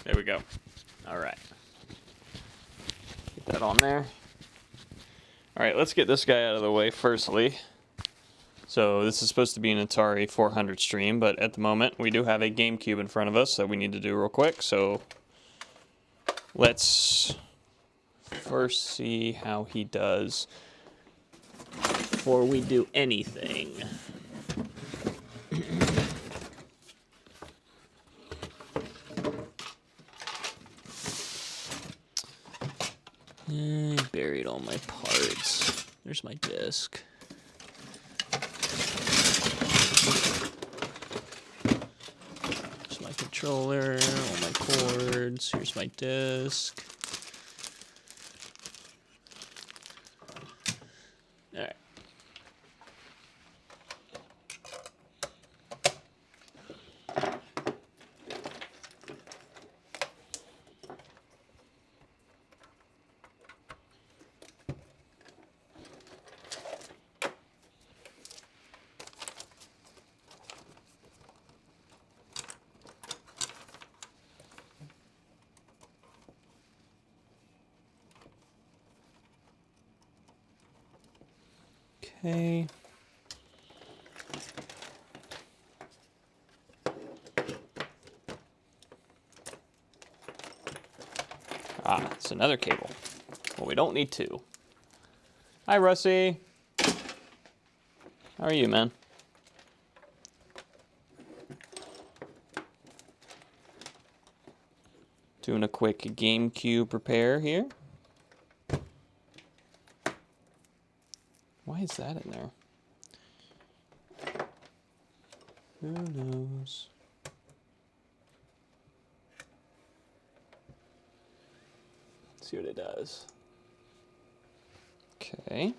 There we go. All right. Get that on there. All right, let's get this guy out of the way firstly. So this is supposed to be an Atari 400 stream, but at the moment we do have a GameCube in front of us that we need to do real quick. So let's first see how he does before we do anything. I buried all my parts. There's my disc. There's my controller, all my cords. Here's my disc. All right. Okay. Ah, it's another cable. Well, we don't need two. Hi, Russie. How are you, man? Doing a quick GameCube repair here. Why is that in there? Who knows? Let's see what it does. Okay.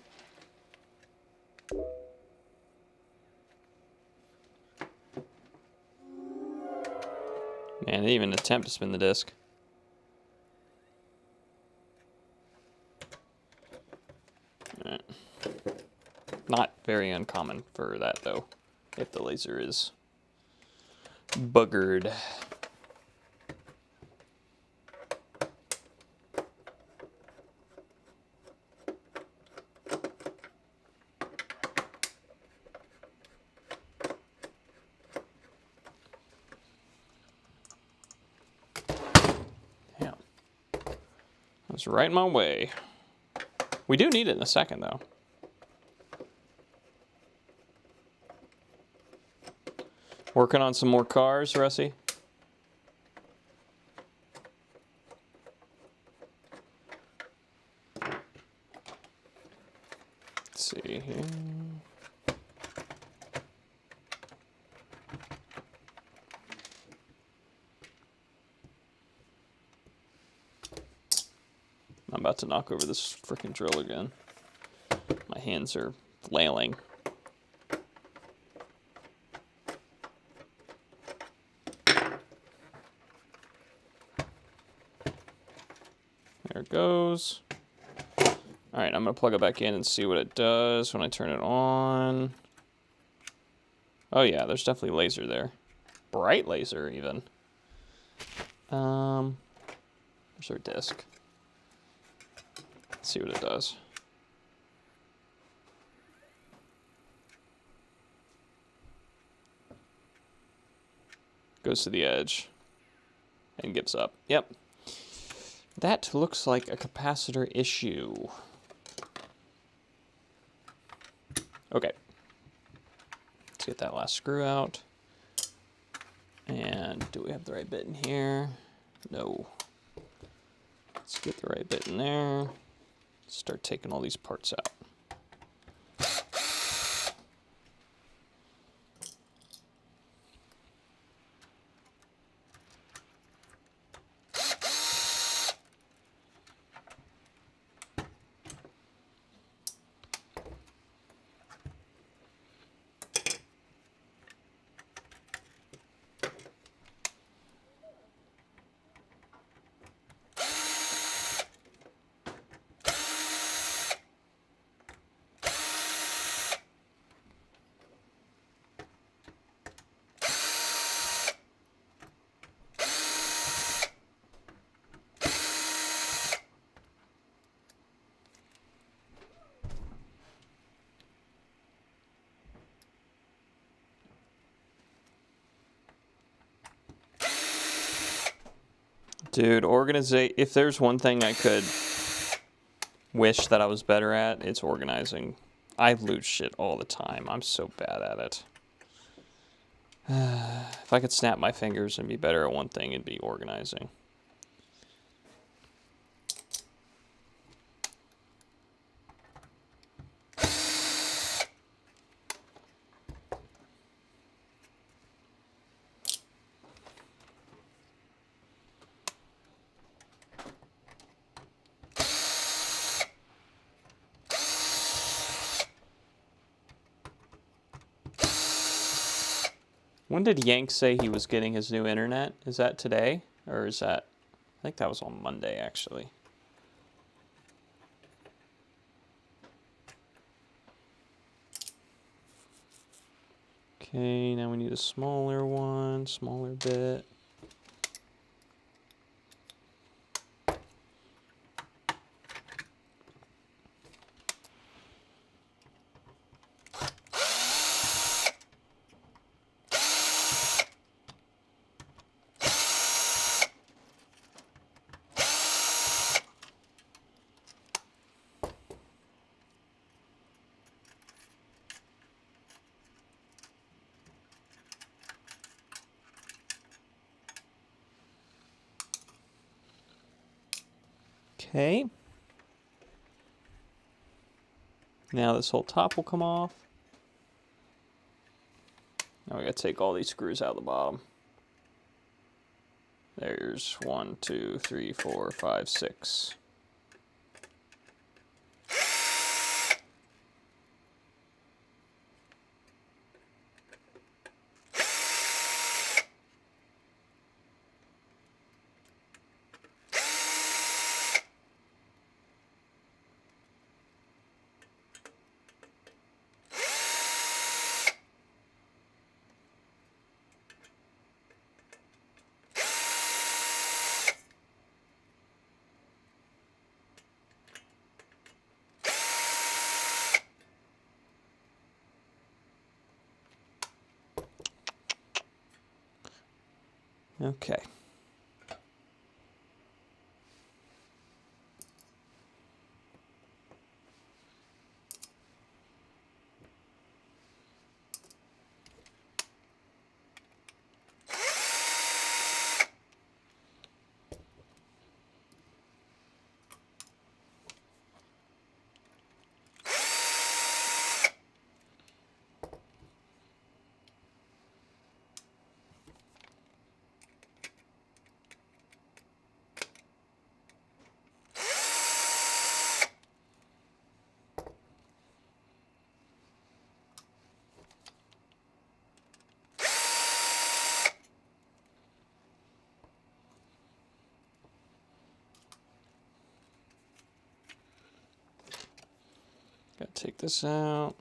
Man, I didn't even attempt to spin the disc. Alright. Not very uncommon for that, though, if the laser is buggered. Damn. That's right my way. We do need it in a second, though. Working on some more cars, Russie? Let's see here. I'm about to knock over this freaking drill again. My hands are flailing. There it goes. All right, I'm gonna plug it back in and see what it does when I turn it on. Oh yeah, there's definitely laser there. Bright laser even. There's our disc. Let's see what it does. Goes to the edge and gives up. Yep. That looks like a capacitor issue. Okay. Let's get that last screw out. And do we have the right bit in here? No. Let's get the right bit in there. Start taking all these parts out. Dude, organization. If there's one thing I could wish that I was better at, it's organizing. I lose shit all the time. I'm so bad at it. If I could snap my fingers and be better at one thing, it'd be organizing. When did Yank say he was getting his new internet? Is that today? Or is that... I think that was on Monday, actually. Okay, now we need a smaller one, smaller bit. Okay. Now this whole top will come off. Now we gotta take all these screws out of the bottom. There's 1, 2, 3, 4, 5, 6. Okay. Gotta take this out.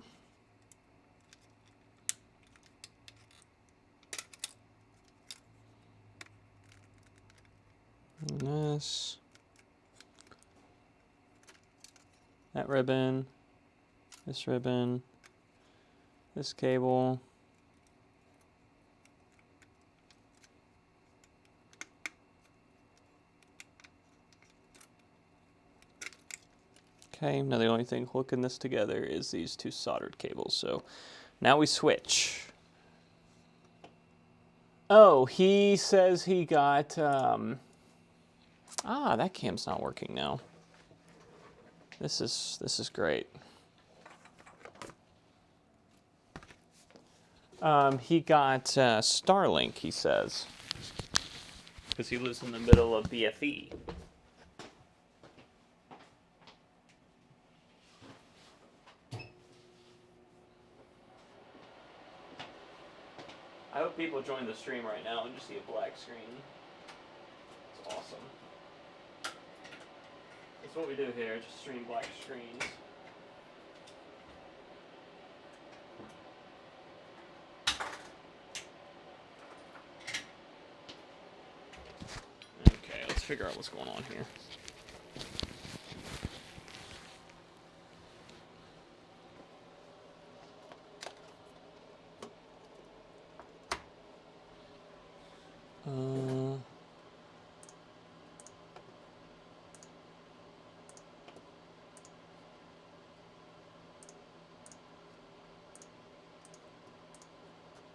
And this. That ribbon. This ribbon. This cable. Okay, now the only thing hooking this together is these two soldered cables. So now we switch. Oh, he says he got, that cam's not working now. This is great. He got Starlink, he says, because he lives in the middle of BFE. I hope people join the stream right now and just see a black screen. It's awesome. That's what we do here, just stream black screens. Okay, let's figure out what's going on here.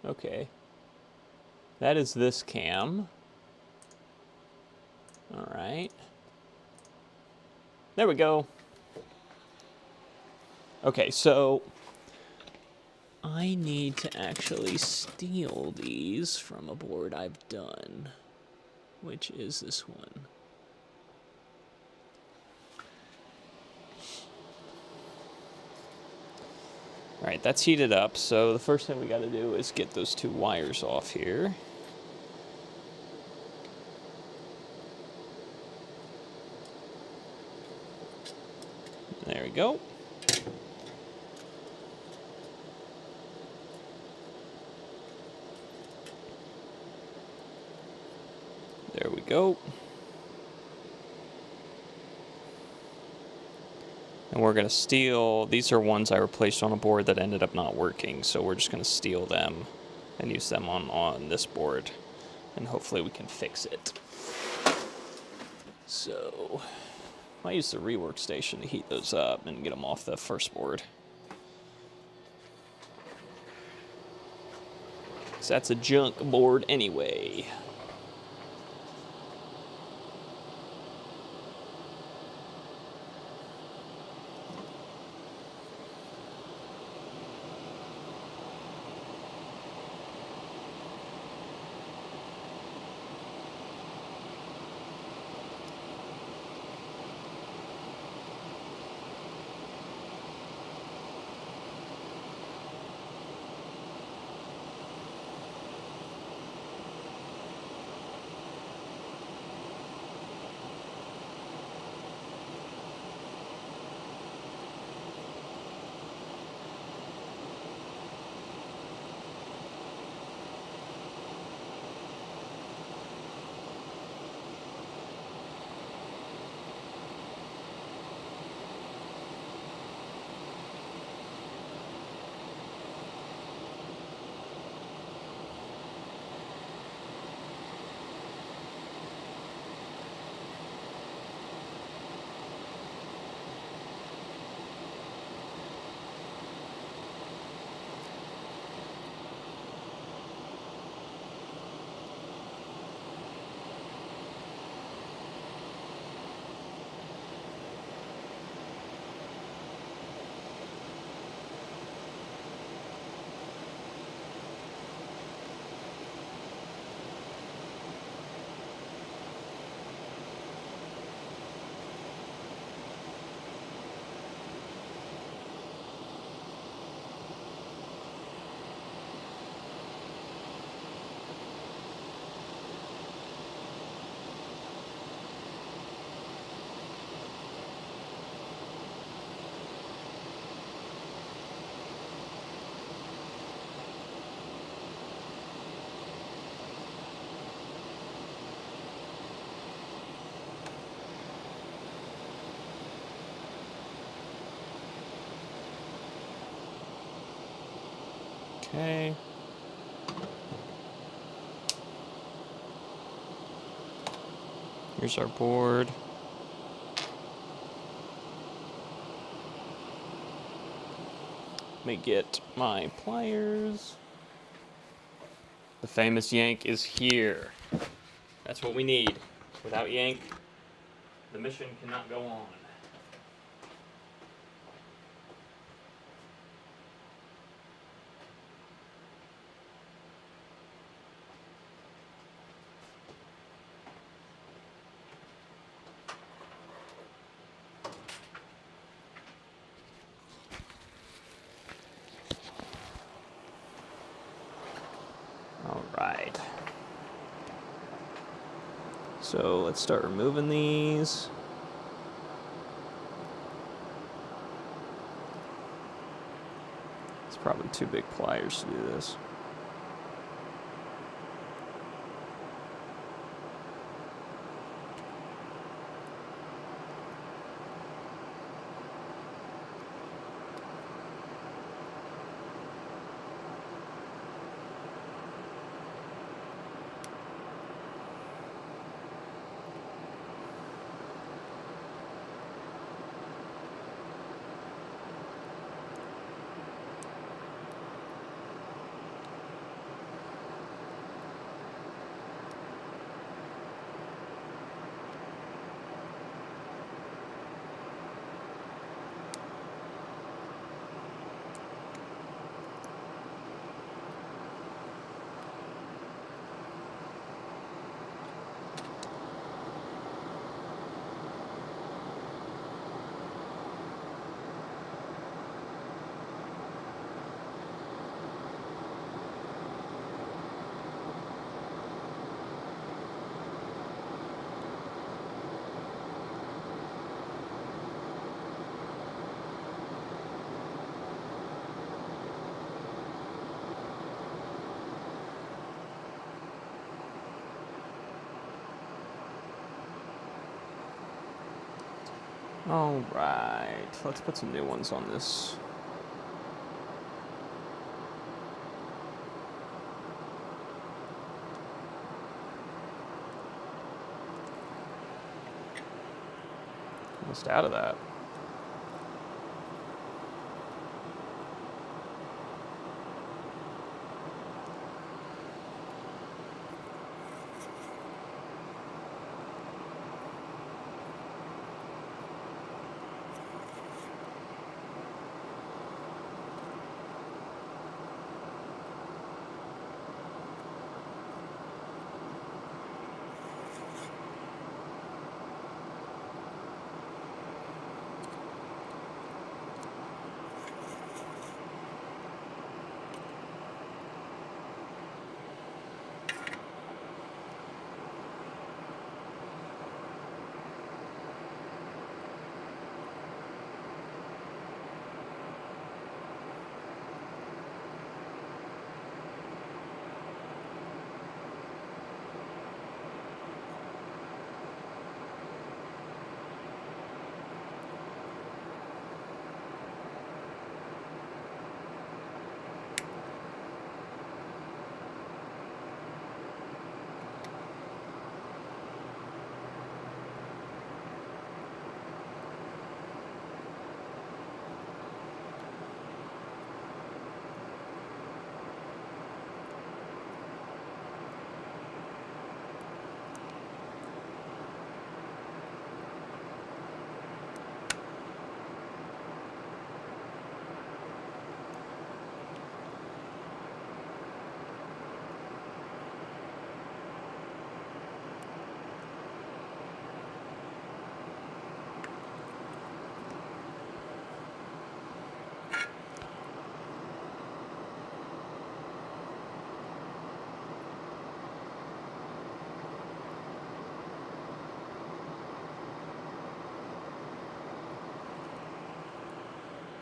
Okay. That is this cam. All right. There we go. Okay, so I need to actually steal these from a board I've done, which is this one. All right, that's heated up, so the first thing we got to do is get those two wires off here. There we go. There we go. And we're going to steal, these are ones I replaced on a board that ended up not working, so we're just going to steal them and use them on this board, and hopefully we can fix it. So, I use the rework station to heat those up and get them off the first board. So that's a junk board anyway. Okay. Here's our board. Let me get my pliers. The famous yank is here. That's what we need. Without yank, the mission cannot go on. Alright. So let's start removing these. It's probably too big pliers to do this. Alright, let's put some new ones on this. Almost out of that.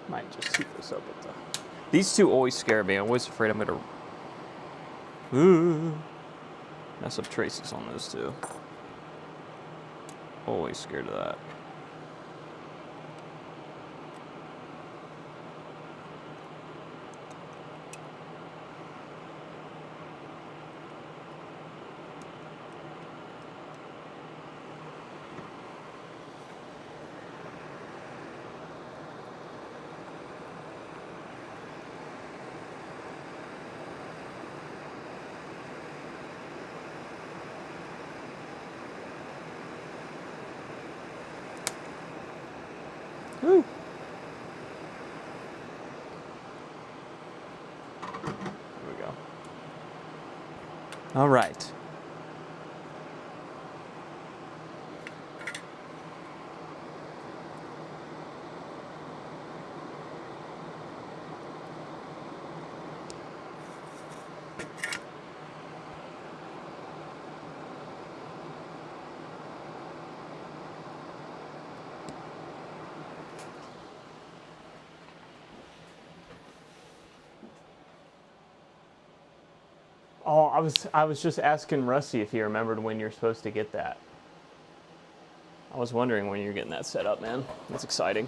Might just heat this up with the... These two always scare me. I'm always afraid I'm gonna mess up traces on those two. Always scared of that. Woo. There we go. All right. Oh, I was just asking Rusty if he remembered when you're supposed to get that. I was wondering when you're getting that set up, man. That's exciting.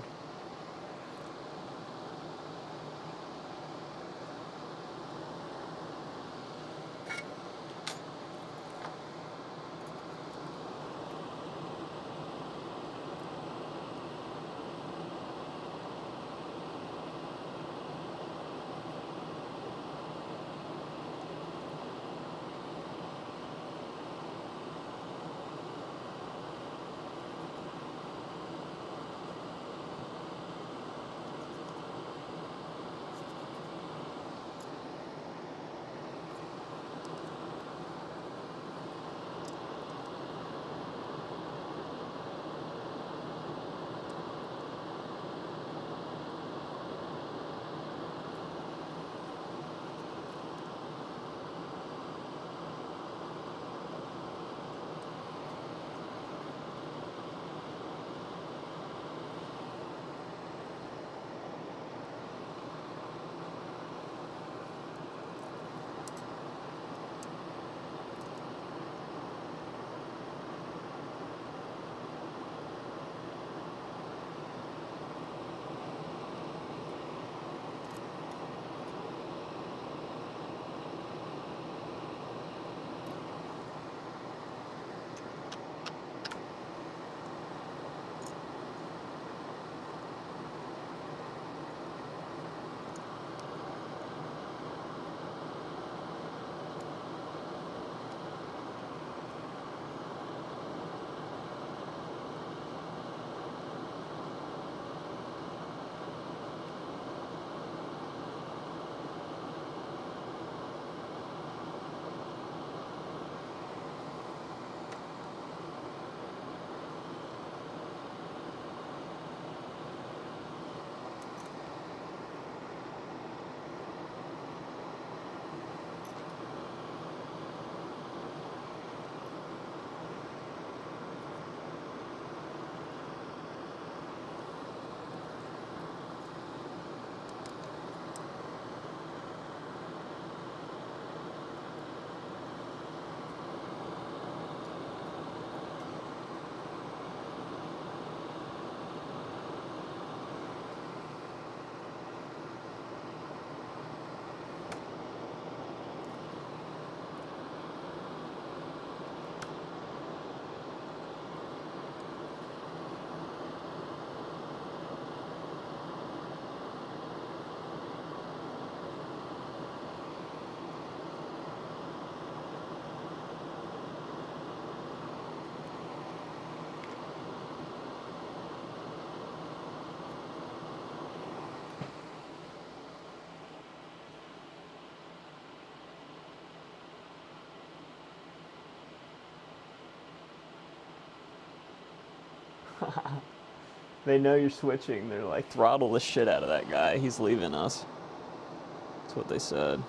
They know you're switching. They're like, throttle the shit out of that guy. He's leaving us. That's what they said.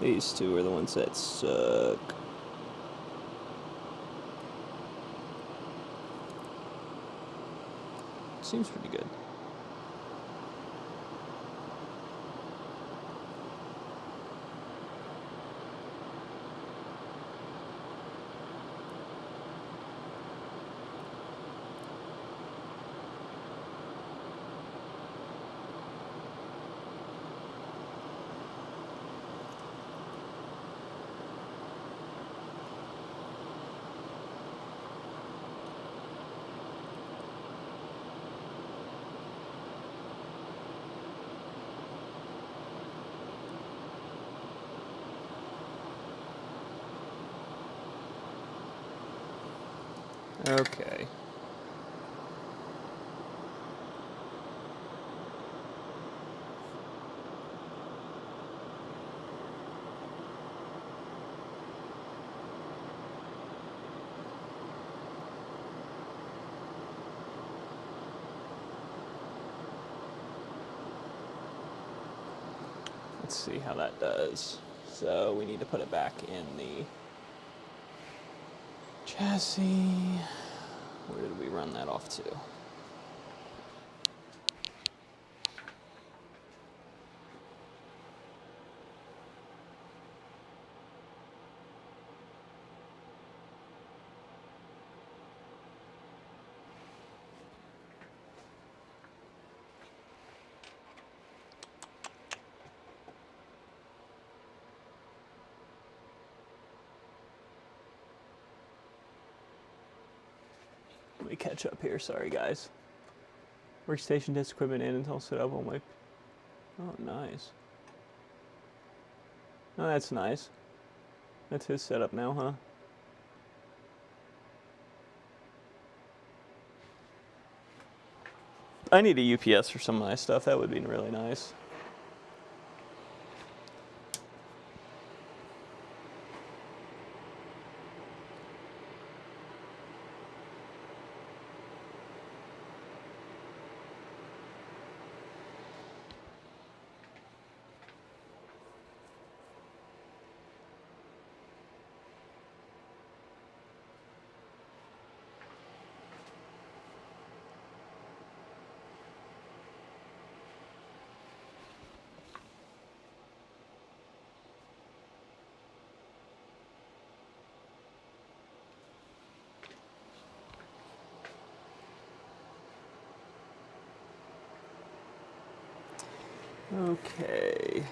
These two are the ones that suck. Seems pretty good. Okay. Let's see how that does. So we need to put it back in the chassis. Where did we run that off to? Let me catch up here. Sorry, guys. Workstation, desk equipment, and until set up on my... Oh, nice. Oh, that's nice. That's his setup now, huh? I need a UPS for some of my stuff. That would be really nice. Okay.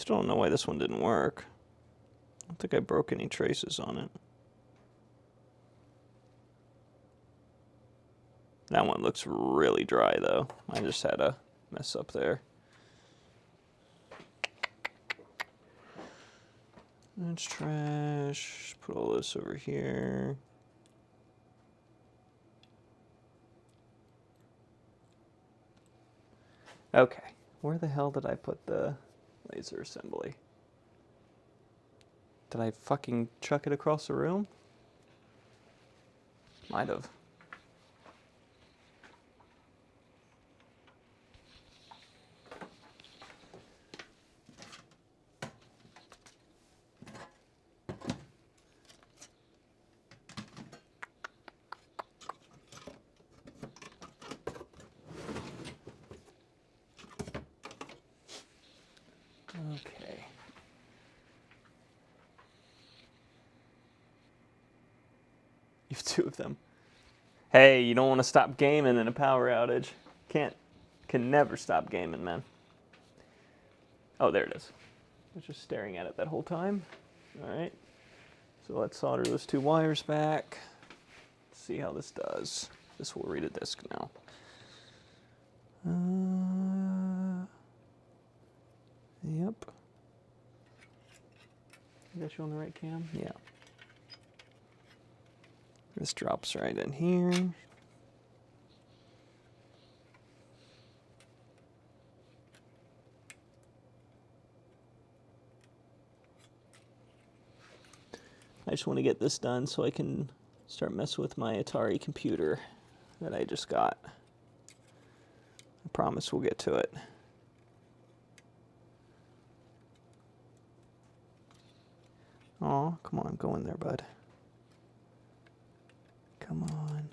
still don't know why this one didn't work. I don't think I broke any traces on it. That one looks really dry though. I just had a mess up there. That's trash. Put all this over here. Okay, where the hell did I put the laser assembly? Did I fucking chuck it across the room? Might have. Okay. You have two of them. Hey, you don't want to stop gaming in a power outage. Can never stop gaming, man. Oh, there it is. I was just staring at it that whole time. All right. So let's solder those two wires back. Let's see how this does. This will read a disk now. Yep. I got you on the right cam? Yeah. This drops right in here. I just want to get this done so I can start messing with my Atari computer that I just got. I promise we'll get to it. Aw, come on, go in there, bud. Come on.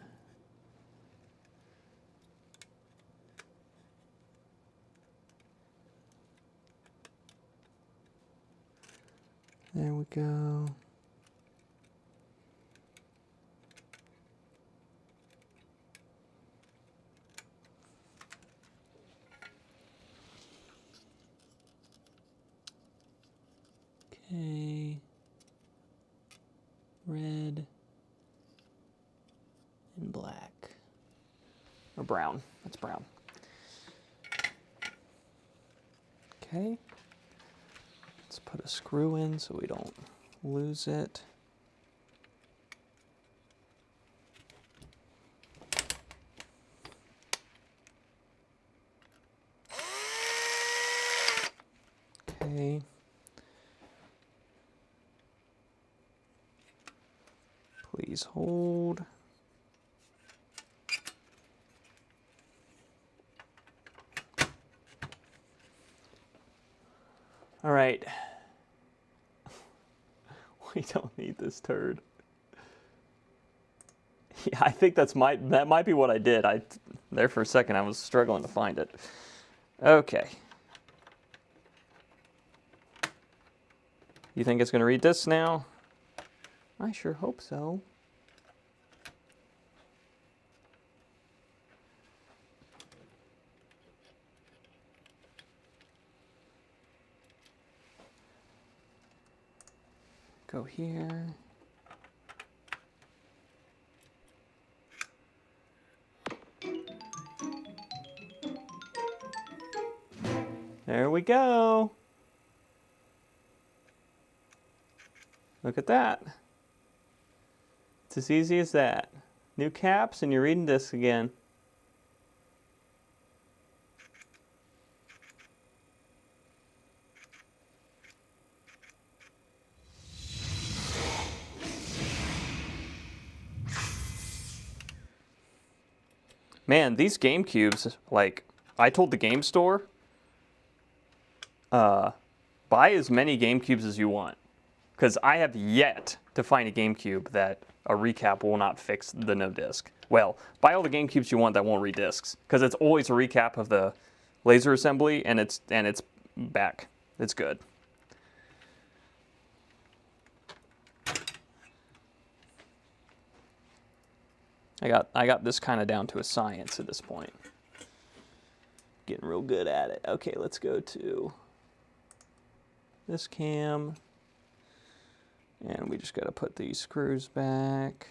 There we go. Okay. Red and black. Or brown. That's brown. Okay. Let's put a screw in so we don't lose it. Okay. Please hold. All right. We don't need this turd. Yeah, I think that might be what I did. There for a second I was struggling to find it. Okay. You think it's going to read this now? I sure hope so. Go here. There we go. Look at that. It's as easy as that. New caps and you're reading discs again. Man, these GameCubes, like, I told the game store, buy as many GameCubes as you want. Because I have yet to find a GameCube that a recap will not fix the no disc. Well, buy all the GameCubes you want that won't read discs. Because it's always a recap of the laser assembly, and it's back. It's good. I got this kind of down to a science at this point. Getting real good at it. Okay, let's go to this cam. And we just got to put these screws back.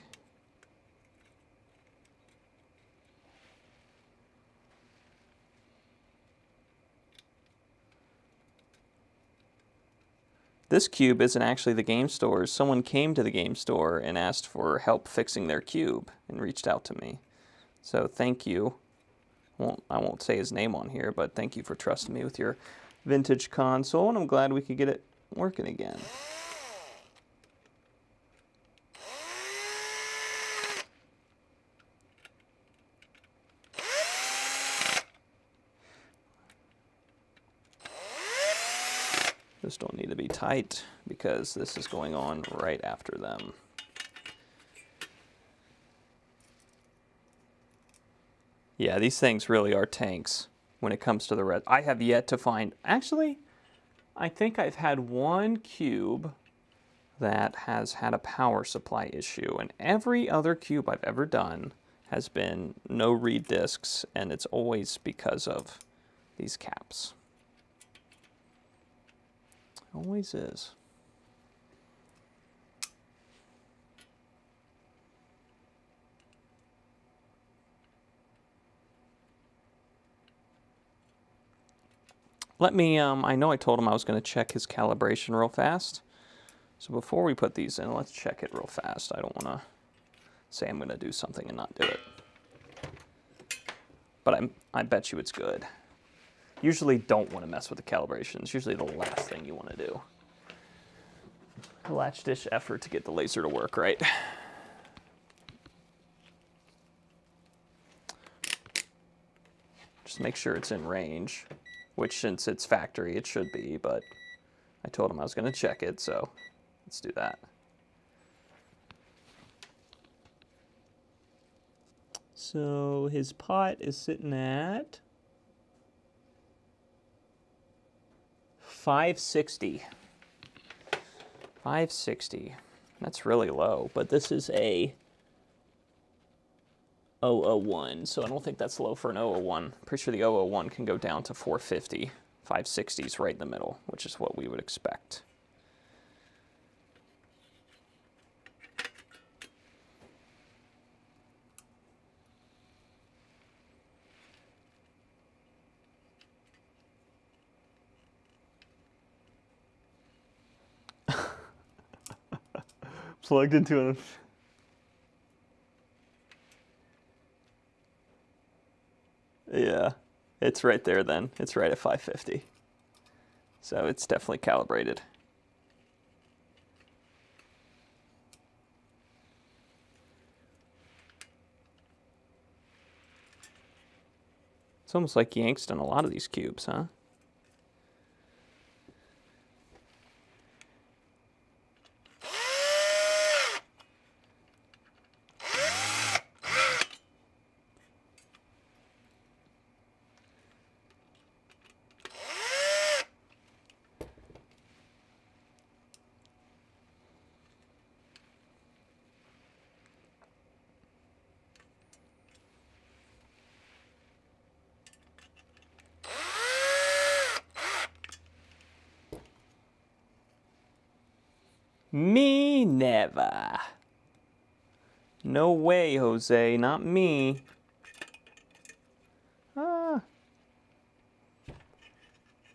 This cube isn't actually the game store's. Someone came to the game store and asked for help fixing their cube and reached out to me. So thank you. I won't say his name on here, but thank you for trusting me with your vintage console, and I'm glad we could get it working again. This don't need to be tight because this is going on right after them. Yeah, these things really are tanks when it comes to the red. I have yet to find, actually, I think I've had one cube that has had a power supply issue, and every other cube I've ever done has been no read discs, and it's always because of these caps. Always is. Let me, I know I told him I was going to check his calibration real fast. So before we put these in, let's check it real fast. I don't want to say I'm going to do something and not do it. But I bet you it's good. Usually don't want to mess with the calibration. It's usually the last thing you want to do. Latch dish effort to get the laser to work right. Just make sure it's in range, which since it's factory it should be, but I told him I was going to check it, so let's do that. So his pot is sitting at 560. 560. That's really low, but this is a 001, so I don't think that's low for an 001. Pretty sure the 001 can go down to 450. 560 is right in the middle, which is what we would expect. Plugged into an... Yeah, it's right there then. It's right at 550. So it's definitely calibrated. It's almost like Yank's done a lot of these cubes, huh? Me never. No way, Jose, not me.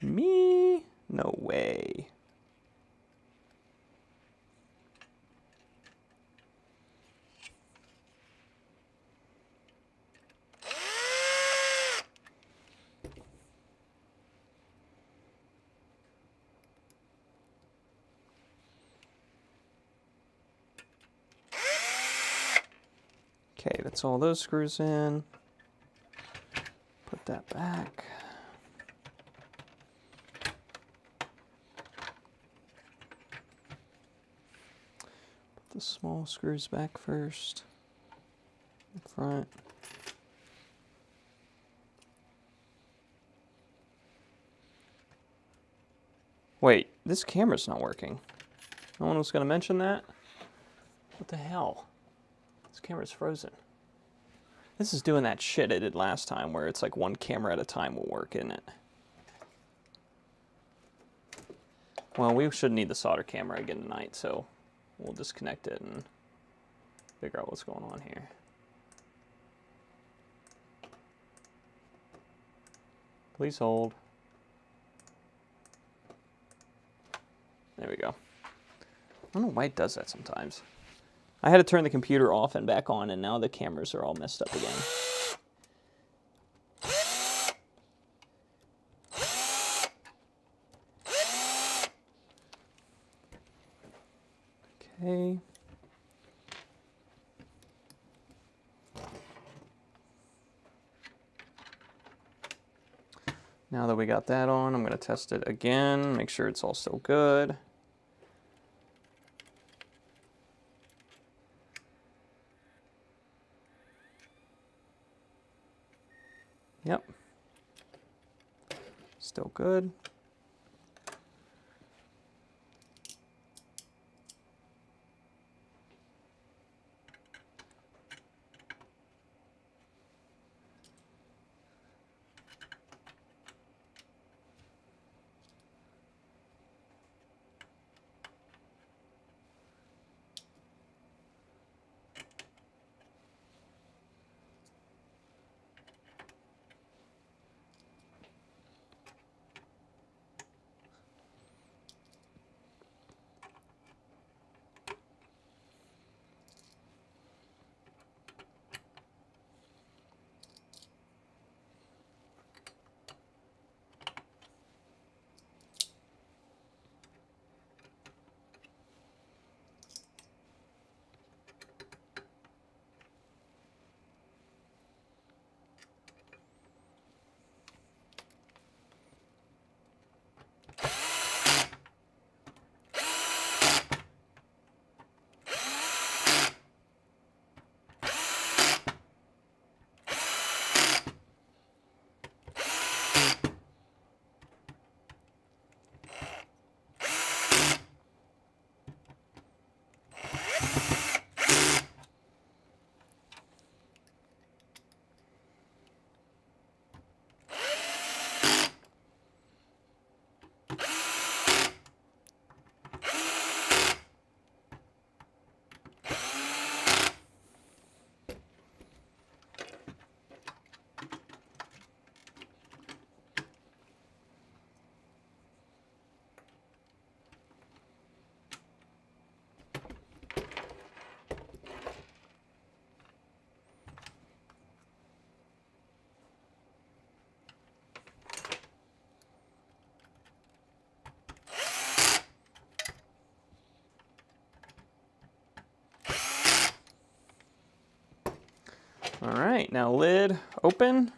Me? No way. Okay, that's all those screws in. Put that back. Put the small screws back first. In front. Wait, this camera's not working. No one was going to mention that? What the hell? This camera's frozen. This is doing that shit I did last time where it's like one camera at a time will work, isn't it? Well, we should need the solder camera again tonight, so we'll disconnect it and figure out what's going on here. Please hold. There we go. I don't know why it does that sometimes. I had to turn the computer off and back on, and now the cameras are all messed up again. Okay. Now that we got that on, I'm going to test it again, make sure it's all still good. Yep. Still good. All right, now lid open.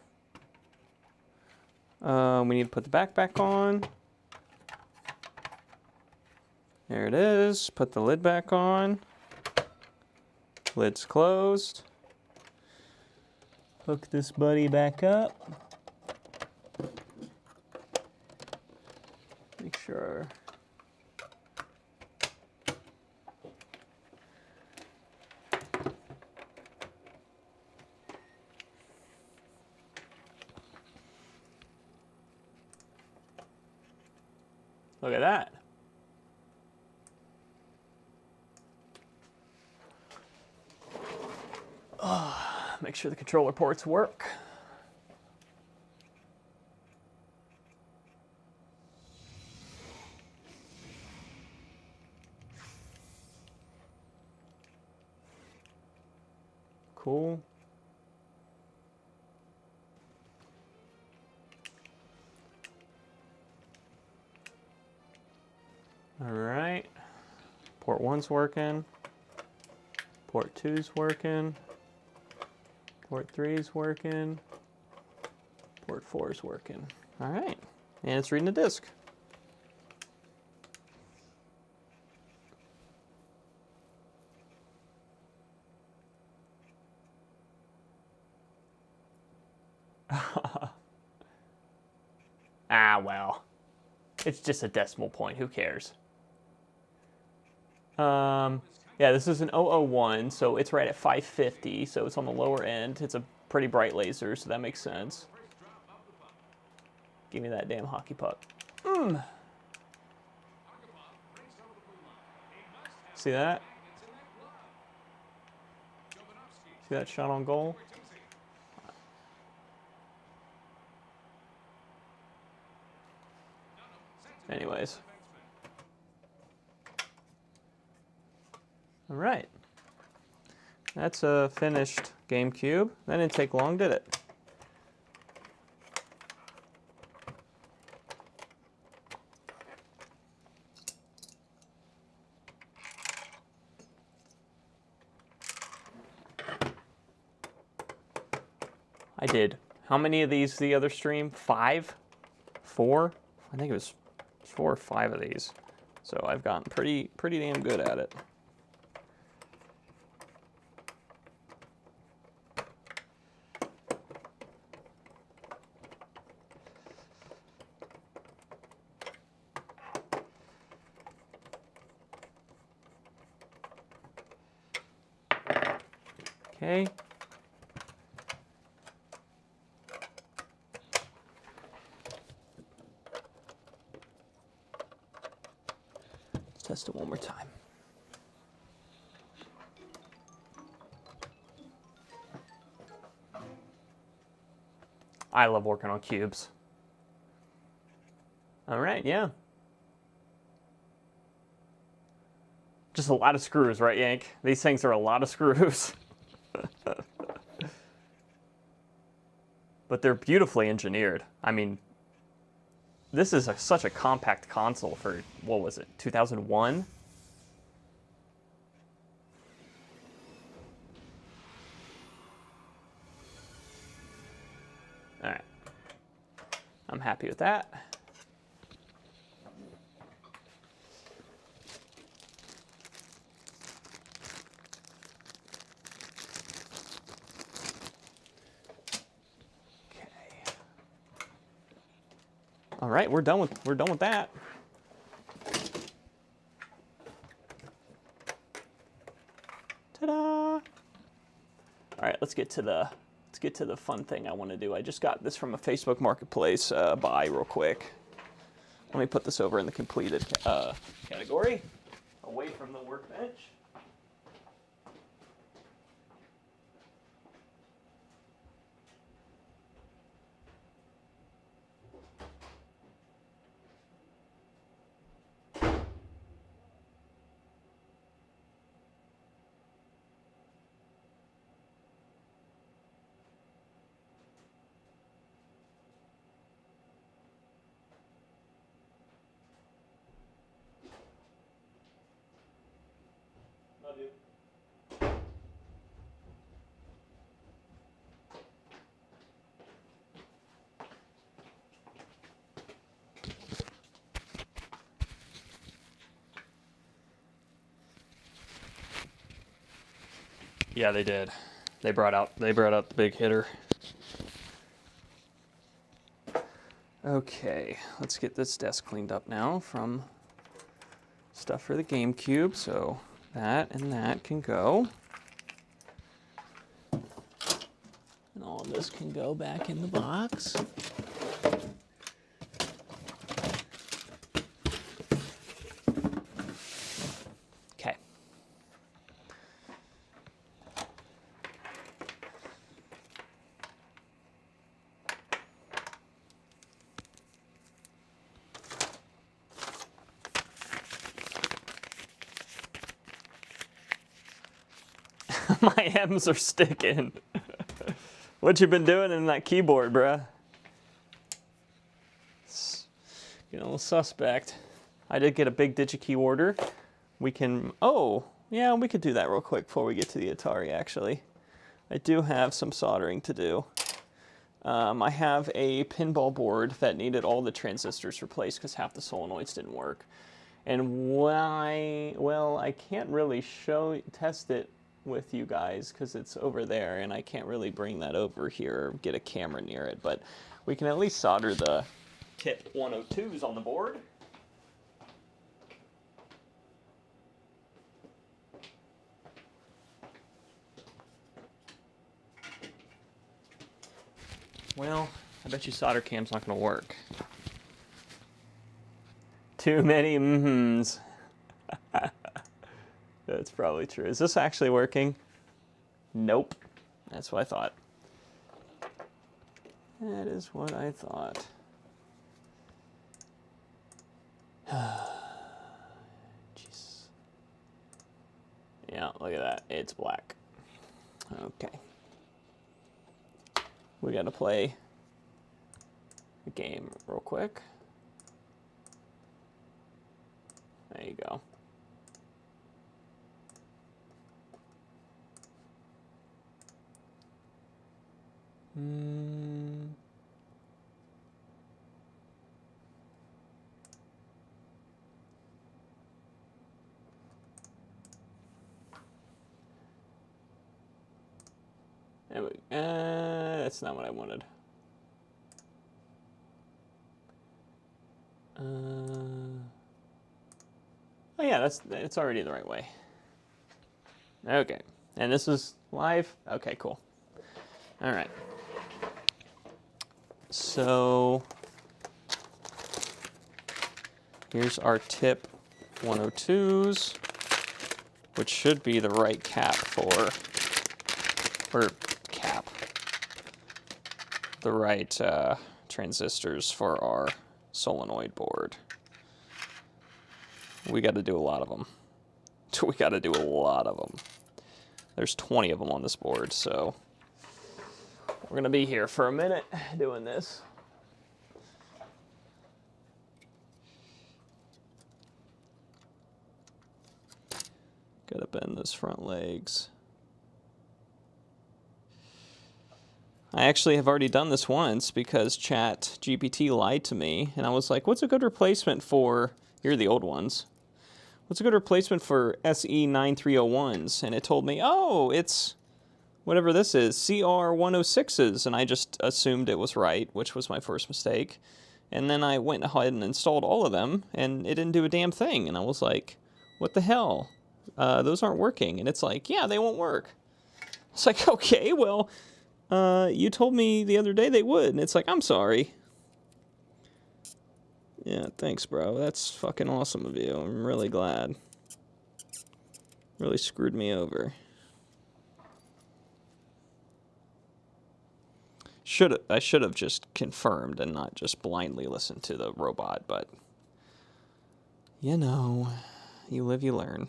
We need to put the back back on. There it is. Put the lid back on. Lid's closed. Hook this buddy back up. Make sure. Look at that. Make sure the controller ports work. Cool. All right. Port 1's working. Port 2's working. Port 3's working. Port 4's working. All right. And it's reading the disk. Ah, well. It's just a decimal point. Who cares? Yeah, this is an 001, so it's right at 550, so it's on the lower end. It's a pretty bright laser, so that makes sense. Give me that damn hockey puck. See that? See that shot on goal? Anyways. All right. That's a finished GameCube. That didn't take long, did it? I did. How many of these the other stream? 5? 4? I think it was 4 or 5 of these. So I've gotten pretty damn good at it. Okay. Let's test it one more time. I love working on cubes. All right, yeah. Just a lot of screws, right, Yank? These things are a lot of screws. But they're beautifully engineered. I mean, this is such a compact console for, what was it, 2001? All right. I'm happy with that. All right, we're done with that. Ta-da! All right, let's get to the fun thing I want to do. I just got this from a Facebook Marketplace buy real quick. Let me put this over in the completed category, away from the workbench. Yeah, they did. They brought out the big hitter. Okay, let's get this desk cleaned up now from stuff for the GameCube. So that and that can go. And all of this can go back in the box. Okay. My M's are sticking. What you been doing in that keyboard, bruh? It's getting a little suspect. I did get a big DigiKey order. We can, oh, yeah, we could do that real quick before we get to the Atari, actually. I do have some soldering to do. I have a pinball board that needed all the transistors replaced because half the solenoids didn't work. And why, well, I can't really test it with you guys because it's over there and I can't really bring that over here or get a camera near it, but we can at least solder the tip 102s on the board. Well, I bet you solder cam's not going to work. Too many mm-hms. probably true. Is this actually working? Nope. That's what I thought. That is what I thought. Jeez. Yeah, look at that. It's black. Okay. We gotta play a game real quick. There you go. That's not what I wanted. Oh yeah, it's already the right way. Okay, and this is live? Okay, cool. All right. So here's our tip 102s, which should be the right cap the right transistors for our solenoid board. We got to do a lot of them. We got to do a lot of them. There's 20 of them on this board, so we're going to be here for a minute doing this. Got to bend those front legs. I actually have already done this once because ChatGPT lied to me, and I was like, what's a good replacement for, here are the old ones, what's a good replacement for SE9301s? And it told me, oh, it's whatever this is, CR106s, and I just assumed it was right, which was my first mistake. And then I went ahead and installed all of them, and it didn't do a damn thing. And I was like, what the hell? Those aren't working. And it's like, yeah, they won't work. It's like, okay, well, you told me the other day they would. And it's like, I'm sorry. Yeah, thanks, bro. That's fucking awesome of you. I'm really glad. Really screwed me over. I should have just confirmed and not just blindly listened to the robot, but you know, you live, you learn.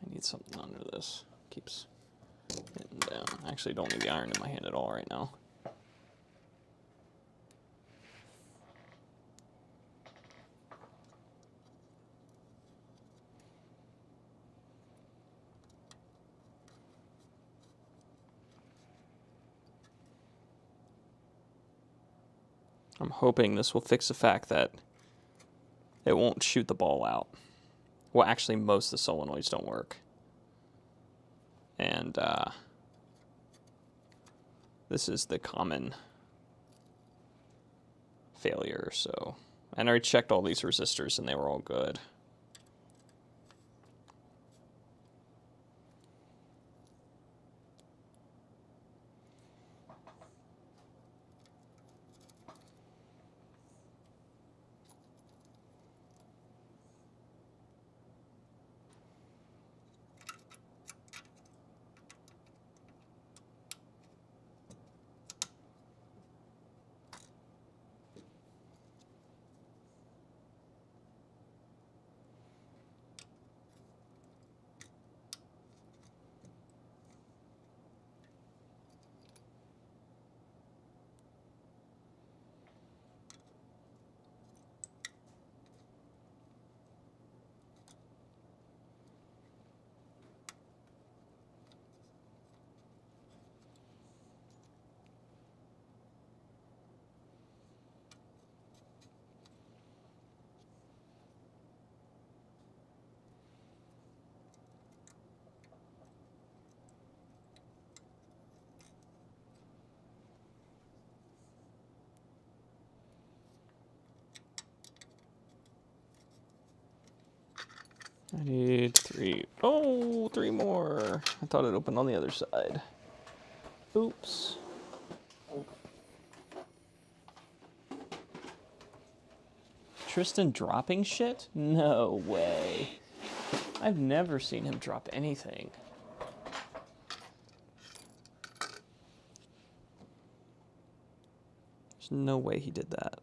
I need something under this. Keeps hitting down. I actually don't need the iron in my hand at all right now. I'm hoping this will fix the fact that it won't shoot the ball out. Well, actually, most of the solenoids don't work. And this is the common failure, so. And I already checked all these resistors and they were all good. I need 3. Oh, 3 more. I thought it opened on the other side. Oops. Tristan dropping shit? No way. I've never seen him drop anything. There's no way he did that.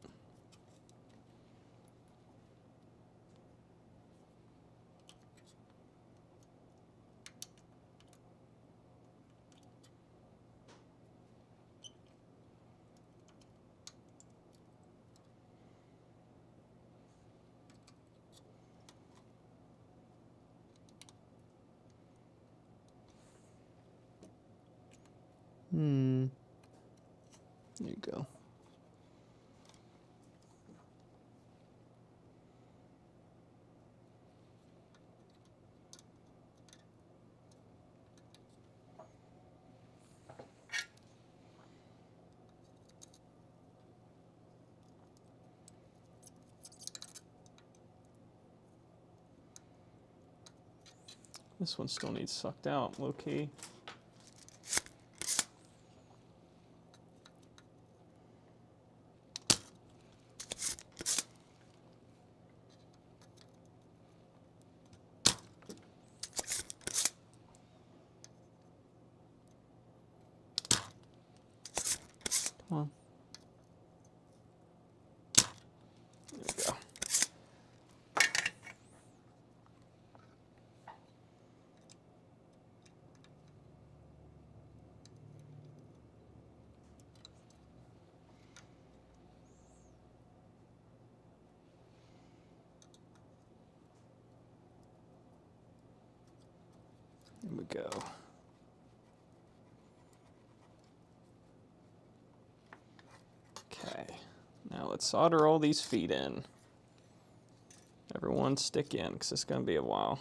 There you go. This one still needs sucked out, low key. Come on. There we go. There we go. Okay, now let's solder all these feet in. Everyone stick in, because it's going to be a while.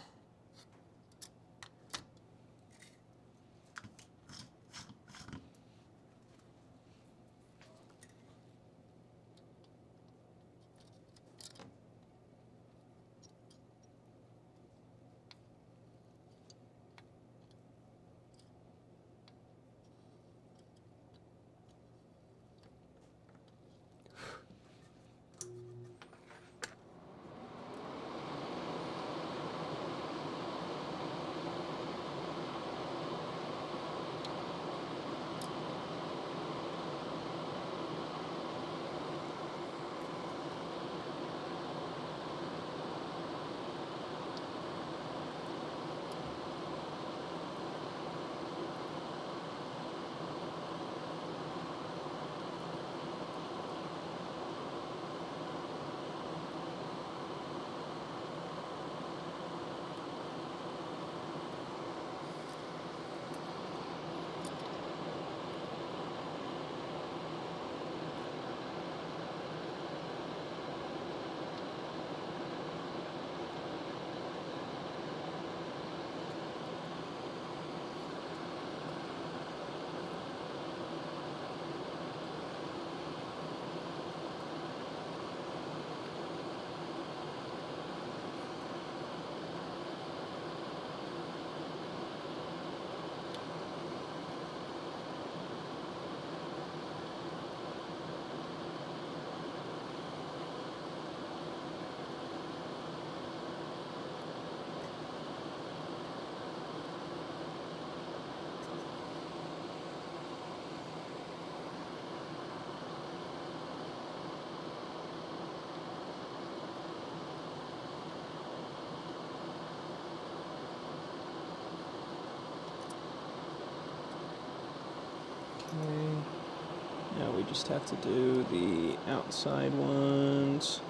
Okay. Now we just have to do the outside ones.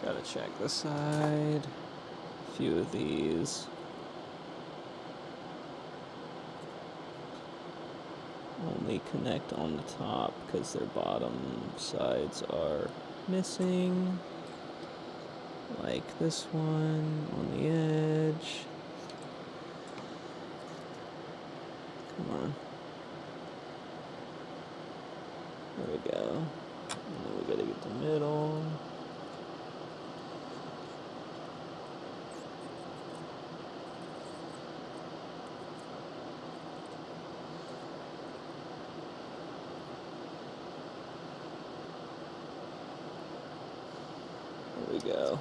Gotta check this side. A few of these. Only connect on the top because their bottom sides are missing. Like this one on the edge. Come on. There we go. And then we gotta get the middle. There we go.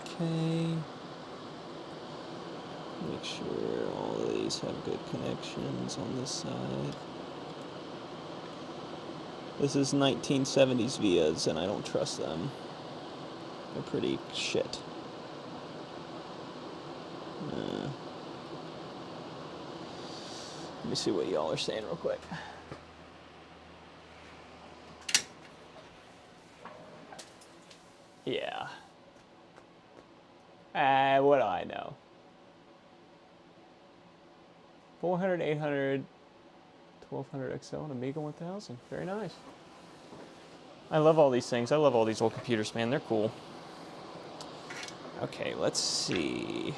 Okay. Make sure all of these have good connections on this side. This is 1970s vias, and I don't trust them. They're pretty shit. Let me see what y'all are saying real quick. Yeah. What do I know? 400, 800, 1200 XL, and Amiga 1000. Very nice. I love all these things. I love all these old computers, man. They're cool. Okay, let's see.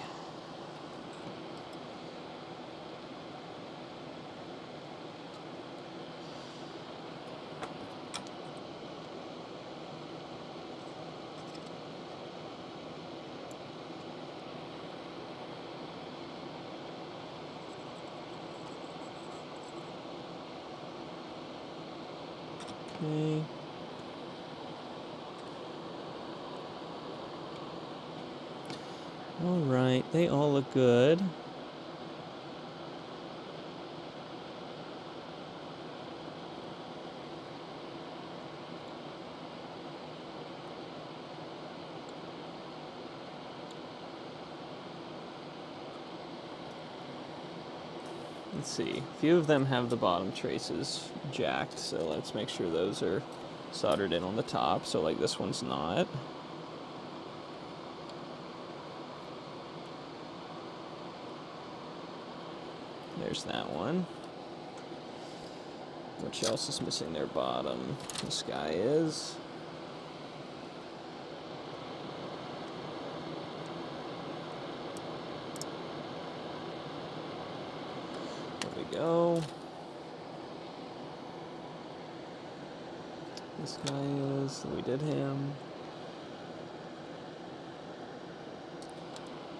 Okay. All right, they all look good. Let's see, a few of them have the bottom traces jacked, so let's make sure those are soldered in on the top, so like this one's not. There's that one. Which else is missing their bottom? This guy is. There we go. This guy is. We did him.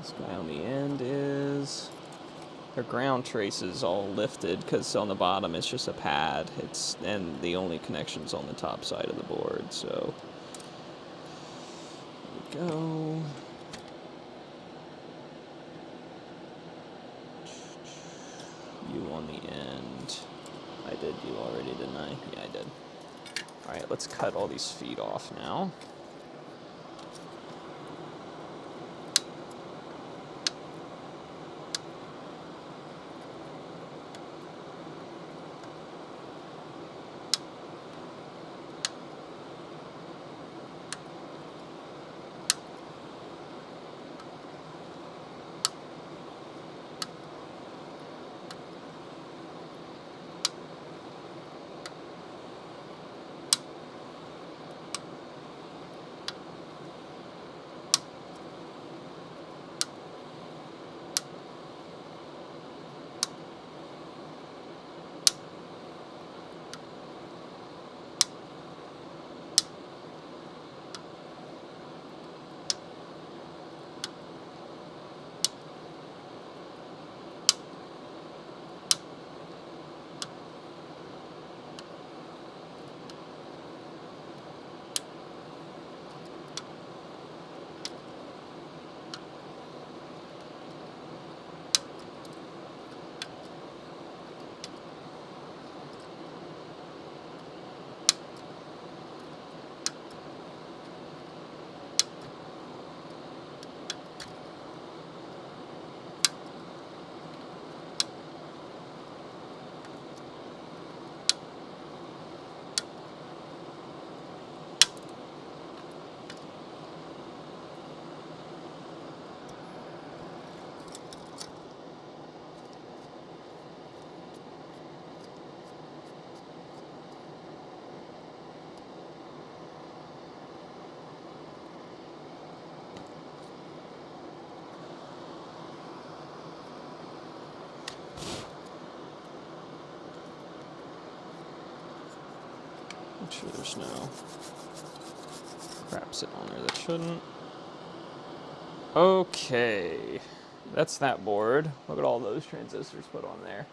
This guy on the end is. Their ground trace is all lifted because on the bottom it's just a pad. And the only connection's on the top side of the board. So there we go. You on the end. I did you already, didn't I? Yeah, I did. All right, let's cut all these feet off now. Make sure there's no crap sitting on there that shouldn't. Okay, that's that board. Look at all those transistors put on there.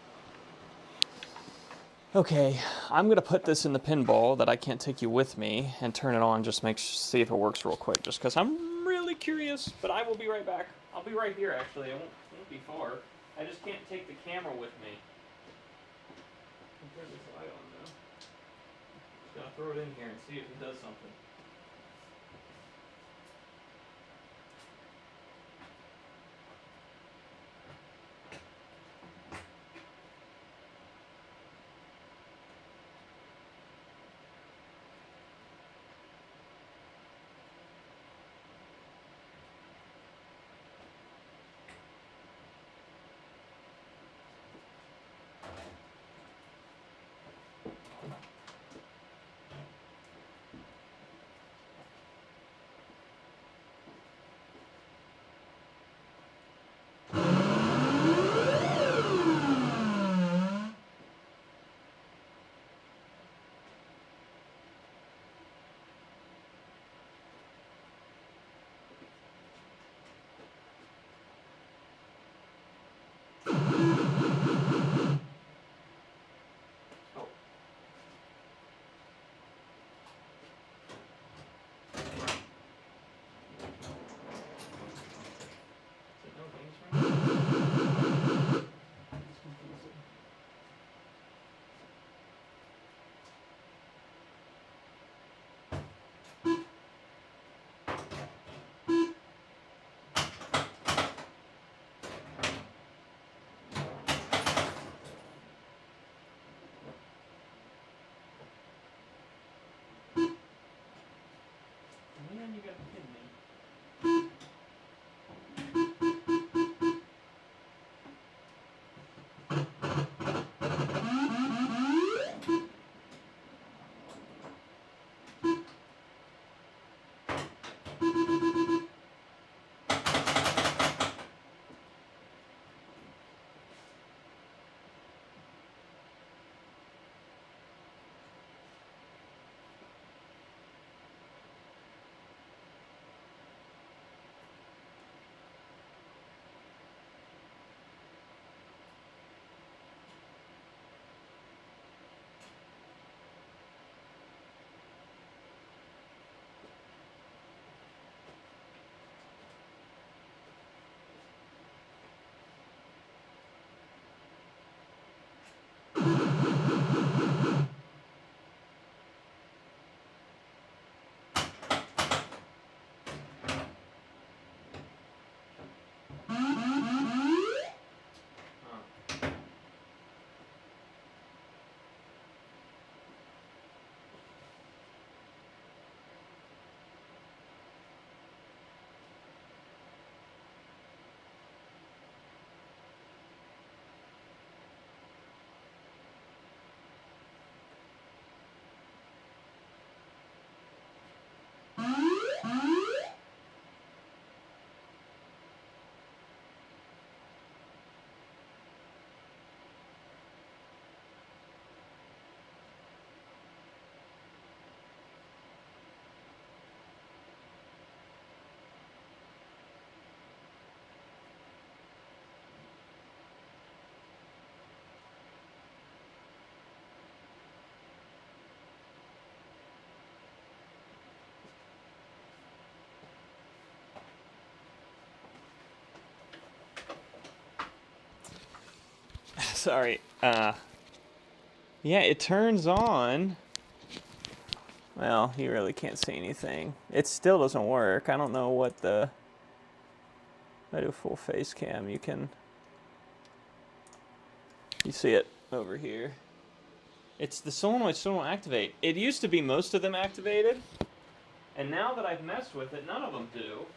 Okay, I'm gonna put this in the pinball that I can't take you with me and turn it on, just see if it works real quick, just because I'm really curious, but I will be right back. I'll be right here, actually. I won't be far. I just can't take the camera with me. Turn this light on, though. Just gonna throw it in here and see if it does something. Man, you gotta be kidding me. Sorry. Yeah, it turns on. Well, you really can't see anything. It still doesn't work. I don't know what the... If I do full face cam, you see it over here. It's the solenoid still won't activate. It used to be most of them activated, and now that I've messed with it, none of them do.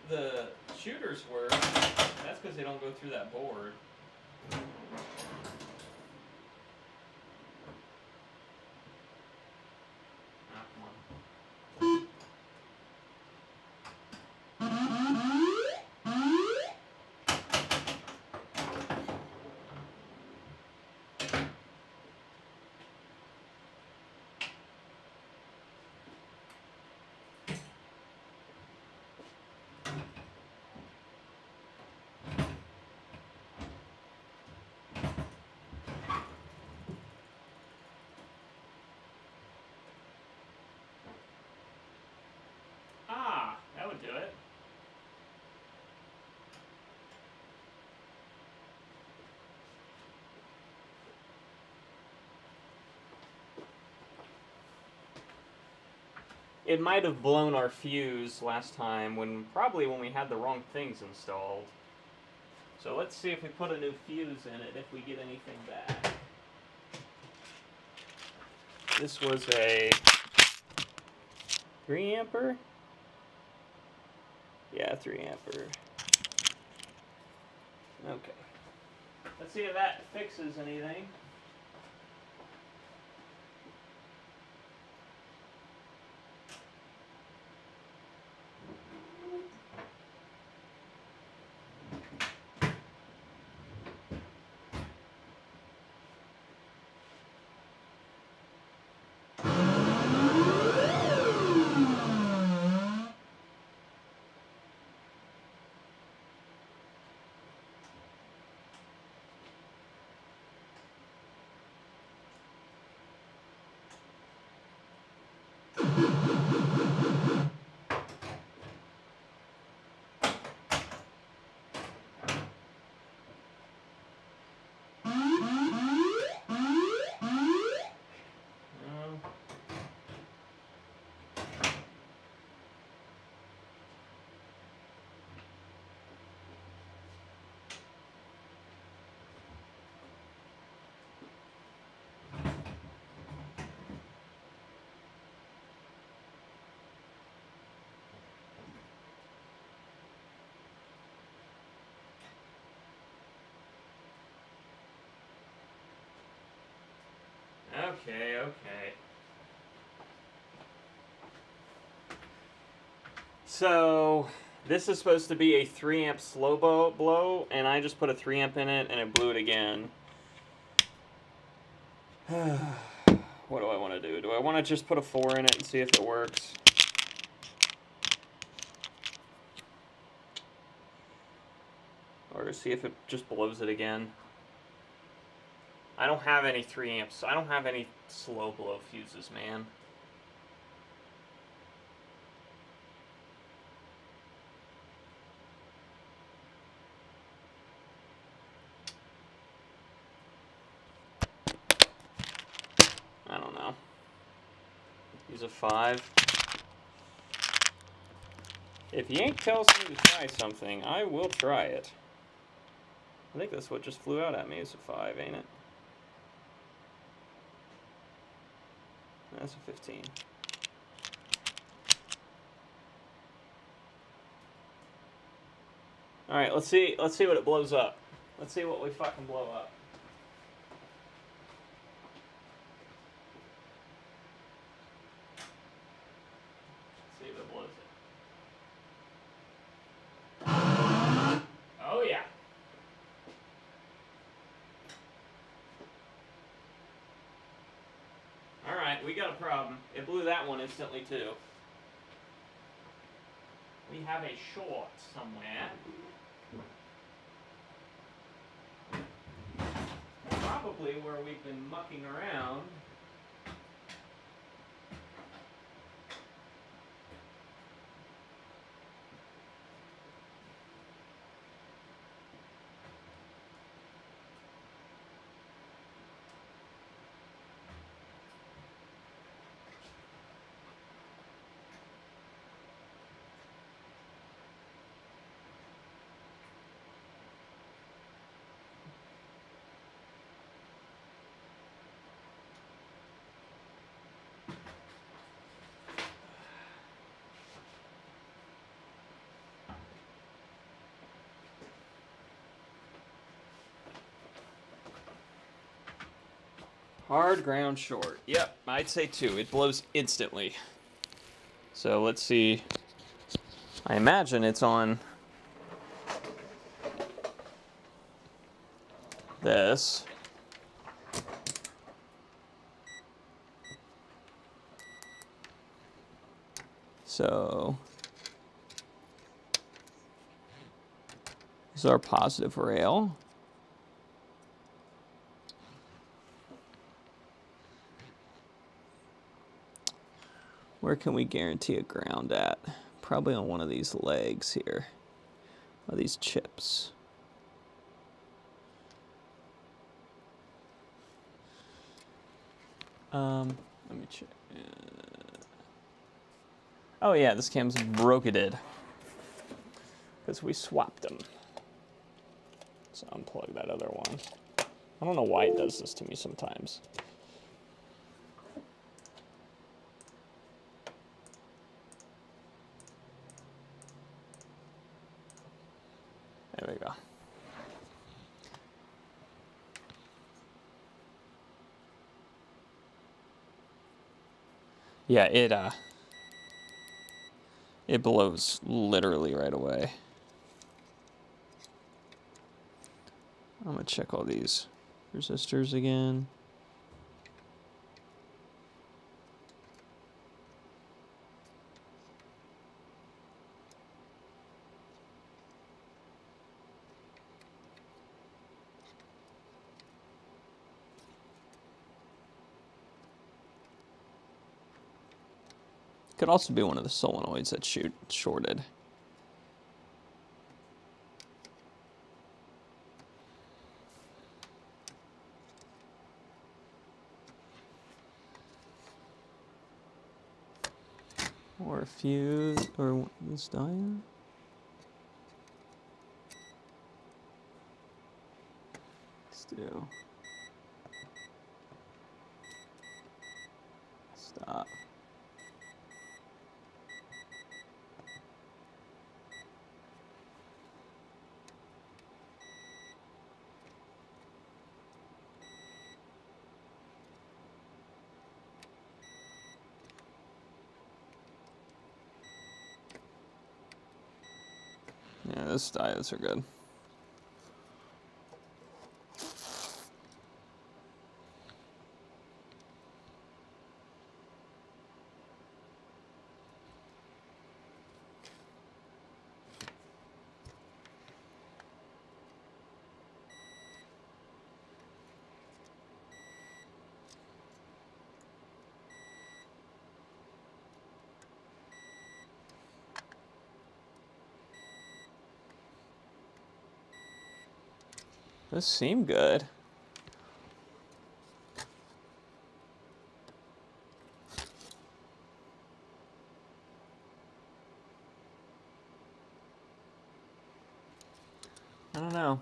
The shooters work. That's because they don't go through that board. Ah, come on. It might have blown our fuse last time probably when we had the wrong things installed. So let's see if we put a new fuse in it, if we get anything back. This was a 3 ampere? Yeah, 3 ampere. Okay. Let's see if that fixes anything. Okay. So, this is supposed to be a 3 amp slow blow, and I just put a 3 amp in it, and it blew it again. What do I want to do? Do I want to just put a 4 in it and see if it works? Or see if it just blows it again? I don't have any 3 amps. I don't have any slow blow fuses, man. I don't know. Use a 5. If Yank tells me to try something, I will try it. I think that's what just flew out at me. It's a 5, ain't it? That's a 15. Alright, let's see what it blows up. Let's see what we fucking blow up. Let's see if it blows it. Oh yeah. Alright, we got a problem. It blew that one instantly too. We have a short somewhere. Probably where we've been mucking around. Hard ground short. Yep, I'd say 2. It blows instantly. So let's see. I imagine it's on this. So this is our positive rail. Where can we guarantee a ground at? Probably on one of these legs here, of these chips. Let me check. Oh yeah, this cam's broken because we swapped them. So unplug that other one. I don't know why it does this to me sometimes. There we go. Yeah, it blows literally right away. I'm gonna check all these resistors again. Could also be one of the solenoids that shorted. Or a fuse, or this diode. Let's do. Stop. Yeah, those diodes are good. Those seem good. I don't know.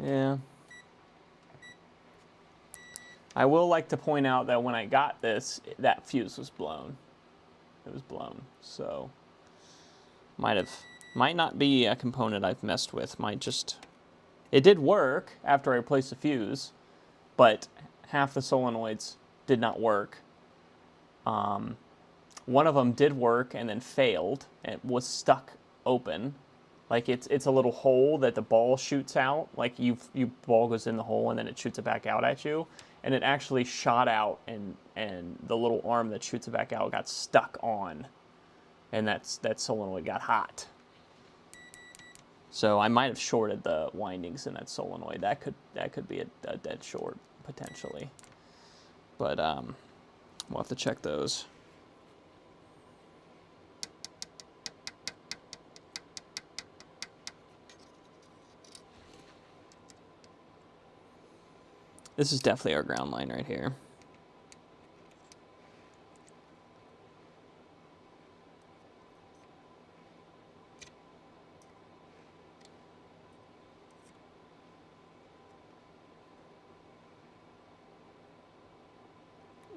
Yeah. I will like to point out that when I got this, that fuse was blown. It was blown, so might not be a component I've messed with. Might just, it did work after I replaced the fuse, but half the solenoids did not work. One of them did work and then failed. It was stuck open. Like it's a little hole that the ball shoots out. Like you ball goes in the hole and then it shoots it back out at you. And it actually shot out and the little arm that shoots it back out got stuck on. And that solenoid got hot. So I might have shorted the windings in that solenoid. That could be a dead short potentially. But we'll have to check those. This is definitely our ground line right here.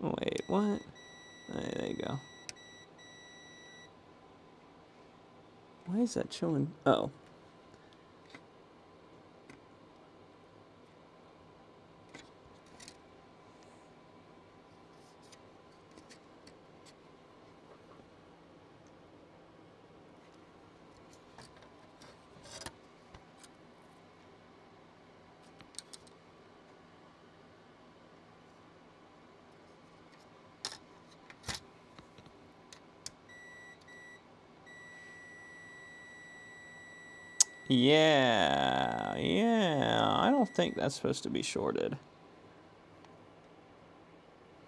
Wait, what? There you go. Why is that showing? Oh. Yeah, I don't think that's supposed to be shorted.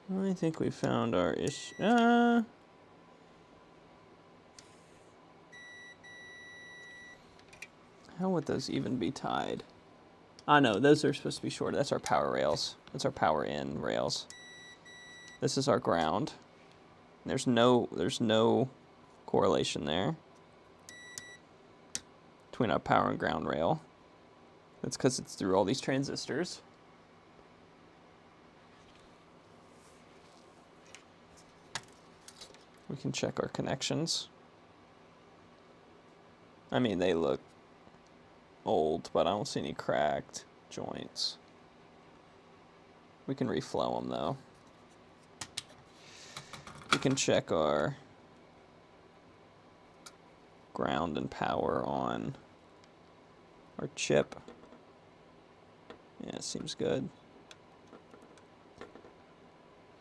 I think we found our issue. How would those even be tied? Ah, no, those are supposed to be shorter. That's our power rails. That's our power in rails. This is our ground. There's no correlation there between our power and ground rail. That's because it's through all these transistors. We can check our connections. I mean, they look old, but I don't see any cracked joints. We can reflow them though. We can check our ground and power on our chip. Yeah, it seems good.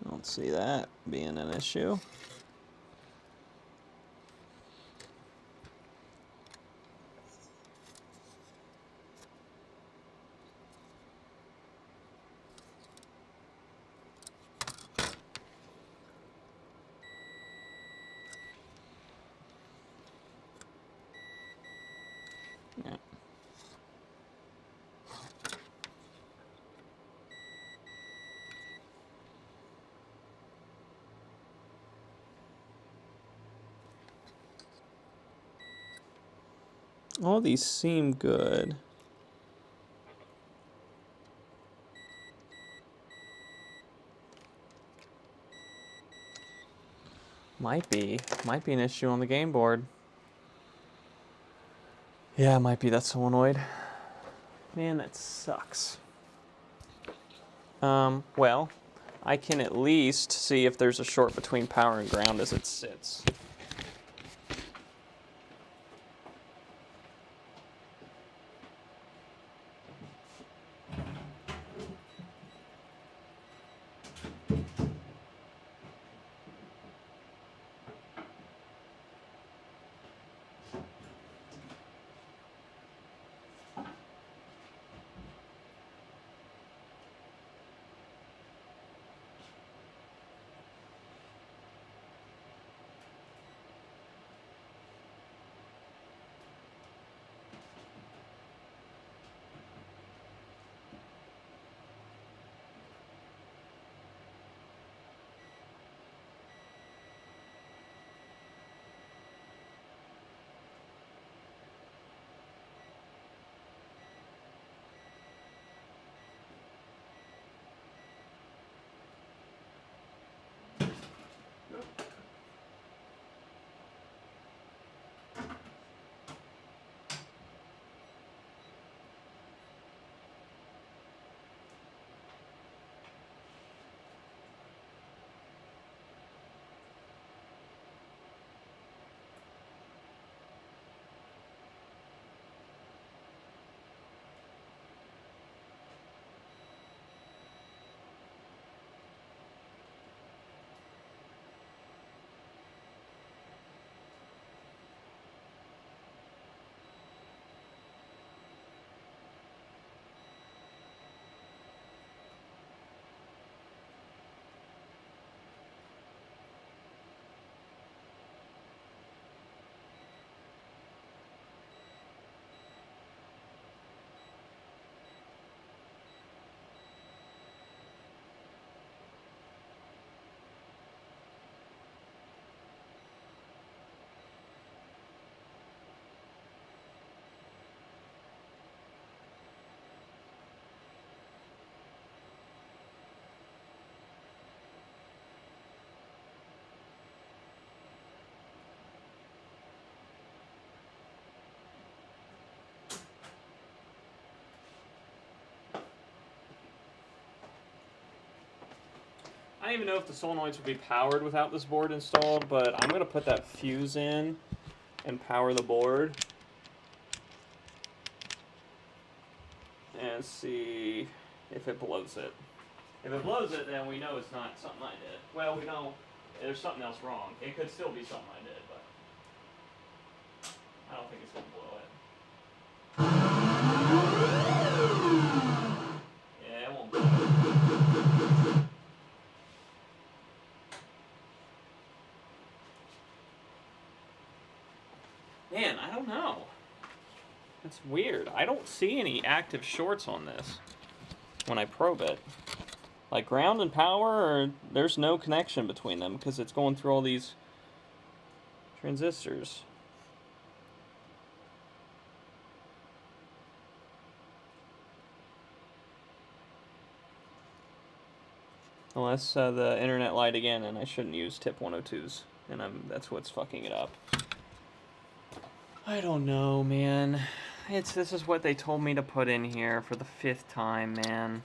I don't see that being an issue. Yeah. All these seem good. Might be an issue on the game board. Yeah, it might be that solenoid. Man, that sucks. Well, I can at least see if there's a short between power and ground as it sits. I don't even know if the solenoids would be powered without this board installed, but I'm going to put that fuse in and power the board and see if it blows it. If it blows it, then we know it's not something I did. Well, we know there's something else wrong. It could still be something I did, but I don't think it's going to blow it. Yeah, it won't blow it. Man, I don't know. It's weird. I don't see any active shorts on this when I probe it. Like ground and power, there's no connection between them because it's going through all these transistors. Unless the internet lied again and I shouldn't use tip 102s. And that's what's fucking it up. I don't know, man. This is what they told me to put in here for the 5th time, man.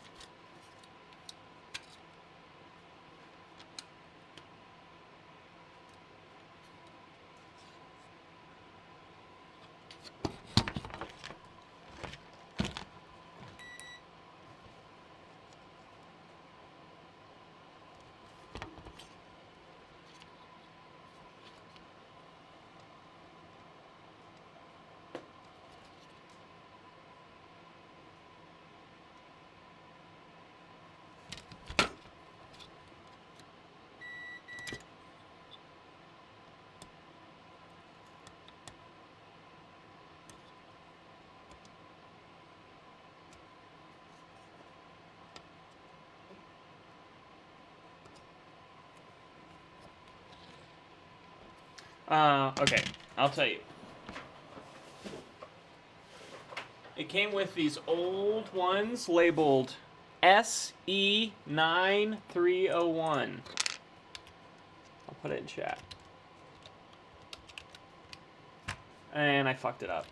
Okay, I'll tell you. It came with these old ones labeled SE9301. I'll put it in chat. And I fucked it up.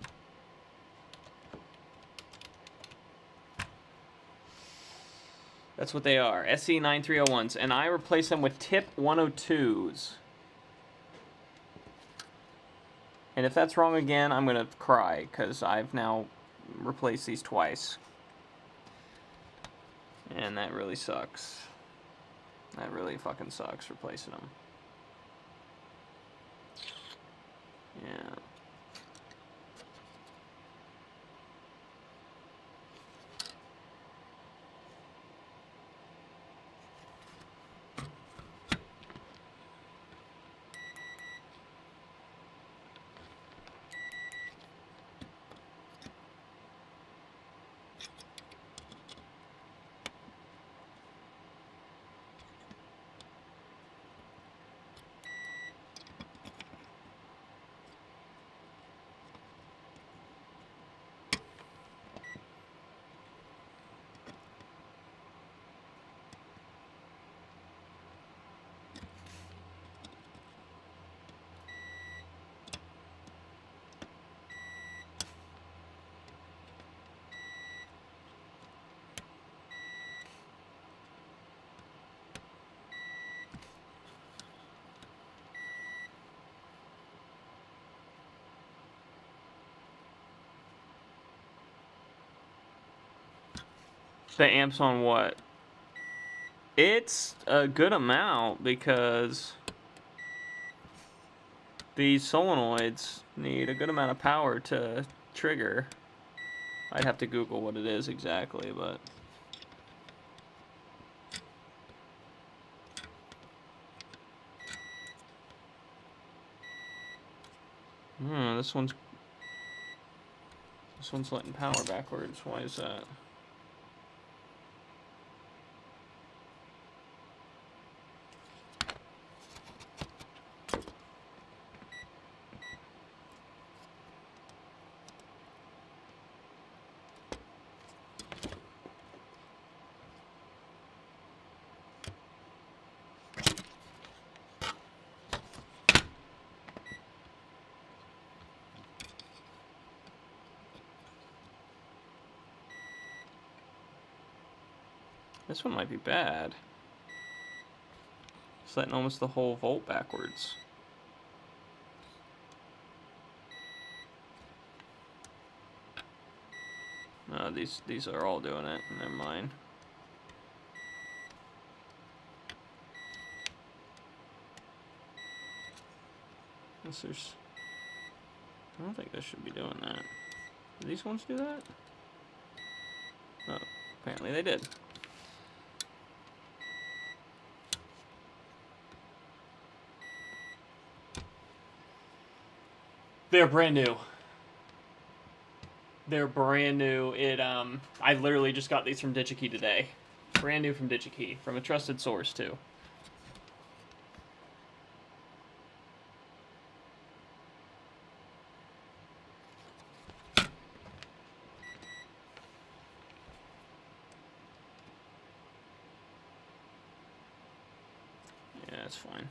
That's what they are, SE9301s. And I replaced them with tip 102s. And if that's wrong again, I'm going to cry, because I've now replaced these twice. And that really sucks. That really fucking sucks, replacing them. Yeah. The amps on what? It's a good amount because these solenoids need a good amount of power to trigger. I'd have to Google what it is exactly, but... this one's letting power backwards. Why is that? This one might be bad. It's letting almost the whole volt backwards. No, these are all doing it. Never mind. I don't think this should be doing that. Do these ones do that? Oh, apparently they did. They're brand new. They're brand new. I literally just got these from DigiKey today. Brand new from DigiKey, from a trusted source too. Yeah, that's fine.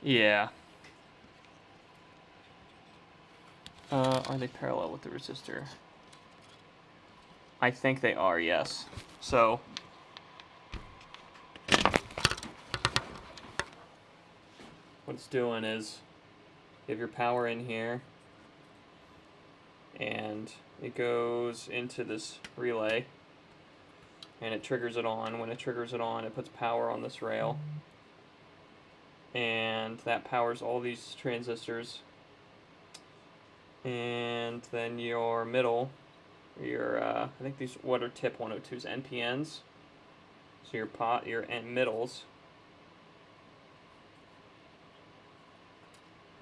Yeah. Are they parallel with the resistor? I think they are, yes. So, what it's doing is, you have your power in here, and it goes into this relay, and it triggers it on. When it triggers it on, it puts power on this rail, and that powers all these transistors. And then your middle, I think these, what are tip 102s? NPNs. So your middles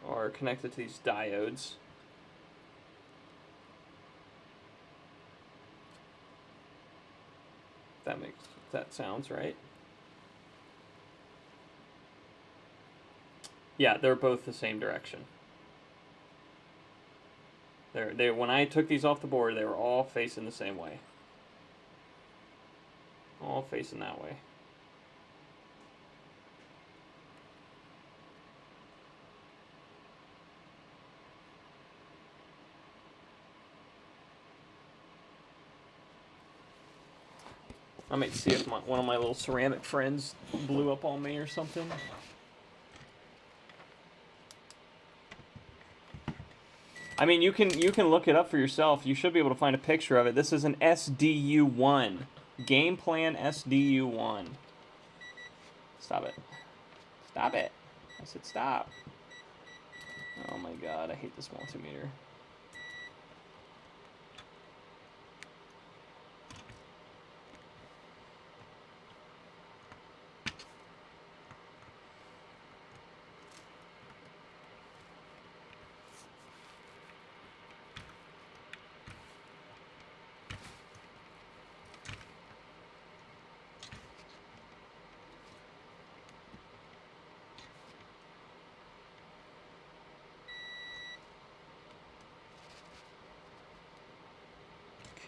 are connected to these diodes. That sounds right. Yeah, they're both the same direction. When I took these off the board, they were all facing the same way. All facing that way. I might see if one of my little ceramic friends blew up on me or something. I mean, you can look it up for yourself. You should be able to find a picture of it. This is an SDU1. Game Plan SDU1. Stop it. Stop it. I said stop. Oh my god, I hate this multimeter.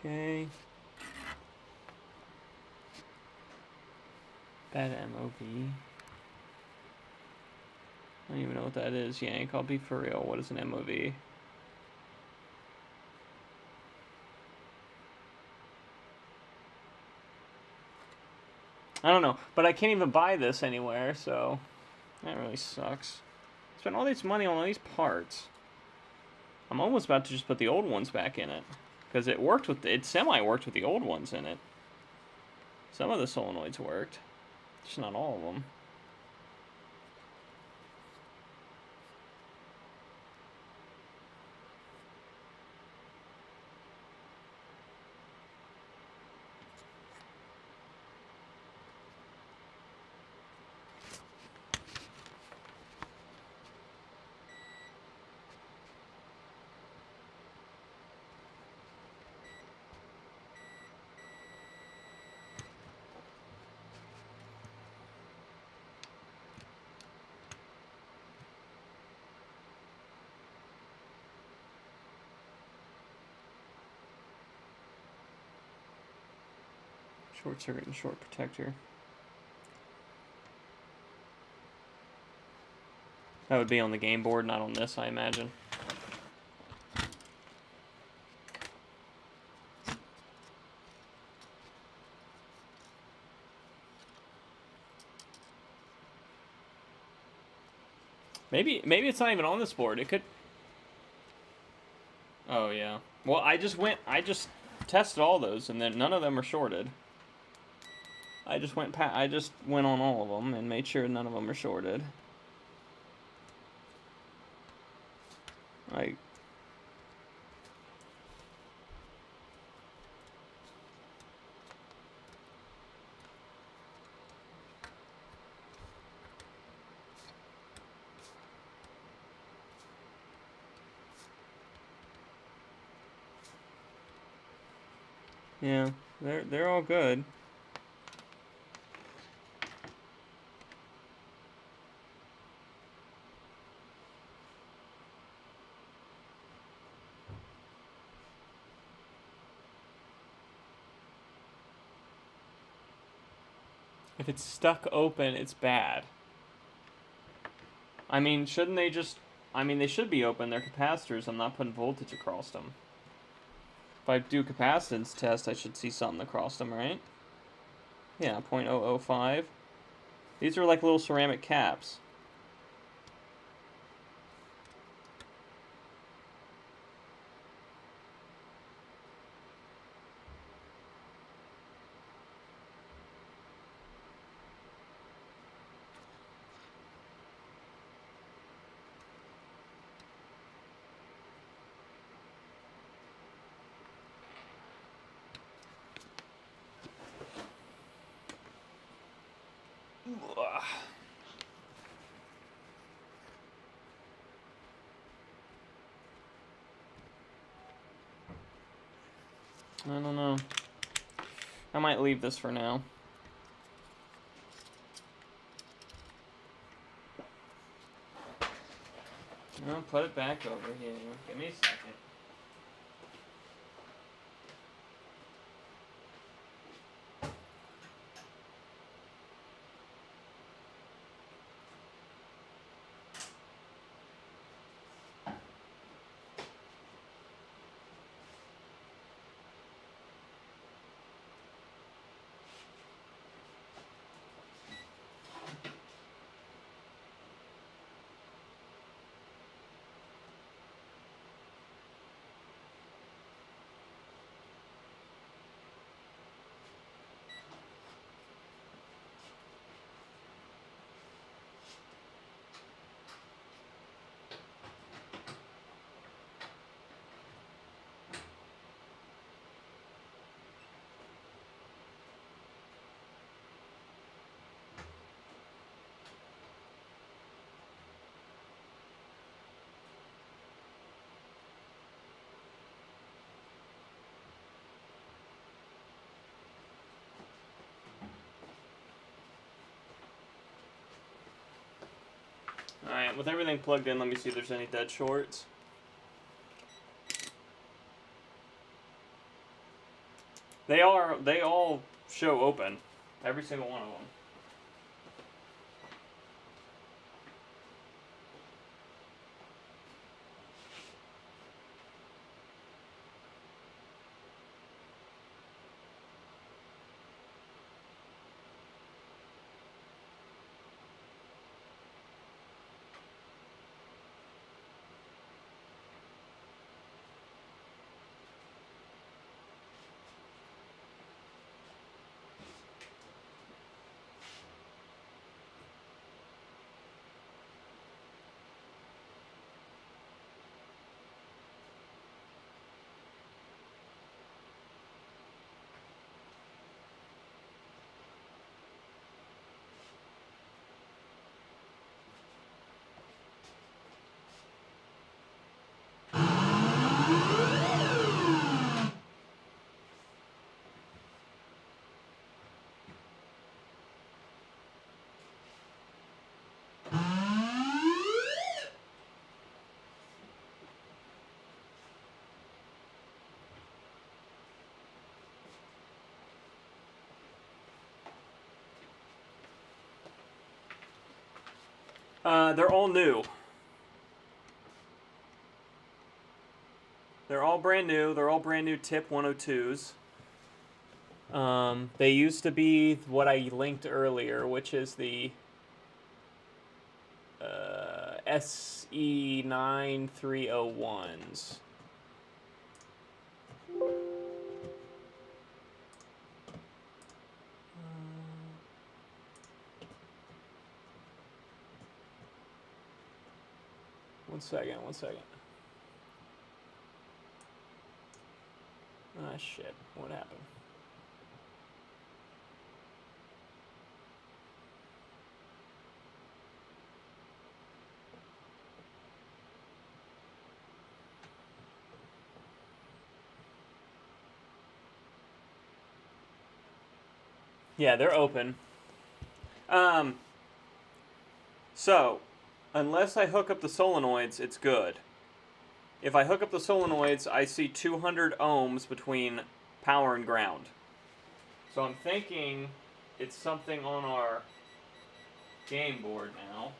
Okay. Bad MOV. I don't even know what that is, Yank. I'll be for real. What is an MOV? I don't know, but I can't even buy this anywhere, so that really sucks. Spent all this money on all these parts. I'm almost about to just put the old ones back in it, because it semi-worked with the old ones in it. Some of the solenoids worked, just not all of them. Short circuit and short protector. That would be on the game board, not on this, I imagine. Maybe it's not even on this board. It could. Oh yeah. Well, I just tested all those, and then none of them are shorted. I just went on all of them and made sure none of them are shorted. Like. Yeah, they're all good. If it's stuck open, it's bad. I mean, shouldn't they just... I mean, they should be open. They're capacitors. I'm not putting voltage across them. If I do capacitance test, I should see something across them, right? Yeah, 0.005. These are like little ceramic caps. I don't know. I might leave this for now. I'll put it back over here. Give me a second. Alright, with everything plugged in, let me see if there's any dead shorts. They all show open. Every single one of them. They're all new. They're all brand new. They're all brand new tip 102s. They used to be what I linked earlier, which is the SE9301s. One second. Ah, shit. What happened? Yeah, they're open. So, unless I hook up the solenoids, it's good. If I hook up the solenoids, I see 200 ohms between power and ground. So I'm thinking it's something on our game board now.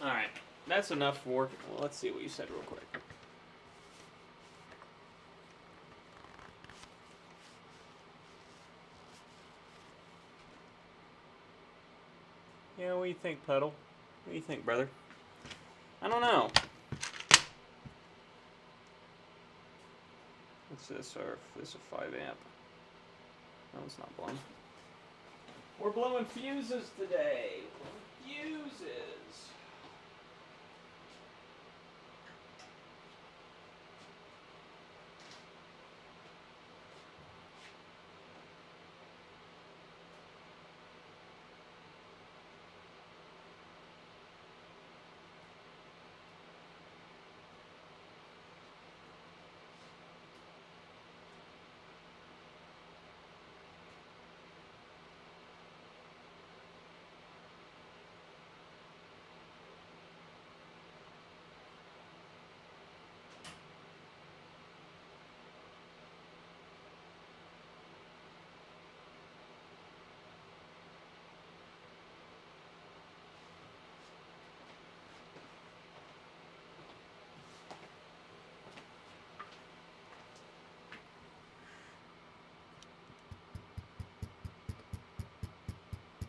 Alright, that's enough work. Well, let's see what you said real quick. Yeah, what do you think, Puddle? What do you think, brother? I don't know. What's this? This is a 5 amp. No, it's not blowing. We're blowing fuses today. Fuses.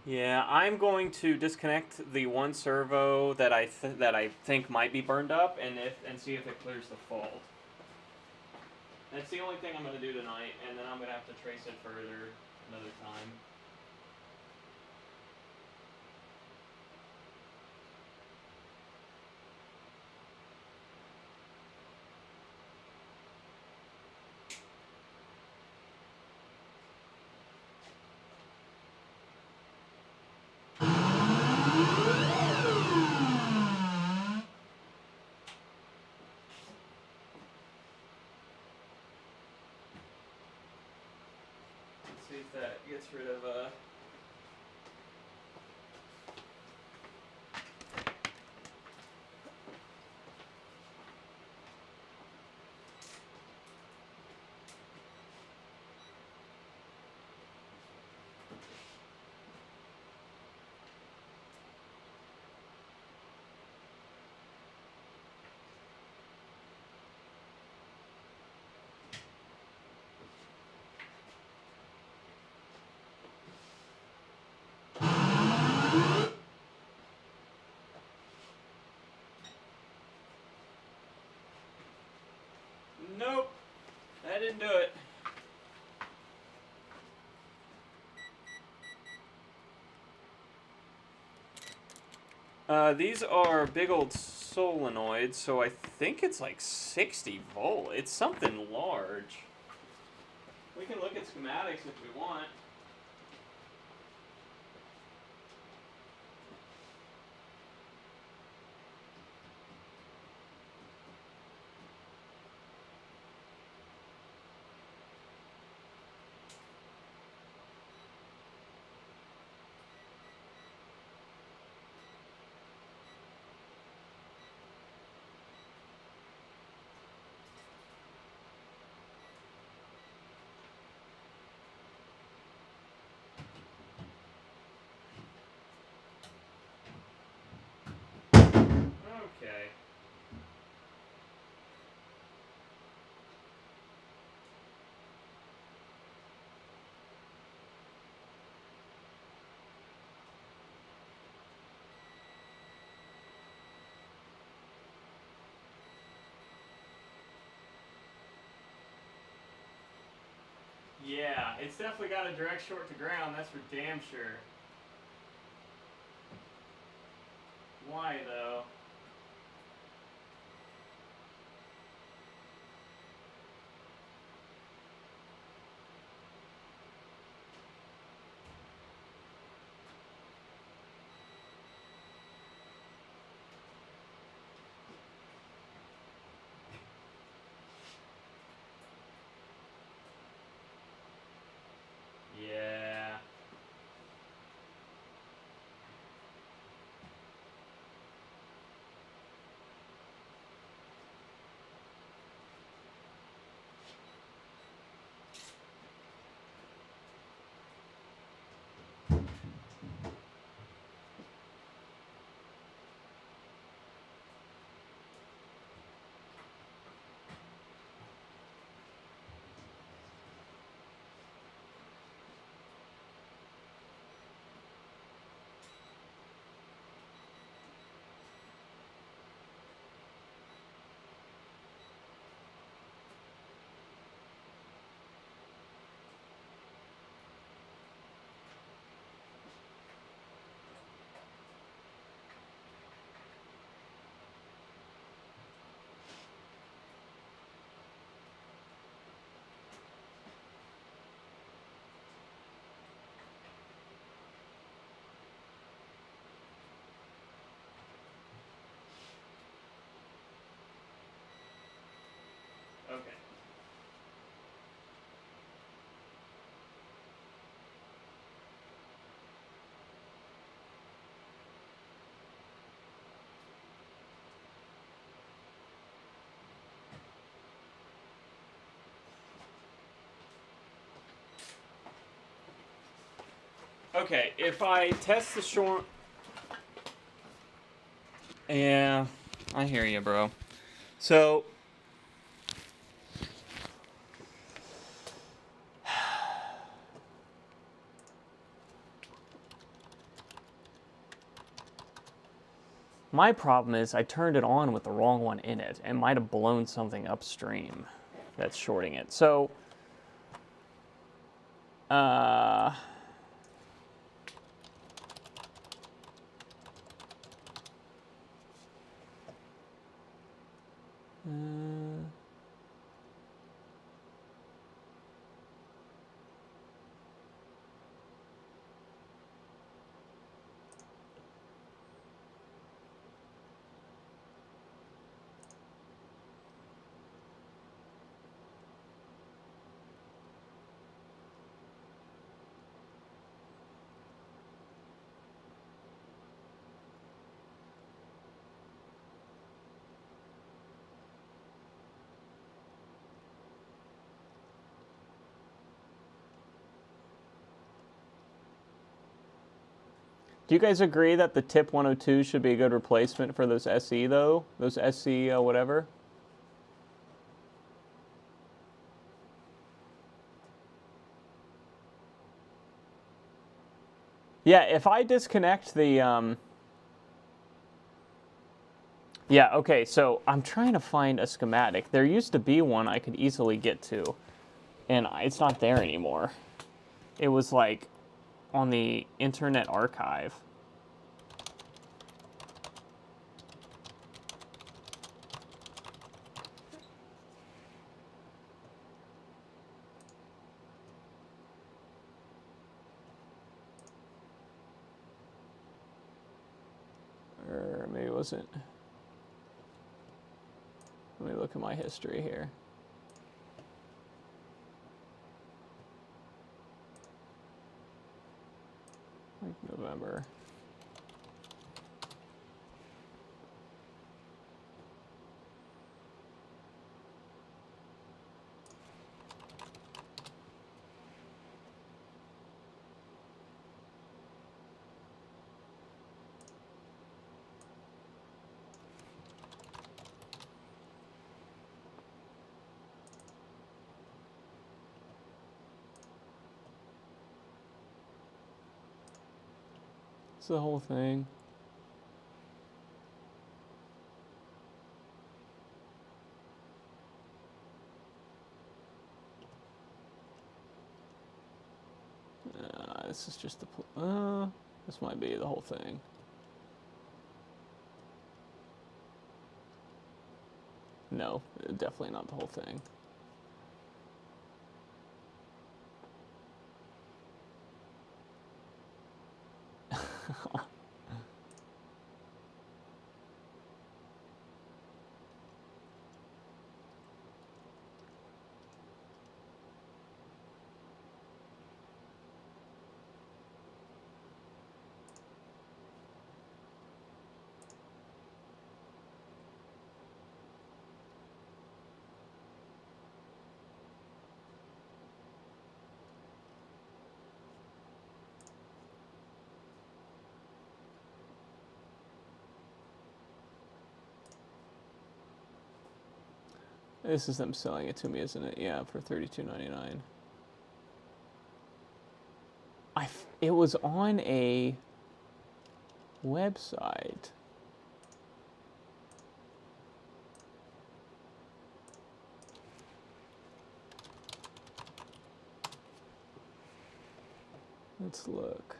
Yeah, I'm going to disconnect the one servo that I think might be burned up, and see if it clears the fault. That's the only thing I'm going to do tonight, and then I'm going to have to trace it further another time. Let's see if that gets rid of didn't do it. These are big old solenoids, so I think it's like 60 volt. It's something large. We can look at schematics if we want. Okay. Yeah, it's definitely got a direct short to ground, that's for damn sure. Why, though? Yeah. Okay. Okay, if I test the short... Yeah, I hear you, bro. So... My problem is I turned it on with the wrong one in it and might have blown something upstream that's shorting it. So, uh, do you guys agree that the TIP 102 should be a good replacement for those SE though? Those SE whatever? Yeah, if I disconnect the, yeah, okay, so I'm trying to find a schematic. There used to be one I could easily get to. and it's not there anymore. It was like on the Internet Archive. Or maybe it wasn't. Let me look at my history here. Like November. It's the whole thing. This is just the. This might be the whole thing. No, definitely not the whole thing. This is them selling it to me, isn't it? Yeah, for $32.99. It was on a website. Let's look.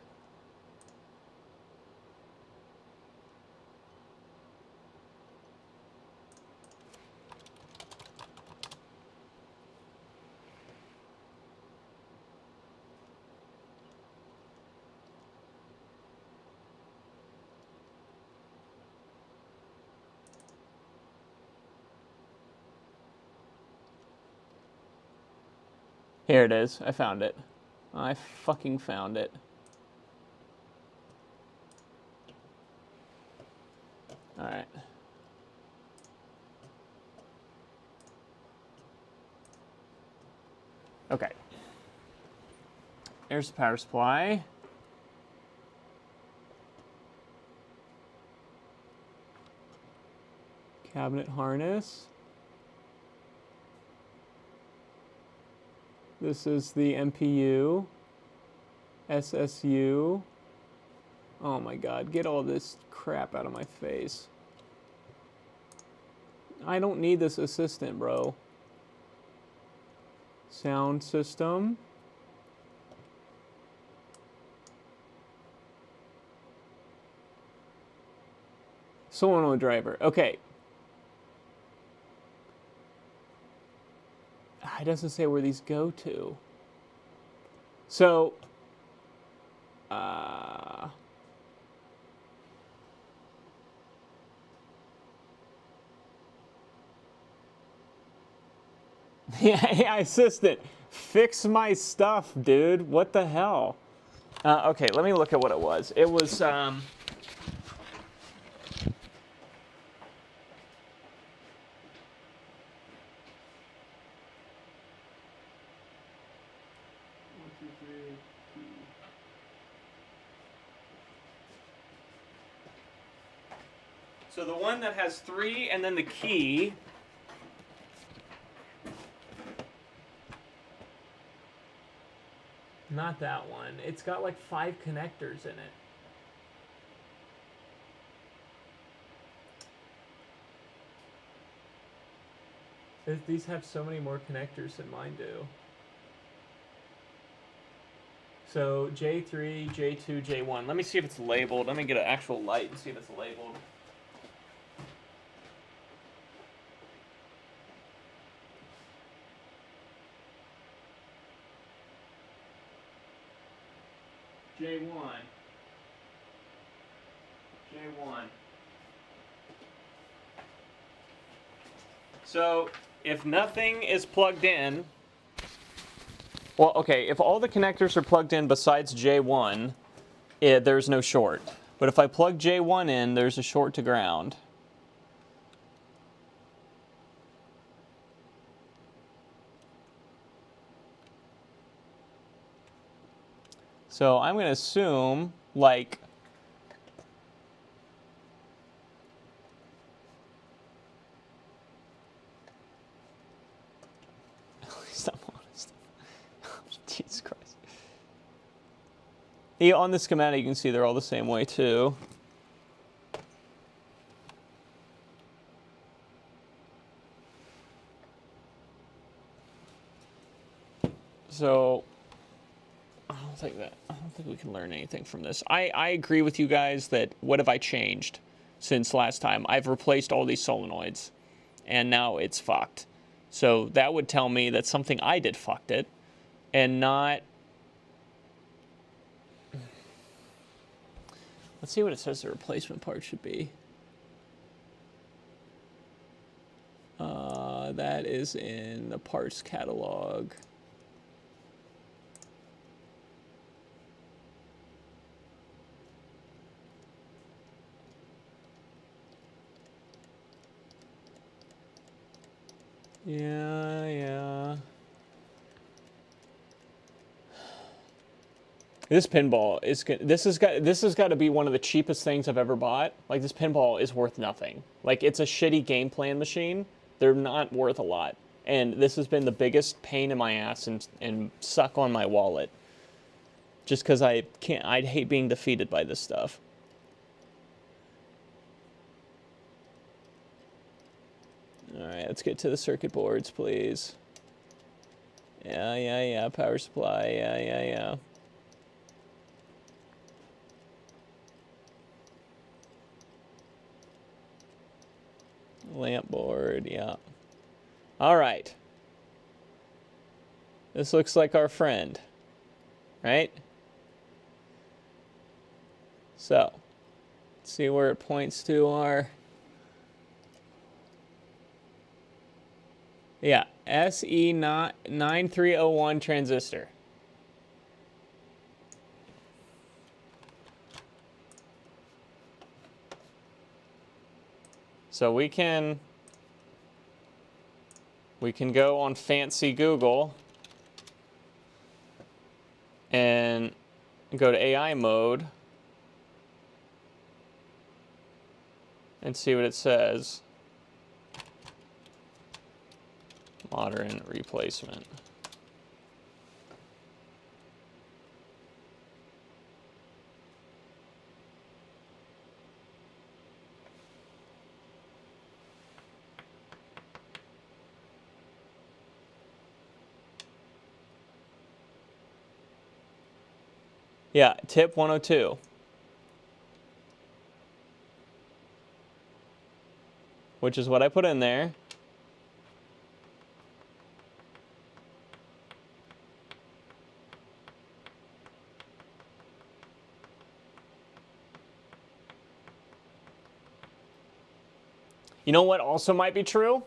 Here it is. I found it. I fucking found it. Alright. Okay. There's the power supply. Cabinet harness. This is the MPU. SSU. Oh my god, get all this crap out of my face. I don't need this assistant, bro. Sound system. Solenoid driver. Okay. It doesn't say where these go to. So, yeah, AI assistant, fix my stuff, dude. What the hell? Okay, let me look at what it was. It was, so the one that has 3 and then the key. Not that one. It's got like 5 connectors in it. These have so many more connectors than mine do. So J3, J2, J1. Let me see if it's labeled. Let me get an actual light and see if it's labeled. J1. J1. So if nothing is plugged in, well, okay, if all the connectors are plugged in besides J1, there's no short. But if I plug J1 in, there's a short to ground. So I'm going to assume, like, at least I'm honest. Jesus Christ. Yeah, on the schematic, you can see they're all the same way, too. So I don't think we can learn anything from this. I agree with you guys that what have I changed since last time? I've replaced all these solenoids, and now it's fucked. So that would tell me that something I did fucked it, and not... Let's see what it says the replacement part should be. That is in the parts catalog. Yeah. This pinball is good. This has got to be one of the cheapest things I've ever bought. Like, this pinball is worth nothing. Like, it's a shitty game plan machine. They're not worth a lot. And this has been the biggest pain in my ass and suck on my wallet. Just because I'd hate being defeated by this stuff. Alright, let's get to the circuit boards, please. Yeah. Power supply, yeah. Lamp board, yeah. Alright. This looks like our friend. Right? So, let's see where it points to our... Yeah, SE9301 transistor. So we can go on fancy Google and go to AI mode and see what it says. Modern replacement. Yeah, tip 102. Which is what I put in there. You know what also might be true?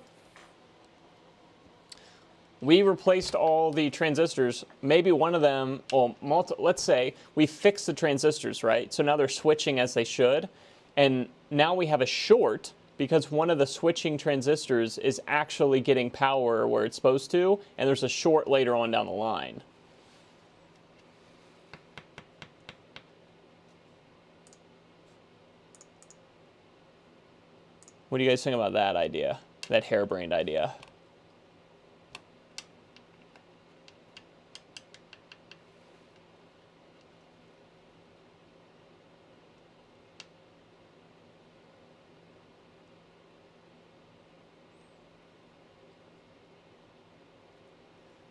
We replaced all the transistors. Maybe one of them, well, let's say we fixed the transistors, right? So now they're switching as they should. And now we have a short because one of the switching transistors is actually getting power where it's supposed to, and there's a short later on down the line. What do you guys think about that idea? That harebrained idea?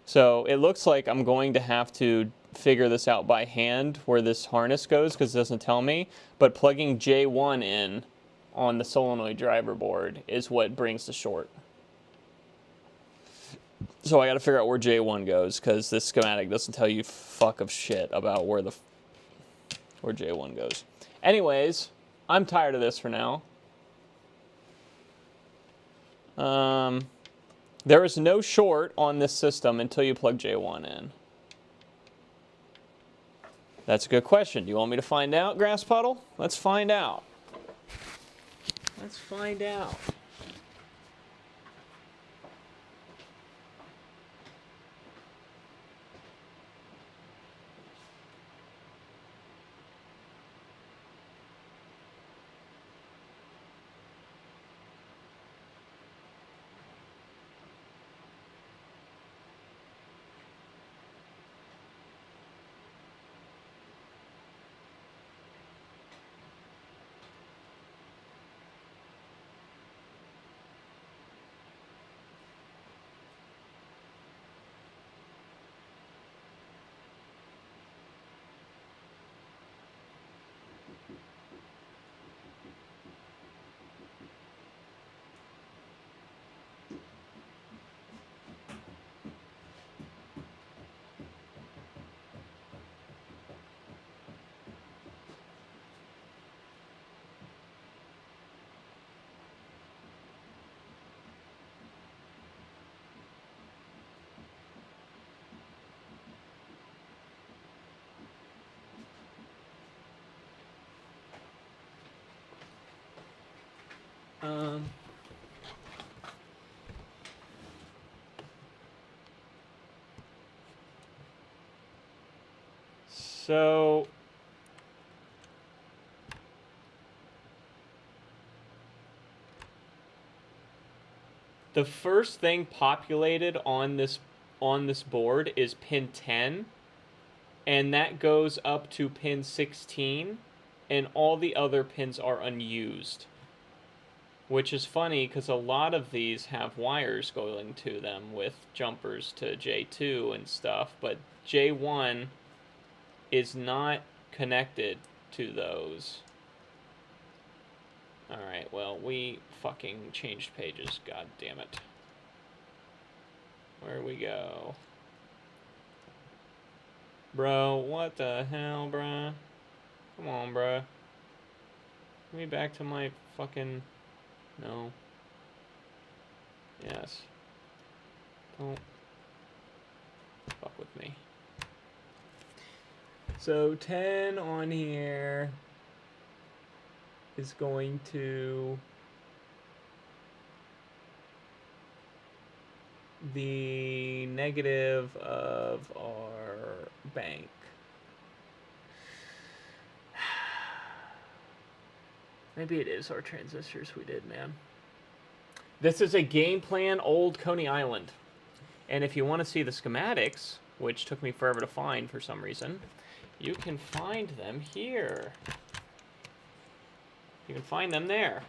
So it looks like I'm going to have to figure this out by hand where this harness goes because it doesn't tell me, but plugging J1 in on the solenoid driver board is what brings the short. So I got to figure out where J1 goes because this schematic doesn't tell you fuck of shit about where J1 goes. Anyways, I'm tired of this for now. There is no short on this system until you plug J1 in. That's a good question. Do you want me to find out, Grass Puddle? Let's find out. Let's find out. So the first thing populated on this board is pin 10, and that goes up to pin 16, and all the other pins are unused. Which is funny because a lot of these have wires going to them with jumpers to J2 and stuff, but J1 is not connected to those. Alright, well, we fucking changed pages, god damn it. Where we go? Bro, what the hell, bruh? Come on, bruh. Get me back to my fucking... No. Yes. Don't fuck with me. So 10 on here is going to the negative of our bank. Maybe it is our transistors we did, man. This is a game plan old Coney Island. And if you want to see the schematics, which took me forever to find for some reason, you can find them here. You can find them there.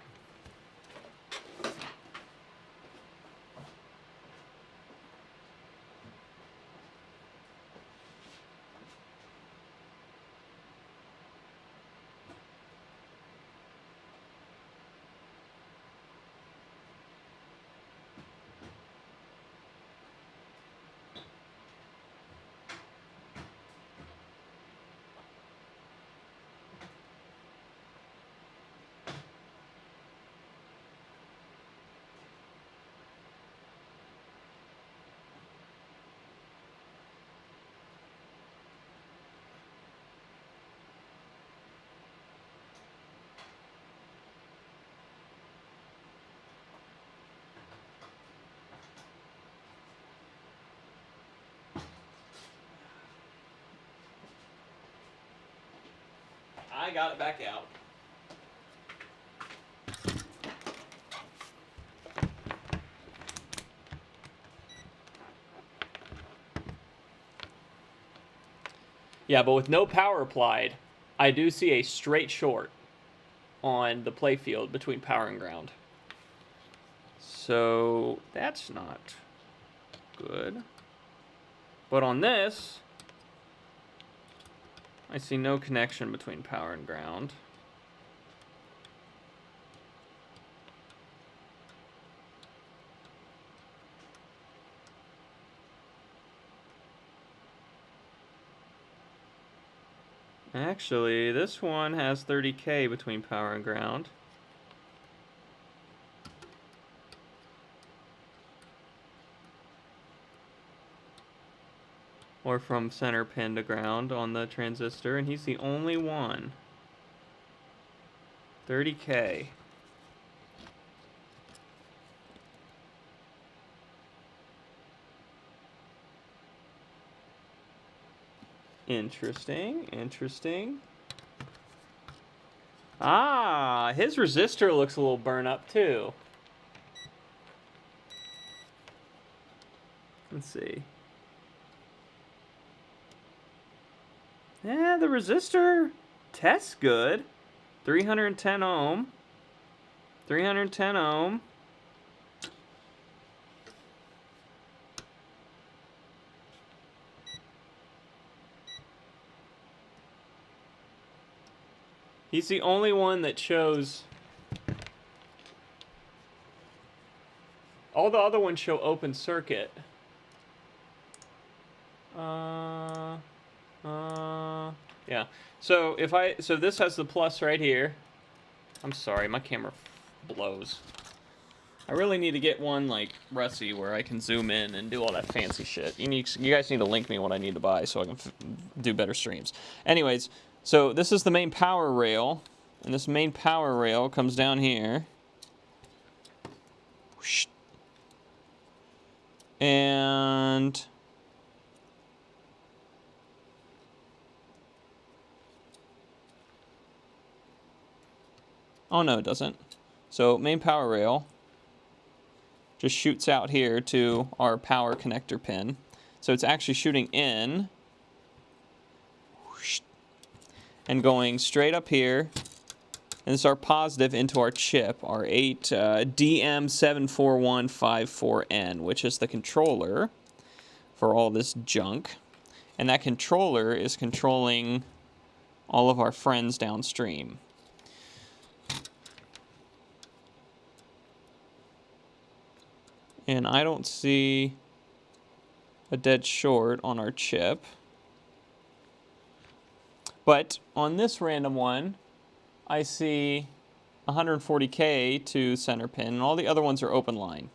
I got it back out. Yeah, but with no power applied, I do see a straight short on the playfield between power and ground. So that's not good. But on this, I see no connection between power and ground. Actually, this one has 30K between power and ground. Or from center pin to ground on the transistor, and he's the only one. 30K. Interesting, interesting. Ah, his resistor looks a little burnt up too. Let's see. Yeah, the resistor tests good. 310 ohm. 310 ohm. He's the only one that shows. All the other ones show open circuit. Yeah. So this has the plus right here. I'm sorry, my camera blows. I really need to get one like Rusty where I can zoom in and do all that fancy shit. You guys need to link me what I need to buy so I can do better streams. Anyways, so this is the main power rail, and this main power rail comes down here. And oh no, it doesn't. So main power rail just shoots out here to our power connector pin. So it's actually shooting in and going straight up here. And this is our positive into our chip, our 8DM74154N, which is the controller for all this junk. And that controller is controlling all of our friends downstream. And I don't see a dead short on our chip. But on this random one, I see 140K to center pin, and all the other ones are open line.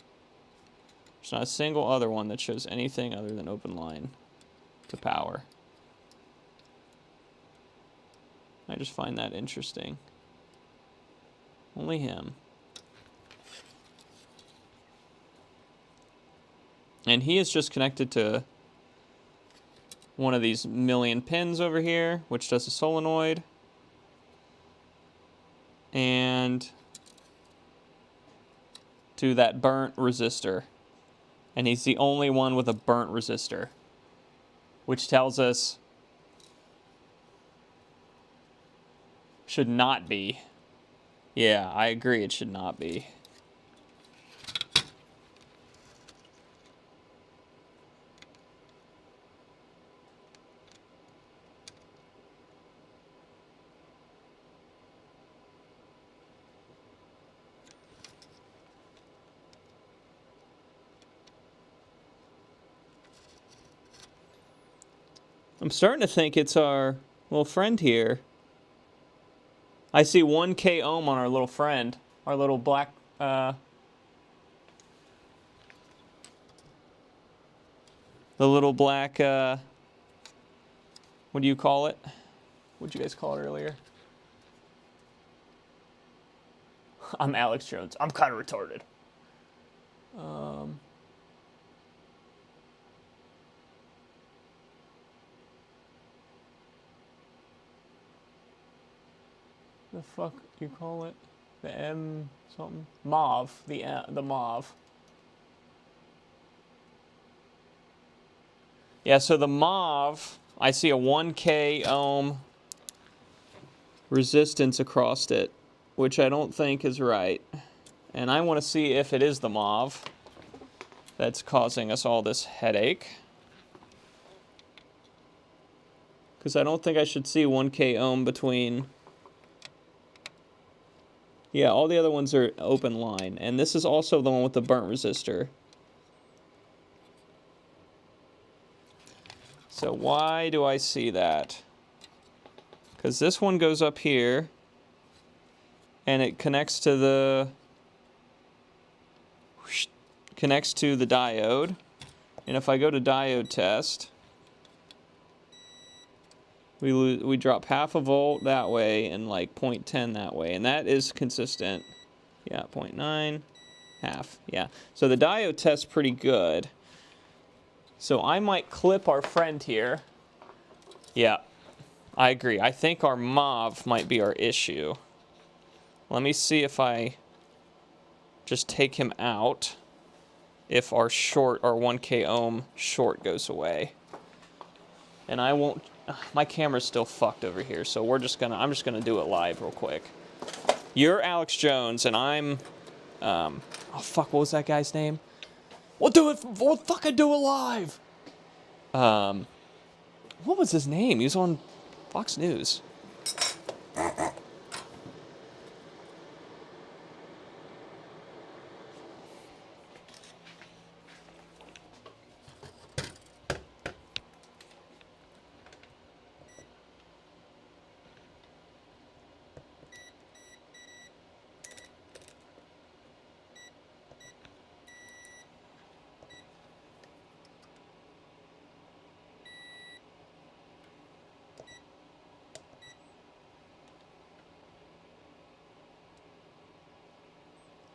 There's not a single other one that shows anything other than open line to power. I just find that interesting. Only him. And he is just connected to one of these million pins over here, which does a solenoid. And to that burnt resistor. And he's the only one with a burnt resistor, which tells us should not be. Yeah, I agree, it should not be. I'm starting to think it's our little friend here. I see 1K ohm on our little friend. Our little black, the little black, what do you call it? What'd you guys call it earlier? I'm Alex Jones. I'm kind of retarded. The fuck you call it? The M something? Mauve. The mauve. Yeah, so the mauve, I see a 1K ohm resistance across it, which I don't think is right. And I want to see if it is the mauve that's causing us all this headache. Because I don't think I should see 1K ohm between... Yeah, all the other ones are open line. And this is also the one with the burnt resistor. So why do I see that? Because this one goes up here, and it connects to the diode. And if I go to diode test, we drop half a volt that way and like 0.10 that way, and that is consistent. Yeah, 0.9, half. Yeah. So the diode test's pretty good. So I might clip our friend here. Yeah. I agree. I think our MOV might be our issue. Let me see if I just take him out, if our 1K ohm short goes away. And I won't, my camera's still fucked over here, so I'm just gonna do it live real quick. You're Alex Jones, and I'm, oh fuck, what was that guy's name? We'll fucking do it live! What was his name? He was on Fox News.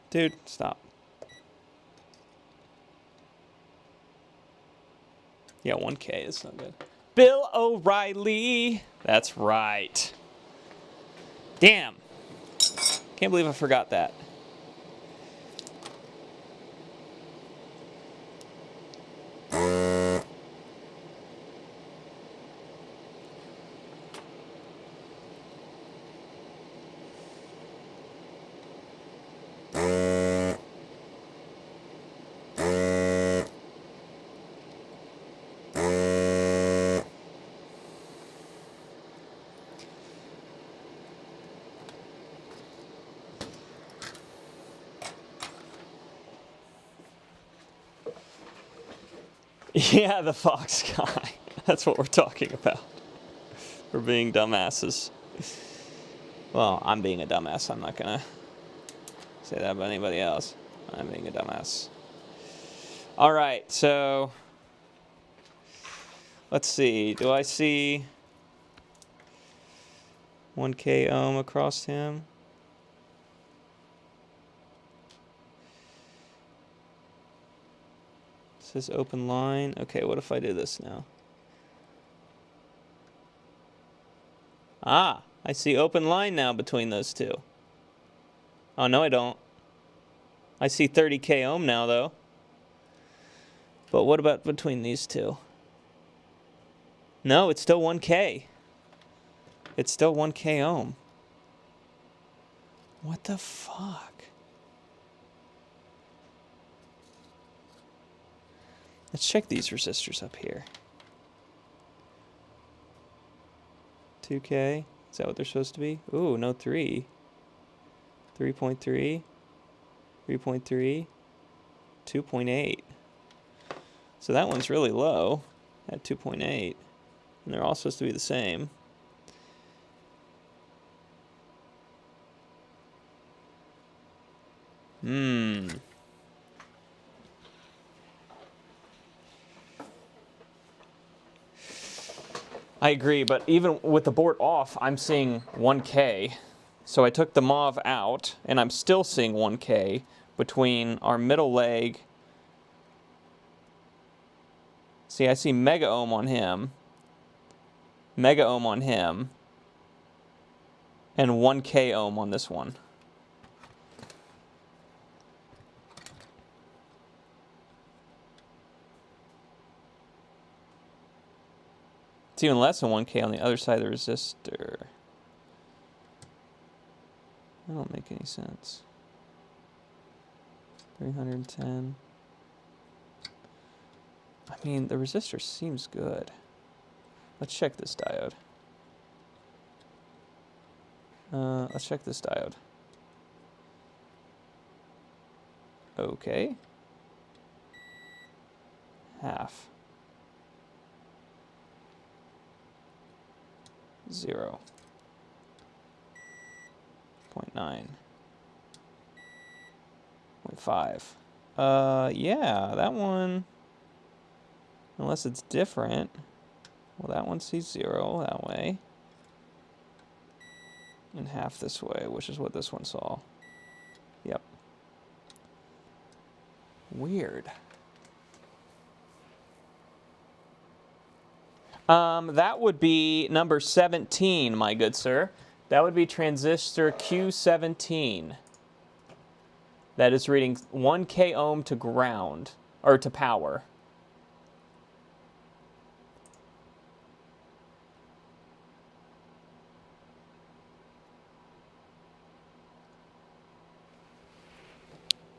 Dude, stop. Yeah, 1K is not good. Bill O'Reilly. That's right. Damn. Can't believe I forgot that. Yeah, the Fox guy. That's what we're talking about. We're being dumbasses. Well, I'm being a dumbass. I'm not gonna say that about anybody else. I'm being a dumbass. All right, so let's see. Do I see 1K ohm across him? It says open line. Okay, what if I do this now? Ah, I see open line now between those two. Oh, no, I don't. I see 30K ohm now, though. But what about between these two? No, it's still 1K. It's still 1K ohm. What the fuck? Let's check these resistors up here. 2K. Is that what they're supposed to be? Ooh, no, 3. 3.3. 3.3. 2.8. So that one's really low at 2.8. And they're all supposed to be the same. I agree, but even with the board off, I'm seeing 1K. So I took the MOV out, and I'm still seeing 1K between our middle leg. See, I see mega ohm on him, mega ohm on him, and 1K ohm on this one. It's even less than 1K on the other side of the resistor. That don't make any sense. 310. I mean, the resistor seems good. Let's check this diode. Let's check this diode. Okay. Half. 0. 0.9. 0.5. Yeah, that one, unless it's different. Well, that one sees 0 that way. And half this way, which is what this one saw. Yep. Weird. That would be number 17, my good sir. That would be transistor Q17. That is reading 1K ohm to ground, or to power.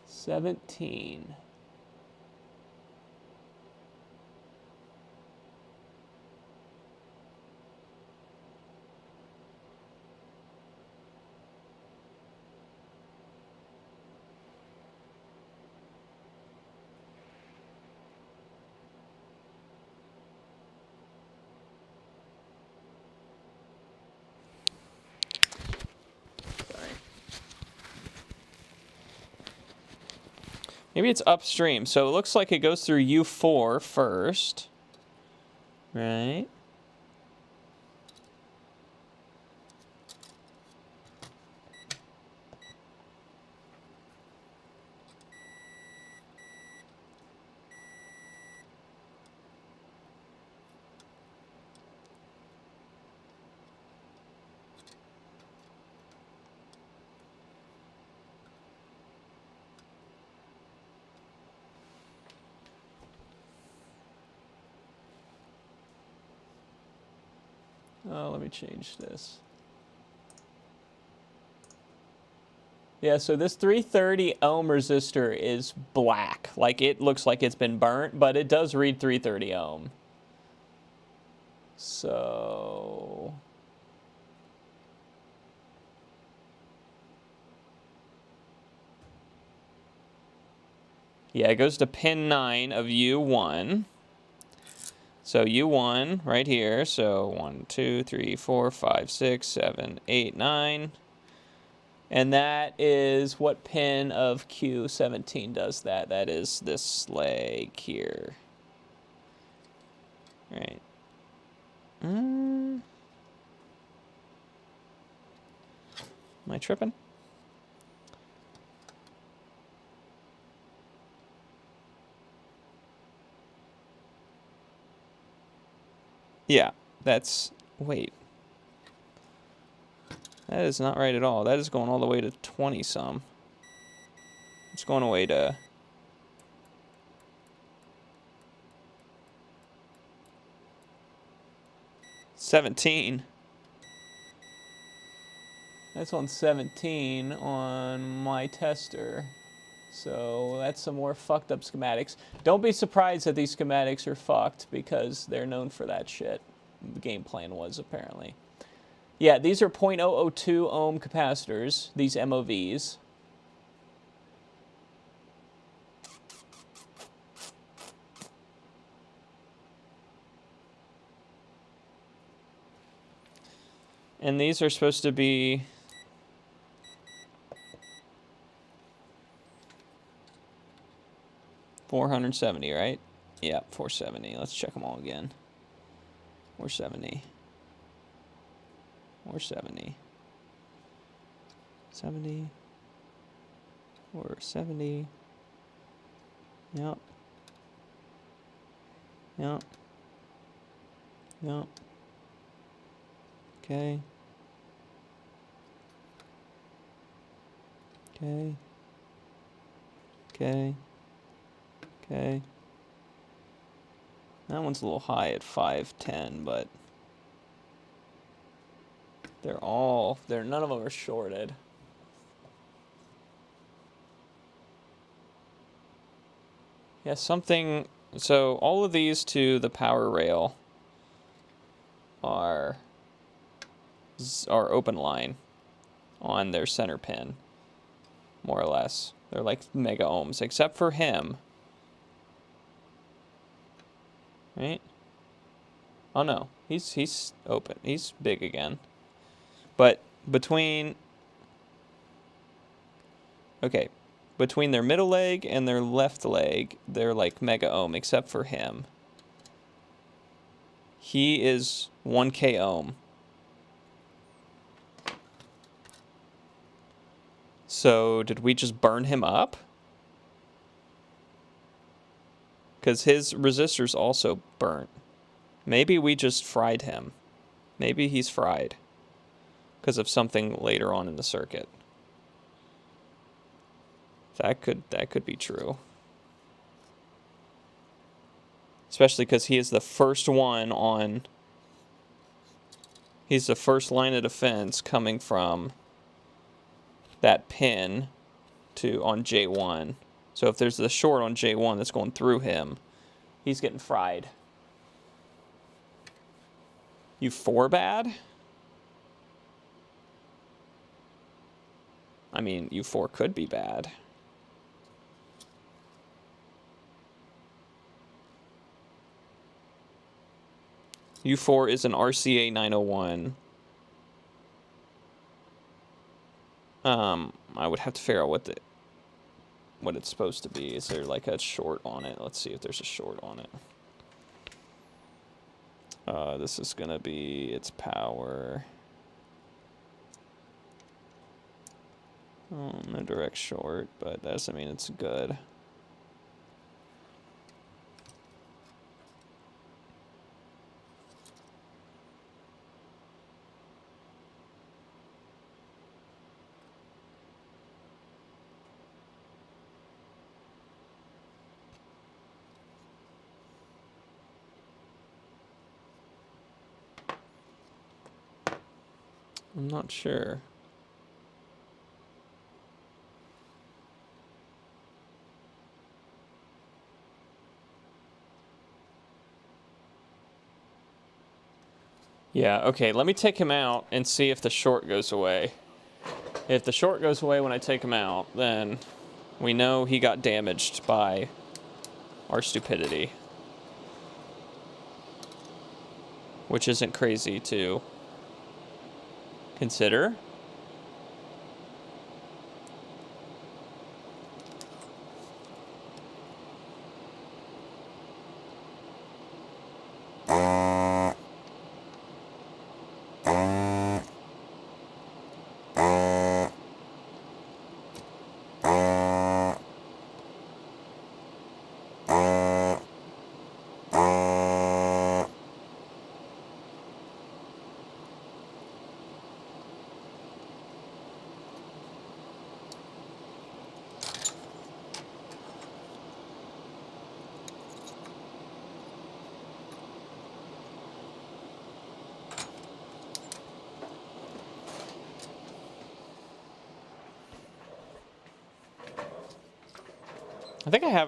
$17. Maybe it's upstream. So it looks like it goes through U4 first. Right? Oh, let me change this. Yeah, so this 330 ohm resistor is black. Like, it looks like it's been burnt, but it does read 330 ohm. So... yeah, it goes to pin 9 of U1. So U1 right here. So 1, 2, 3, 4, 5, 6, 7, 8, 9. And that is what pin of Q17 does that. That is this leg here. Right. Am I tripping? Yeah, that's... wait. That is not right at all. That is going all the way to 20-some. It's going away to... 17. That's on 17 on my tester. So that's some more fucked up schematics. Don't be surprised that these schematics are fucked, because they're known for that shit. The game plan was, apparently. Yeah, these are 0.002 ohm capacitors, these MOVs. And these are supposed to be... 470, right? Yeah, 470. Let's check them all again. 470. 470. 70. 470. Yep. Yep. Yep. Okay. Okay. Okay. Okay. That one's a little high at 510, but none of them are shorted. Yeah, something, so all of these to the power rail. our open line on their center pin, more or less. They're like mega ohms, except for him. Right? Oh no, he's open. He's big again. But between their middle leg and their left leg, they're like mega ohm, except for him. He is 1K ohm. So did we just burn him up? Because his resistor's also burnt. Maybe we just fried him. Maybe he's fried because of something later on in the circuit. That could be true. Especially because he is the first one on... He's the first line of defense coming from that pin on J1. So if there's the short on J1 that's going through him, he's getting fried. U4 bad? I mean, U4 could be bad. U4 is an RCA 901. I would have to figure out what it's supposed to be. Is there like a short on it? Let's see if there's a short on it. This is gonna be its power. Oh, no direct short, but that doesn't mean it's good. I'm not sure. Yeah, okay, let me take him out and see if the short goes away. If the short goes away when I take him out, then we know he got damaged by our stupidity. Which isn't crazy to consider.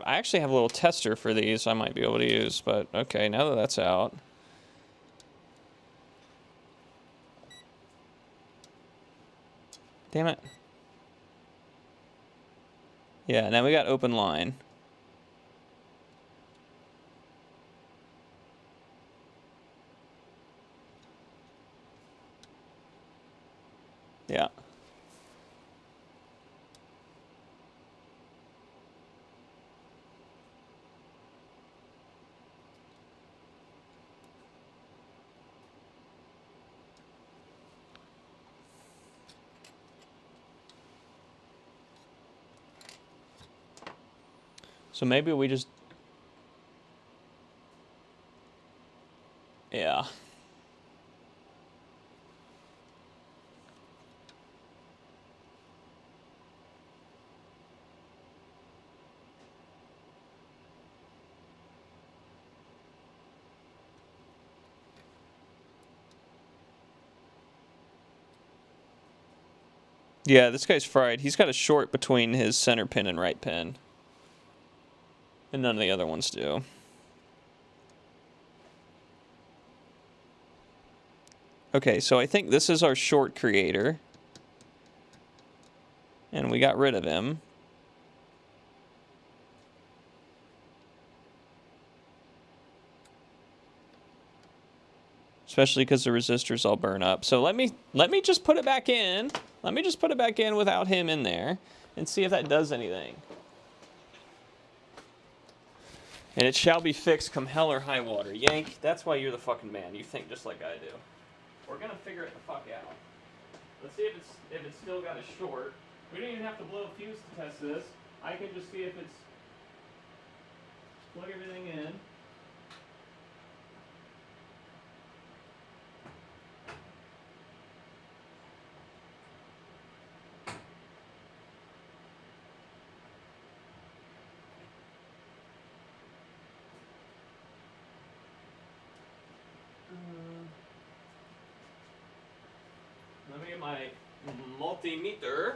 I actually have a little tester for these I might be able to use, but okay, now that that's out. Damn it. Yeah, now we got open line. Yeah. So maybe we just... Yeah. Yeah, this guy's fried. He's got a short between his center pin and right pin. And none of the other ones do. Okay, so I think this is our short creator. And we got rid of him. Especially because the resistors all burn up. So let me just put it back in. Let me just put it back in without him in there and see if that does anything. And it shall be fixed come hell or high water. Yank, that's why you're the fucking man. You think just like I do. We're gonna figure it the fuck out. Let's see if it's still got a short. We don't even have to blow a fuse to test this. I can just see if it's plug everything in. Let me get my multimeter.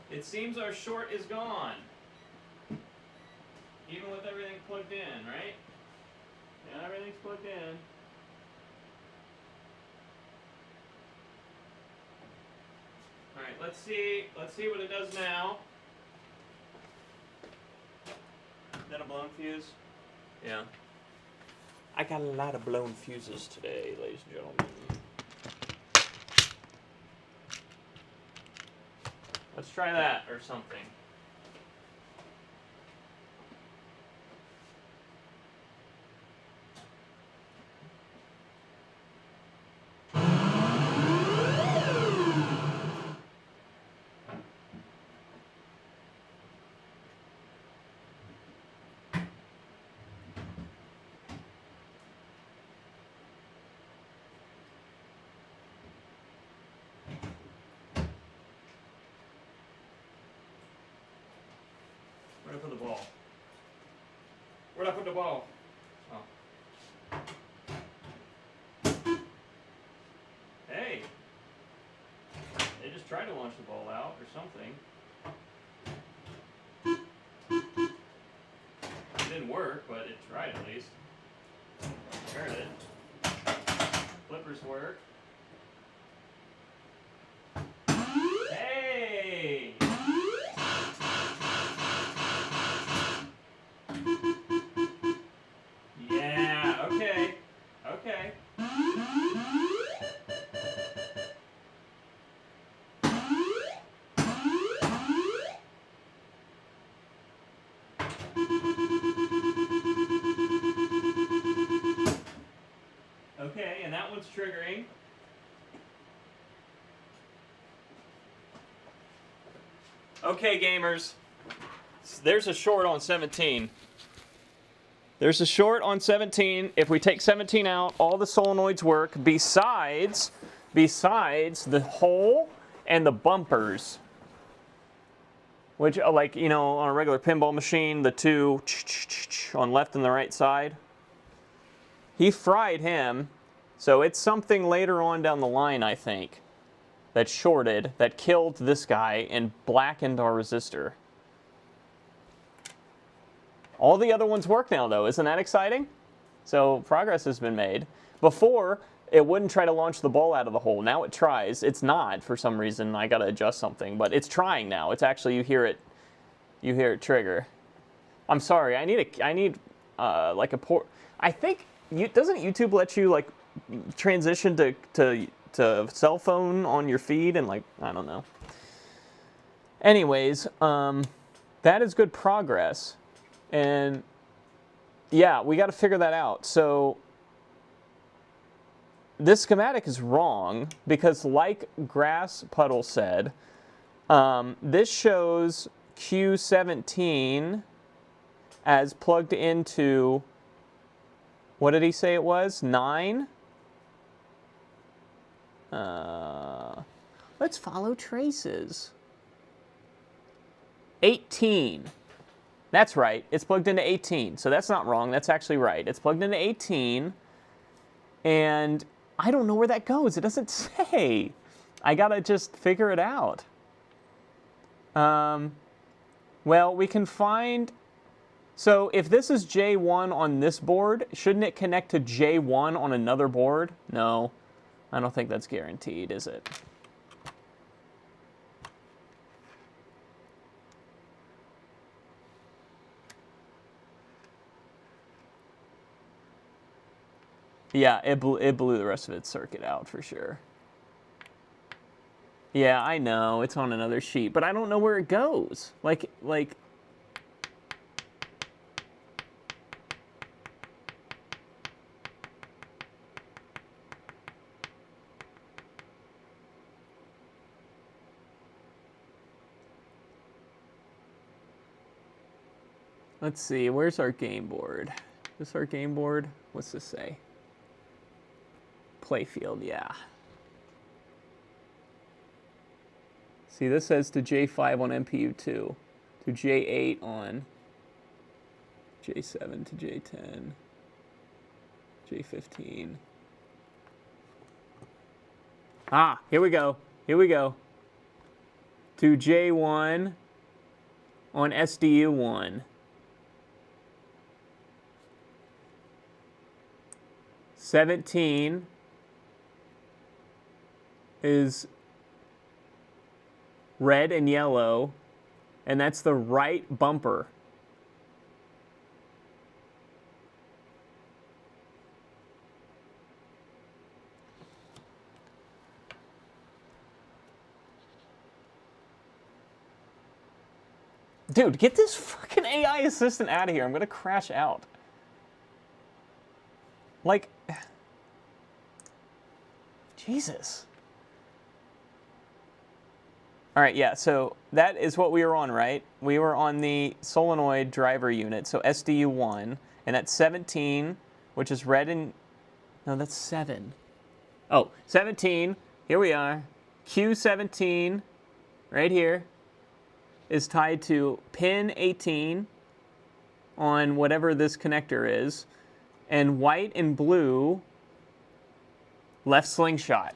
It seems our short is gone. Even with everything plugged in, right? Yeah, everything's plugged in. Alright, let's see what it does now. Is that a blown fuse? Yeah. I got a lot of blown fuses today, ladies and gentlemen. Let's try that or something. Where'd I put the ball? Where'd I put the ball? Oh. Hey! They just tried to launch the ball out or something. It didn't work, but it tried at least. Heard it. Flippers work. Hey! Yeah, okay. Okay. Okay, and that one's triggering. Okay, gamers. There's a short on 17. There's a short on 17. If we take 17 out, all the solenoids work besides the hole and the bumpers. Which, like, you know, on a regular pinball machine, the two on left and the right side. He fried him, so it's something later on down the line, I think, that shorted, that killed this guy and blackened our resistor. All the other ones work now, though. Isn't that exciting? So progress has been made. Before, it wouldn't try to launch the ball out of the hole. Now it tries. It's not, for some reason. I got to adjust something, but it's trying now. It's actually, you hear it trigger. I'm sorry. I need like a port. I think doesn't YouTube let you like transition to cell phone on your feed and like I don't know. Anyways, that is good progress. And yeah, we got to figure that out. So this schematic is wrong because, like Grass Puddle said, this shows Q17 as plugged into, what did he say it was? 9? Let's follow traces. 18. That's right. It's plugged into 18. So that's not wrong. That's actually right. It's plugged into 18. And I don't know where that goes. It doesn't say. I got to just figure it out. Well, we can find... So if this is J1 on this board, shouldn't it connect to J1 on another board? No. I don't think that's guaranteed, is it? Yeah, it blew the rest of its circuit out for sure. Yeah, I know. It's on another sheet, but I don't know where it goes. Like... Let's see, where's our game board? Is this our game board? What's this say? Playfield, yeah. See, this says to J5 on MPU2, to J8 on J7 to J10, J15. Ah, here we go. Here we go. To J1 on SDU1. 17 is red and yellow, and that's the right bumper. Dude, get this fucking AI assistant out of here. I'm gonna crash out. Like, Jesus. All right, yeah, so that is what we were on, right? We were on the solenoid driver unit, so SDU1, and that's 17, which is red and... No, that's 7. Oh, 17, here we are. Q17, right here, is tied to pin 18 on whatever this connector is, and white and blue, left slingshot.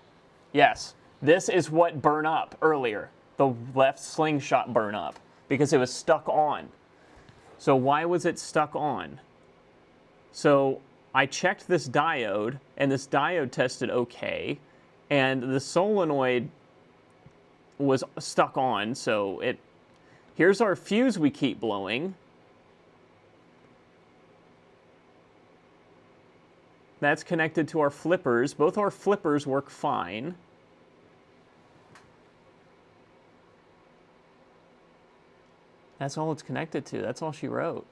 Yes, this is what burned up earlier. The left slingshot burn up because it was stuck on. So why was it stuck on? So I checked this diode, and this diode tested okay, and the solenoid was stuck on, so it... Here's our fuse we keep blowing. That's connected to our flippers. Both our flippers work fine. That's all it's connected to. That's all she wrote.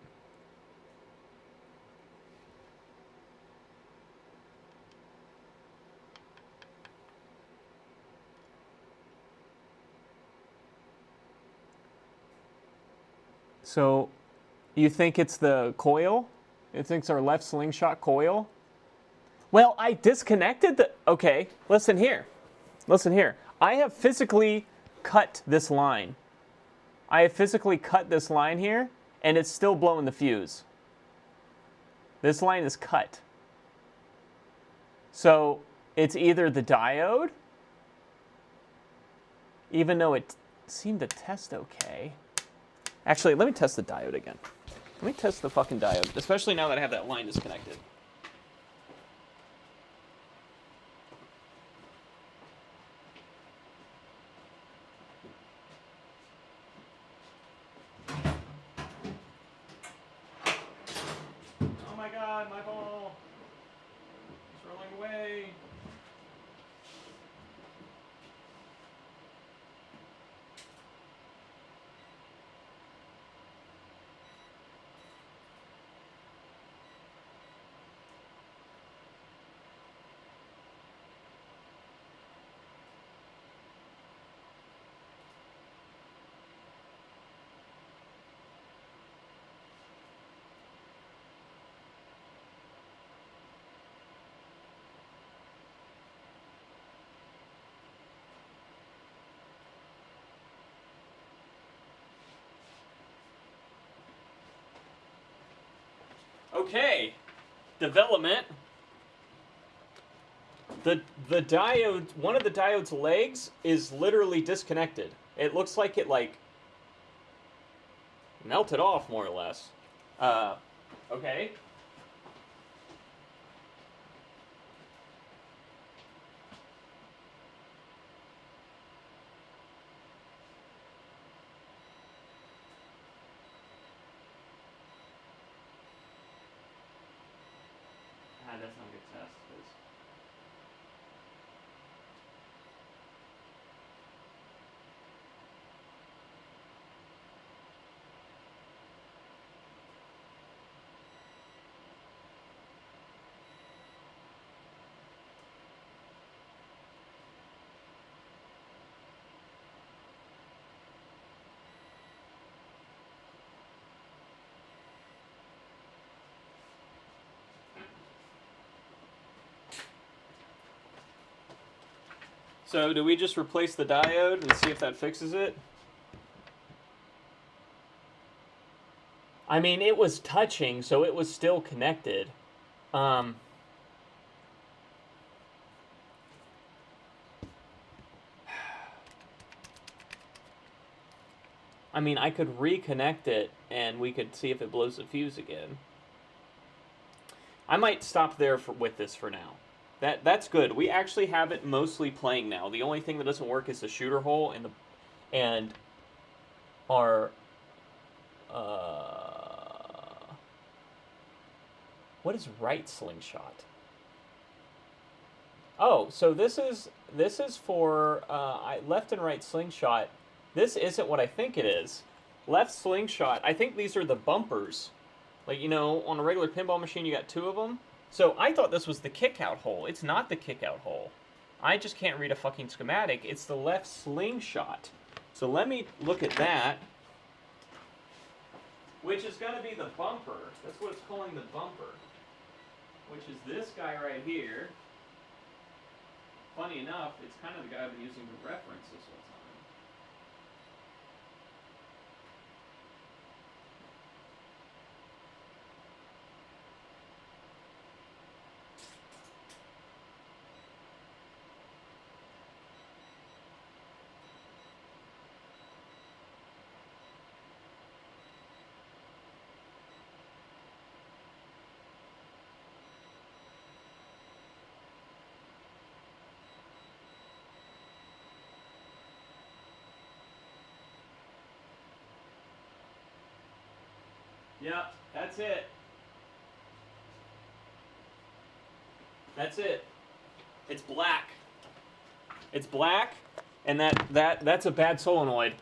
So, you think it's the coil? It thinks our left slingshot coil? Well, I disconnected the... Okay, listen here. Listen here. I have physically cut this line. I have physically cut this line here, and it's still blowing the fuse. This line is cut. So, it's either the diode, even though it seemed to test okay. Actually, let me test the diode again. Let me test the fucking diode, especially now that I have that line disconnected. Oh my god, my ball! It's rolling away! Okay, development. The diode, one of the diode's legs is literally disconnected. It looks like it like melted off more or less. Okay. That's not a good test. So do we just replace the diode and see if that fixes it? I mean, it was touching, so it was still connected. I mean, I could reconnect it and we could see if it blows the fuse again. I might stop there with this for now. That's good. We actually have it mostly playing now. The only thing that doesn't work is the shooter hole and our what is right slingshot? Oh, so this is for left and right slingshot. This isn't what I think it is. Left slingshot. I think these are the bumpers. Like, you know, on a regular pinball machine, you got two of them. So I thought this was the kick-out hole. It's not the kick-out hole. I just can't read a fucking schematic. It's the left slingshot. So let me look at that. Which is going to be the bumper. That's what it's calling the bumper. Which is this guy right here. Funny enough, it's kind of the guy I've been using to reference this whole time. Yep, that's it. That's it. It's black. It's black, and that's a bad solenoid.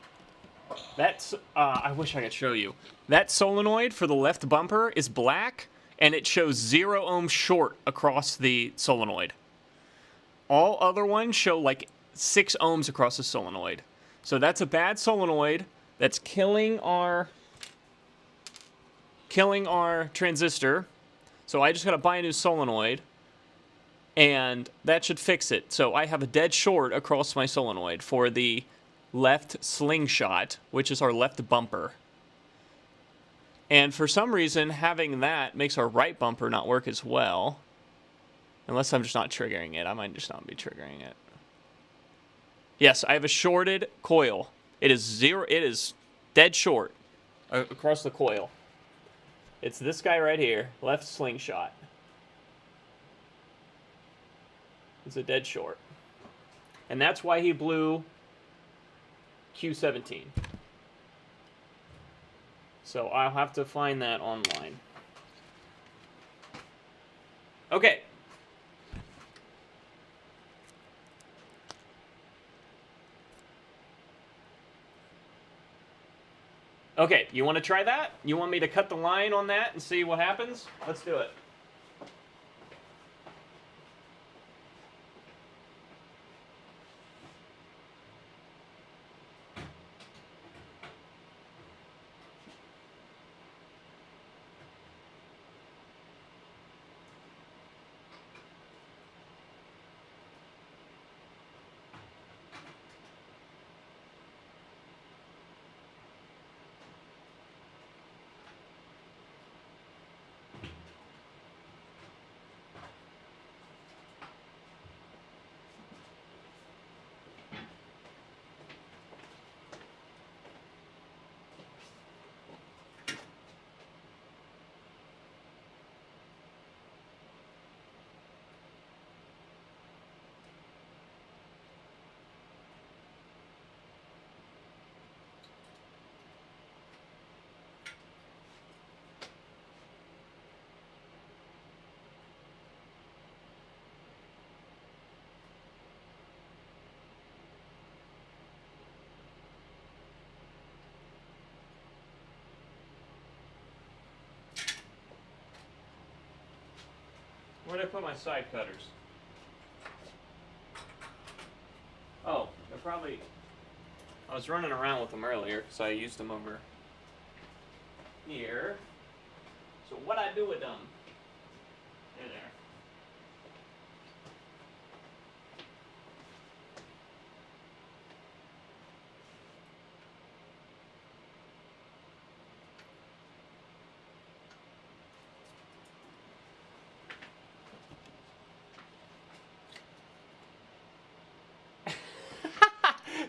That's I wish I could show you. That solenoid for the left bumper is black, and it shows 0 ohm short across the solenoid. All other ones show like 6 ohms across the solenoid. So that's a bad solenoid. That's killing our transistor. So I just gotta buy a new solenoid, and that should fix it. So I have a dead short across my solenoid for the left slingshot, which is our left bumper. And for some reason, having that makes our right bumper not work as well. Unless I'm just not triggering it. I might just not be triggering it. Yes, I have a shorted coil. It is dead short across the coil. It's this guy right here, left slingshot. It's a dead short. And that's why he blew Q17. So I'll have to find that online. Okay. Okay, you want to try that? You want me to cut the line on that and see what happens? Let's do it. Where'd I put my side cutters? Oh, they're probably... I was running around with them earlier, so I used them over here. So what I do with them? They're there.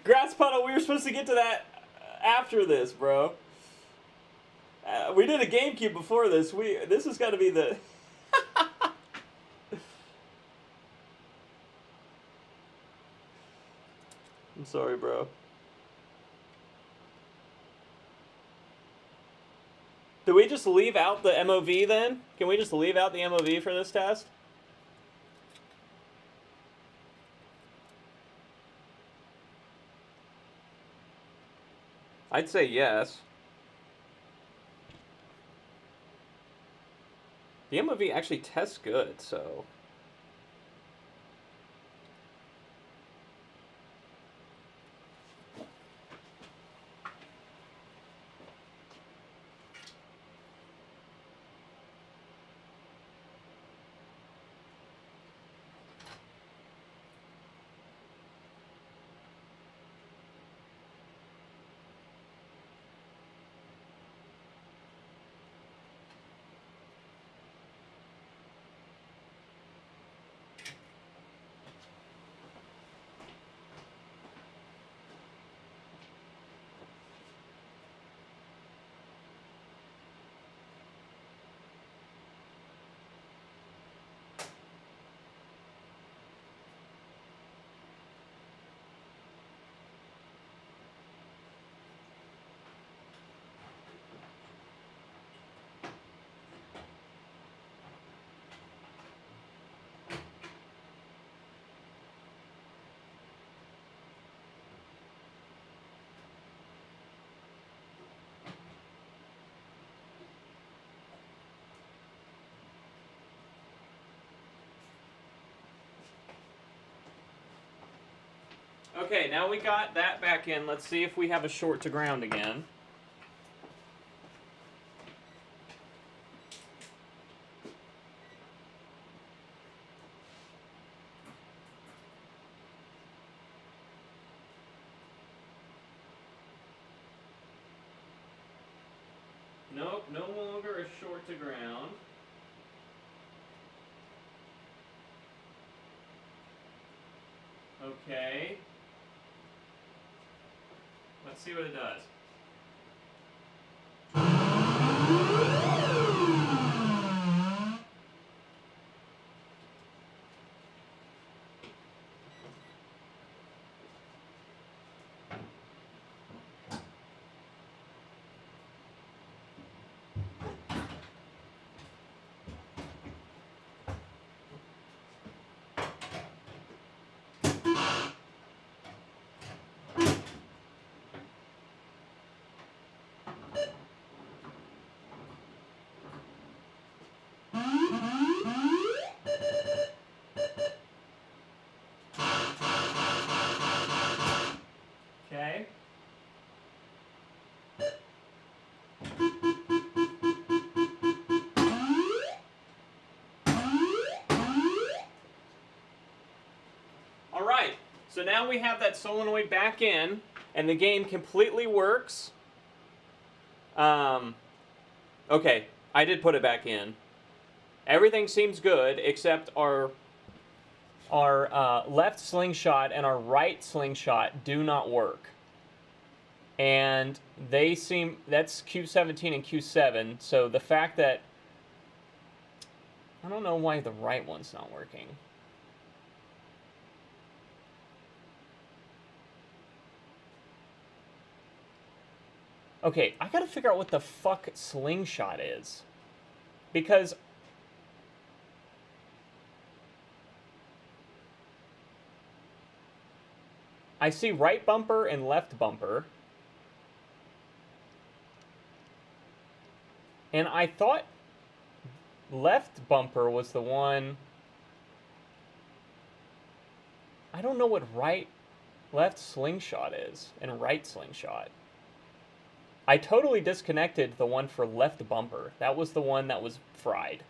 Grass puddle, we were supposed to get to that after this, bro. We did a GameCube before this. This has got to be the... I'm sorry, bro. Do we just leave out the MOV then? Can we just leave out the MOV for this test? I'd say yes. The MOV actually tests good, so... Okay, now we got that back in. Let's see if we have a short to ground again. Nope, no longer a short to ground. Okay. Let's see what it does. Okay. All right, so now we have that solenoid back in, and the game completely works. Okay, I did put it back in. Everything seems good, except our left slingshot and our right slingshot do not work. And they seem, that's Q17 and Q7, so the fact that, I don't know why the right one's not working. Okay, I gotta figure out what the fuck slingshot is. Because I see right bumper and left bumper. And I thought left bumper was the one I don't know what left slingshot is and right slingshot. I totally disconnected the one for left bumper. That was the one that was fried.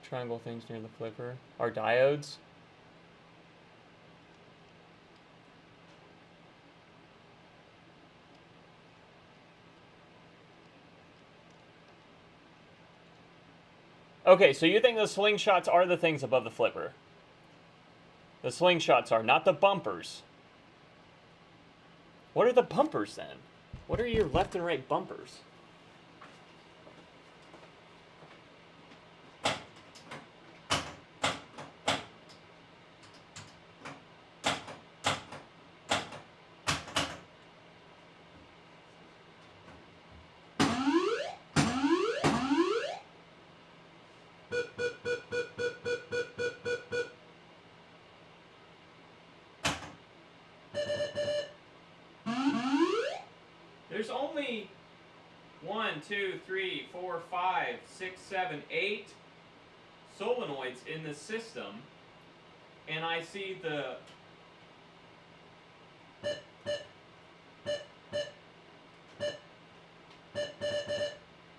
Triangle things near the flipper are diodes. Okay, so you think the slingshots are the things above the flipper? The slingshots are, not the bumpers. What are the bumpers then? What are your left and right bumpers? There's only 1, 2, 3, 4, 5, 6, 7, 8 solenoids in the system, and I see the oh,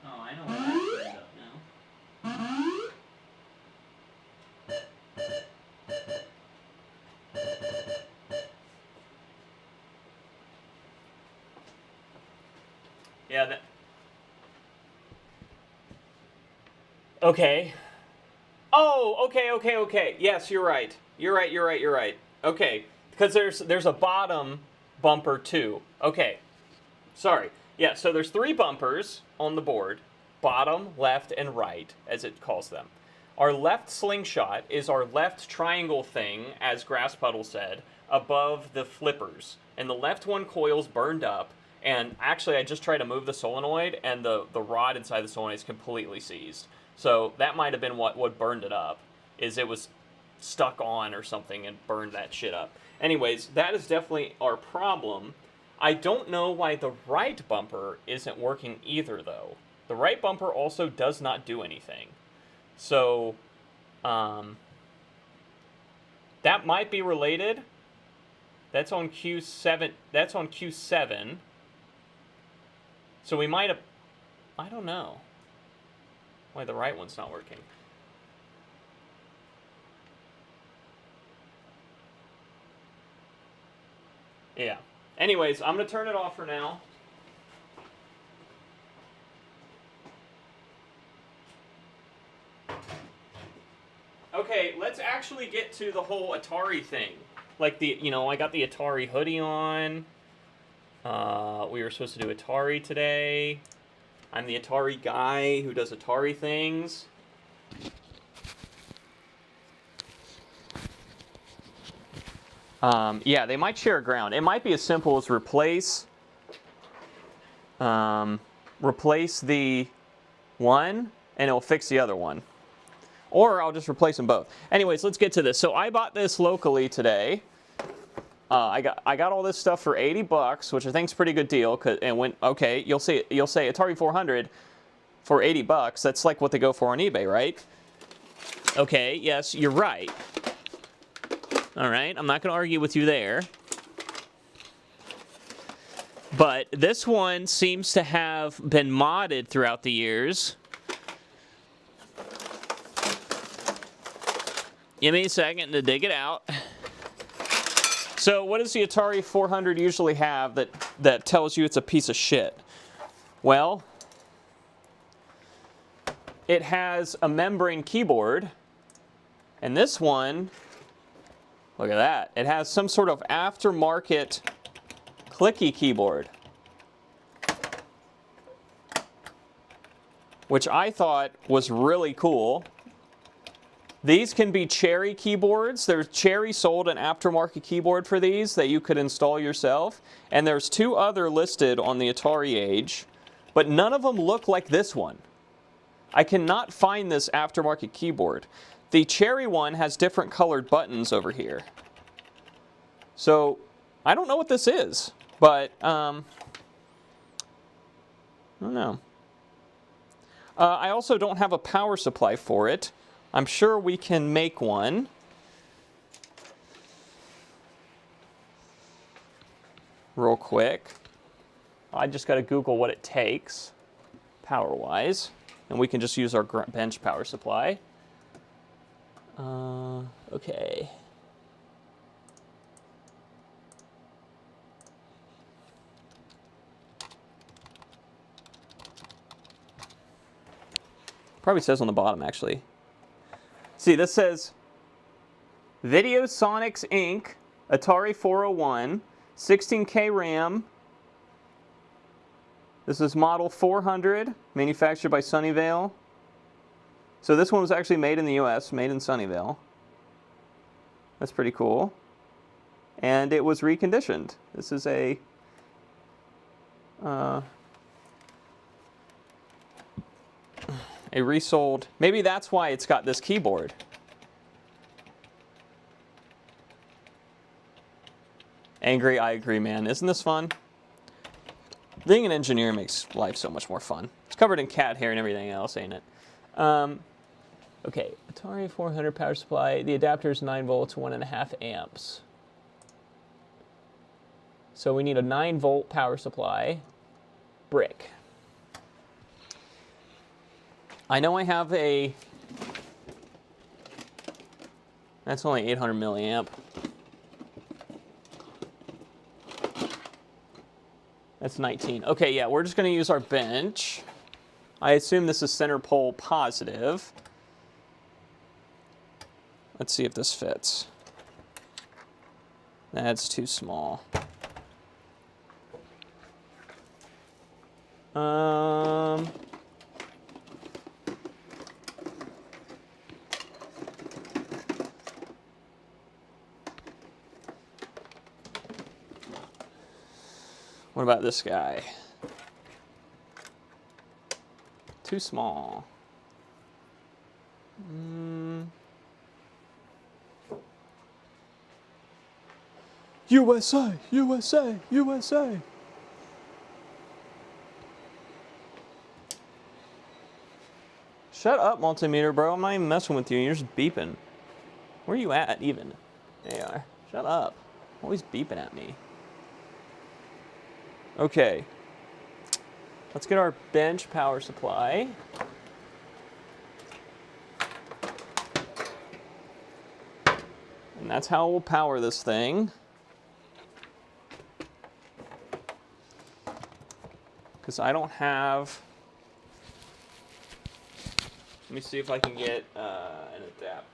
I know where that turned up now. Yeah, that. Okay. Oh, okay. Yes, you're right. You're right. Okay, because there's a bottom bumper too. Okay. Sorry. Yeah, so there's 3 bumpers on the board. Bottom, left, and right, as it calls them. Our left slingshot is our left triangle thing, as Grass Puddle said, above the flippers. And the left one coil's burned up. And actually, I just tried to move the solenoid, and the rod inside the solenoid is completely seized. So that might have been what burned it up, is it was stuck on or something and burned that shit up. Anyways, that is definitely our problem. I don't know why the right bumper isn't working either, though. The right bumper also does not do anything. So, that might be related. That's on Q7. That's on Q7. So we might have, I don't know why the right one's not working. Yeah. Anyways, I'm going to turn it off for now. Okay, let's actually get to the whole Atari thing. Like I got the Atari hoodie on. We were supposed to do Atari today. I'm the Atari guy who does Atari things. Yeah, they might share ground. It might be as simple as replace the one, and it'll fix the other one. Or I'll just replace them both. Anyways, let's get to this. So I bought this locally today. I got all this stuff for $80, which I think is a pretty good deal. Okay, you'll say Atari 400 for $80. That's like what they go for on eBay, right? Okay, yes, you're right. All right, I'm not going to argue with you there. But this one seems to have been modded throughout the years. Give me a second to dig it out. So what does the Atari 400 usually have that tells you it's a piece of shit? Well, it has a membrane keyboard, and this one, look at that, it has some sort of aftermarket clicky keyboard, which I thought was really cool. These can be Cherry keyboards. There's Cherry sold an aftermarket keyboard for these that you could install yourself. And there's 2 other listed on the Atari Age, but none of them look like this one. I cannot find this aftermarket keyboard. the cherry one has different colored buttons over here. So I don't know what this is, but I don't know. I also don't have a power supply for it. I'm sure we can make one. Real quick. I just got to Google what it takes, power-wise, and we can just use our bench power supply. Okay. Probably says on the bottom, actually. See, this says VideoSonics Inc., Atari 401, 16K RAM. This is model 400, manufactured by Sunnyvale. So this one was actually made in the US, made in Sunnyvale. That's pretty cool. And it was reconditioned. This is a resold. Maybe that's why it's got this keyboard. Angry, I agree, man. Isn't this fun? Being an engineer makes life so much more fun. It's covered in cat hair and everything else, ain't it? Okay, Atari 400 power supply. The adapter is 9 volts, 1.5 amps. So we need a 9 volt power supply. Brick. I know I have a... That's only 800 milliamp. That's 19. Okay, yeah, we're just going to use our bench. I assume this is center pole positive. Let's see if this fits. That's too small. What about this guy? Too small. USA, USA, USA. Shut up, multimeter, bro. I'm not even messing with you. You're just beeping. Where are you at, even? There you are. Shut up. Always beeping at me. Okay. Let's get our bench power supply. And that's how we'll power this thing. Because I don't have... Let me see if I can get an adapter.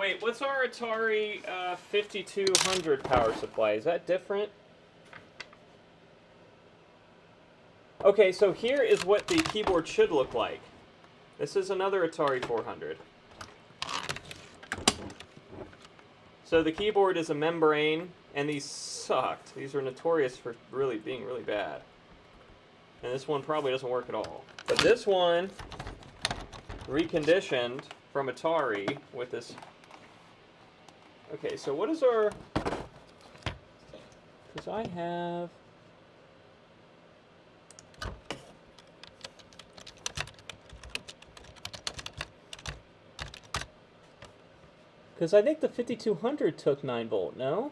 Wait, what's our Atari 5200 power supply? Is that different? Okay, so here is what the keyboard should look like. This is another Atari 400. So the keyboard is a membrane, and these sucked. These are notorious for being really bad. And this one probably doesn't work at all. But this one, reconditioned from Atari with this. Okay, so what is our... Because I have... Because I think the 5200 took 9 volt, no?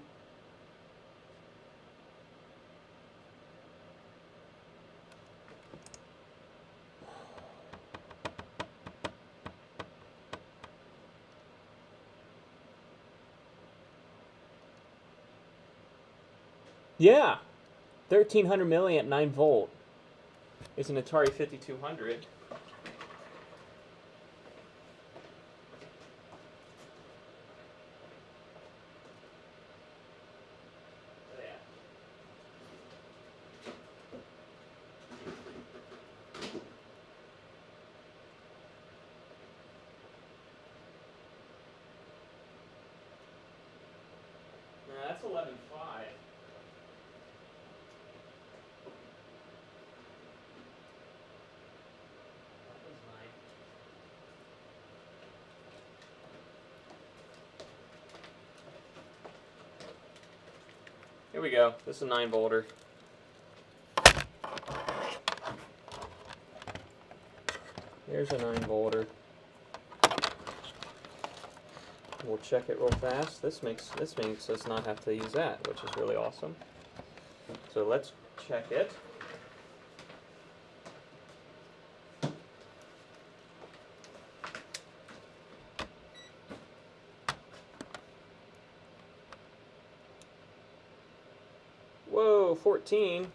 Yeah! 1300 milliamp 9 volt is an Atari 5200. That's 11.5. Here we go. This is a 9 volter. Here's a 9 volter. We'll check it real fast. This makes us not have to use that, which is really awesome. So let's check it. Whoa, 14.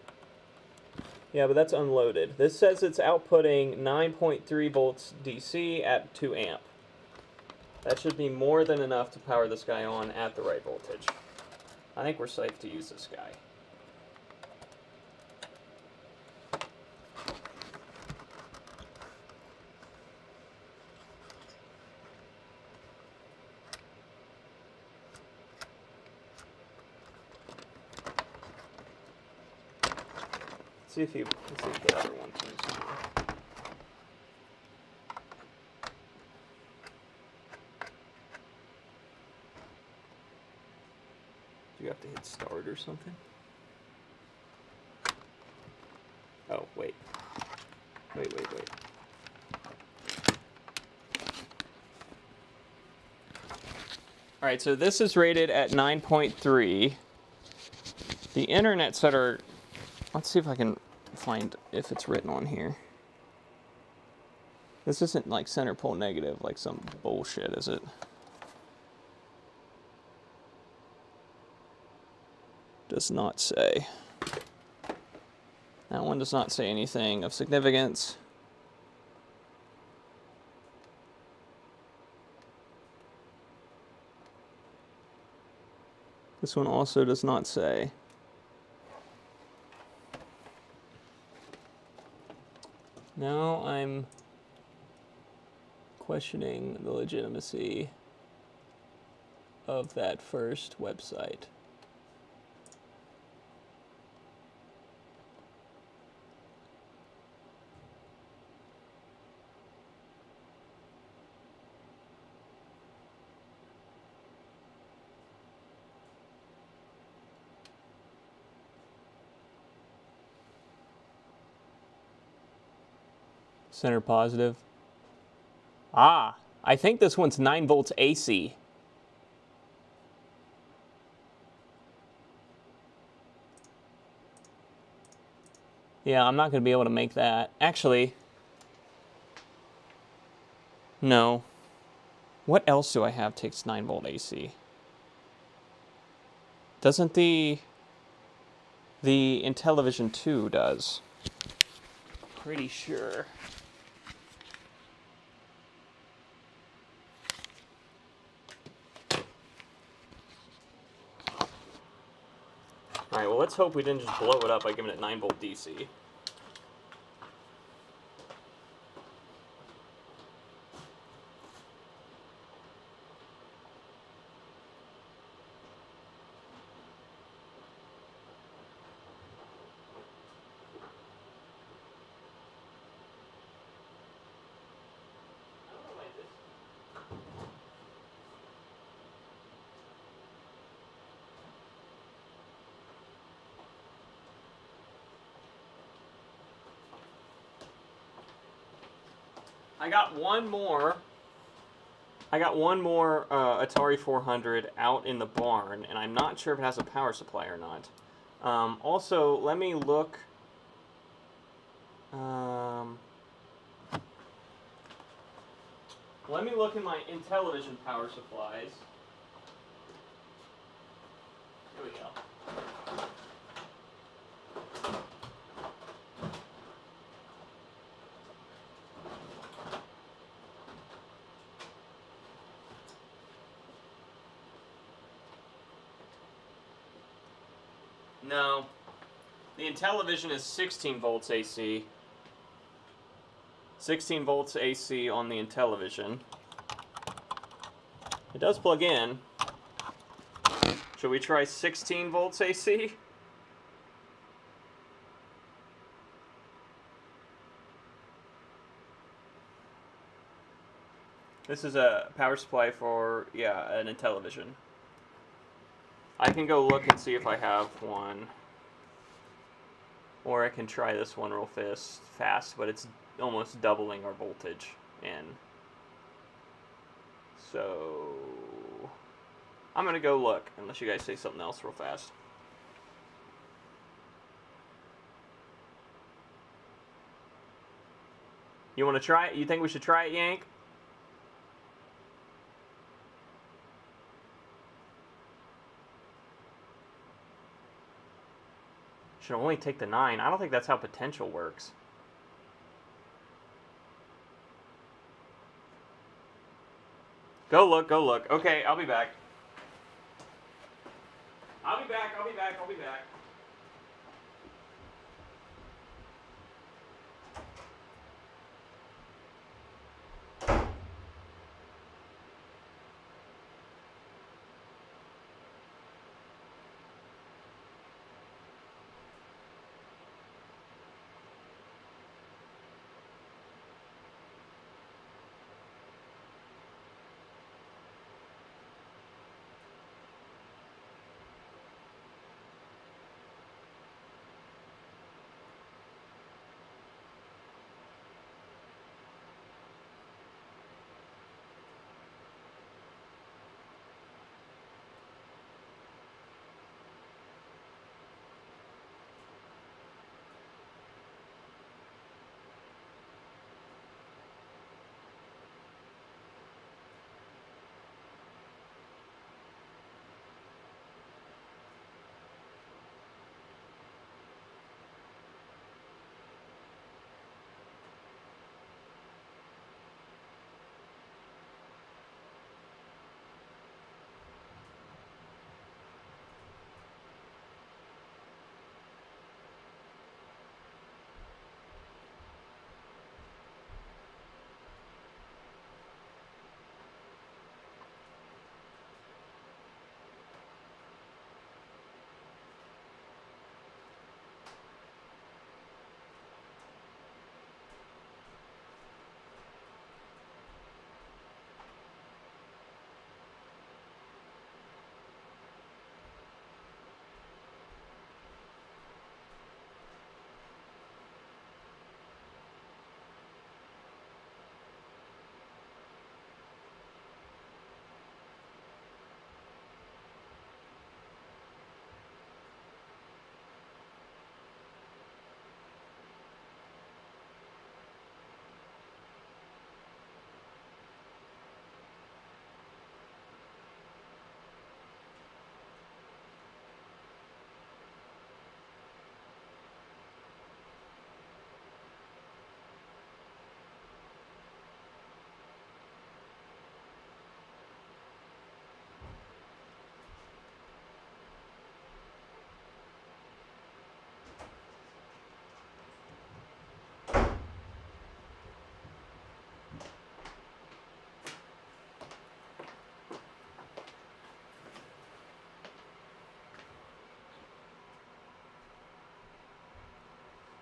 Yeah, but that's unloaded. This says it's outputting 9.3 volts DC at 2 amp. That should be more than enough to power this guy on at the right voltage. I think we're safe to use this guy. Let's see if the other one turns on. Do you have to hit start or something? Oh, wait. Wait. Alright, so this is rated at 9.3. The internets that are... Let's see if I can find if it's written on here. This isn't like center pole negative, like some bullshit, is it? Does not say. That one does not say anything of significance. This one also does not say. Now I'm questioning the legitimacy of that first website. Center positive. Ah, I think this one's 9 volts AC. Yeah, I'm not going to be able to make that. Actually, no. What else do I have takes 9 volt AC? Doesn't the Intellivision 2 does? Pretty sure. Alright, well let's hope we didn't just blow it up by giving it 9 volt DC. I got one more Atari 400 out in the barn, and I'm not sure if it has a power supply or not. Also, let me look. Let me look in my Intellivision power supplies. Here we go. No. The Intellivision is 16 volts AC. 16 volts AC on the Intellivision. It does plug in. Should we try 16 volts AC? This is a power supply for, yeah, an Intellivision. I can go look and see if I have one. Or I can try this one real fast, but it's almost doubling our voltage. And so I'm going to go look, unless you guys say something else real fast. You want to try it? You think we should try it, Yank? Should only take the 9. I don't think that's how potential works. Go look, go look. Okay, I'll be back. I'll be back, I'll be back, I'll be back.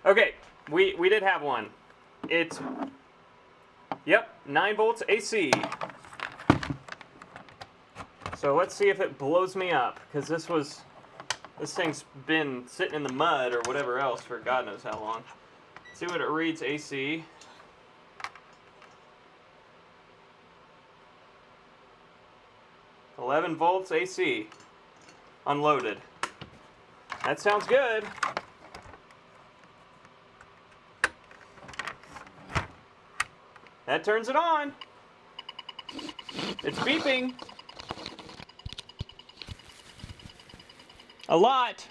Okay, we did have one. It's, yep, 9 volts AC. So let's see if it blows me up, because this thing's been sitting in the mud or whatever else for God knows how long. Let's see what it reads AC. "11 volts AC, unloaded." That sounds good. That turns it on. It's beeping. A lot.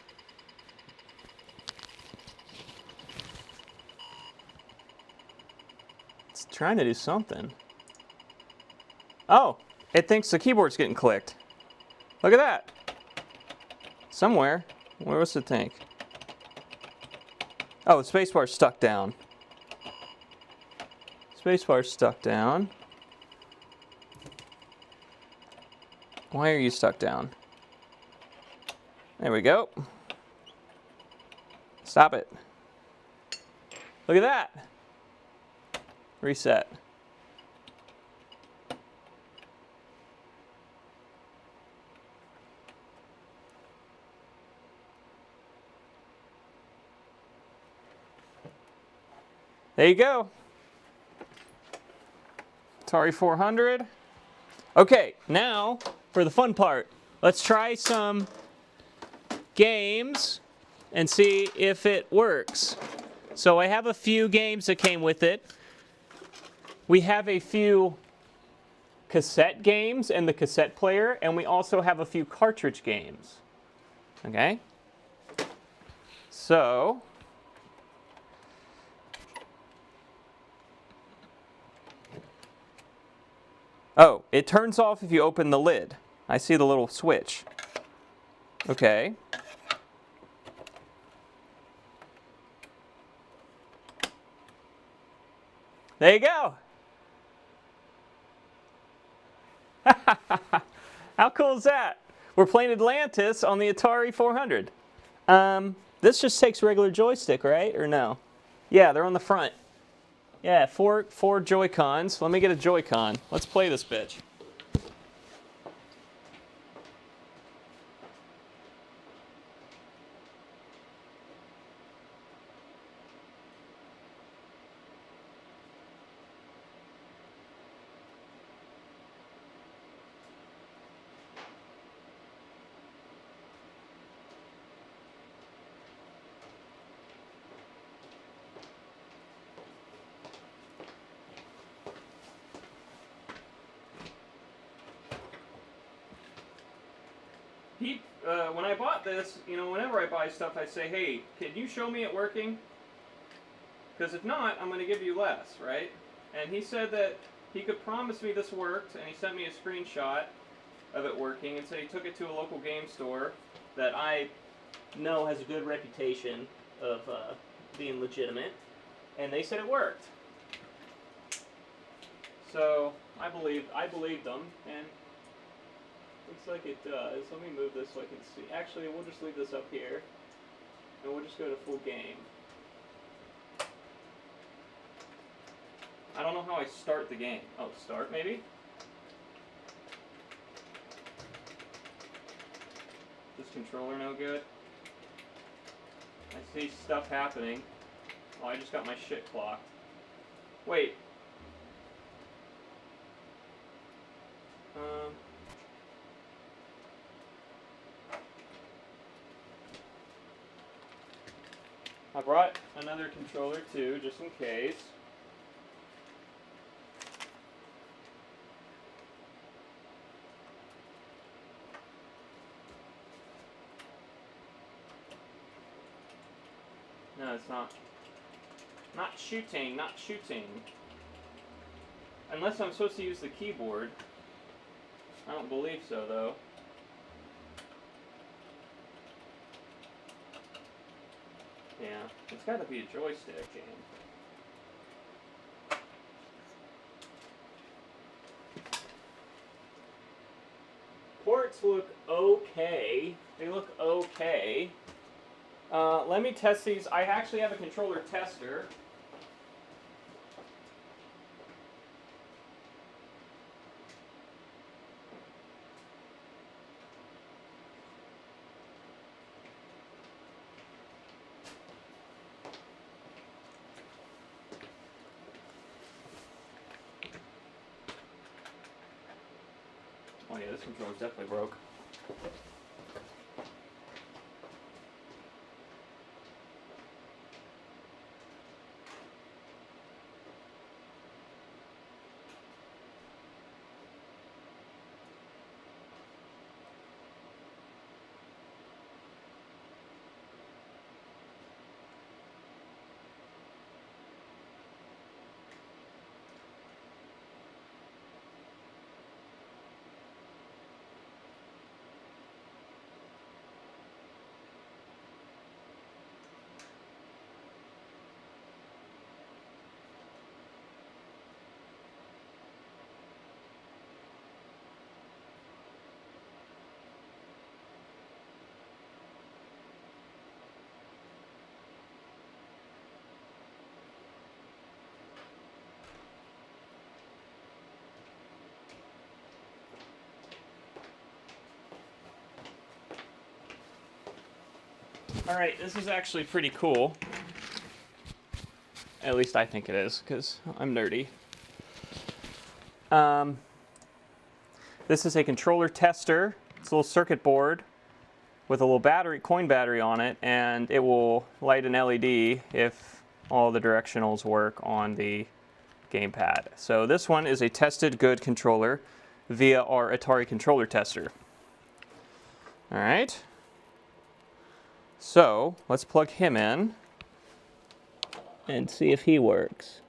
It's trying to do something. Oh, it thinks the keyboard's getting clicked. Look at that. Somewhere. Where was the think? Oh, the spacebar's stuck down. Spacebar's stuck down. Why are you stuck down? There we go. Stop it. Look at that. Reset. There you go. Atari 400. Okay, now for the fun part. Let's try some games and see if it works. So I have a few games that came with it. We have a few cassette games and the cassette player, and we also have a few cartridge games. Okay? So oh, it turns off if you open the lid. I see the little switch. Okay. There you go. How cool is that? We're playing Atlantis on the Atari 400. This just takes regular joystick, right? Or no? Yeah, they're on the front. Yeah, four Joy-Cons. Let me get a Joy-Con. Let's play this bitch. When I bought this, whenever I buy stuff, I say, hey, can you show me it working? Because if not, I'm going to give you less, right? And he said that he could promise me this worked, and he sent me a screenshot of it working, and said he took it to a local game store that I know has a good reputation of being legitimate, and they said it worked. So I believed them, and looks like it does. Let me move this so I can see. Actually, we'll just leave this up here, and we'll just go to full game. I don't know how I start the game. Oh, start maybe? This controller no good? I see stuff happening. Oh, I just got my shit clocked. Wait. I brought another controller too, just in case. No, it's not. Not shooting. Unless I'm supposed to use the keyboard. I don't believe so, though. Yeah, it's got to be a joystick game. Ports look okay. They look okay. Let me test these. I actually have a controller tester. Oh yeah, this controller's definitely broke. Alright, this is actually pretty cool. At least I think it is, because I'm nerdy. This is a controller tester. It's a little circuit board with a little battery, coin battery on it, and it will light an LED if all the directionals work on the gamepad. So this one is a tested good controller via our Atari controller tester. Alright. So, let's plug him in and see if he works.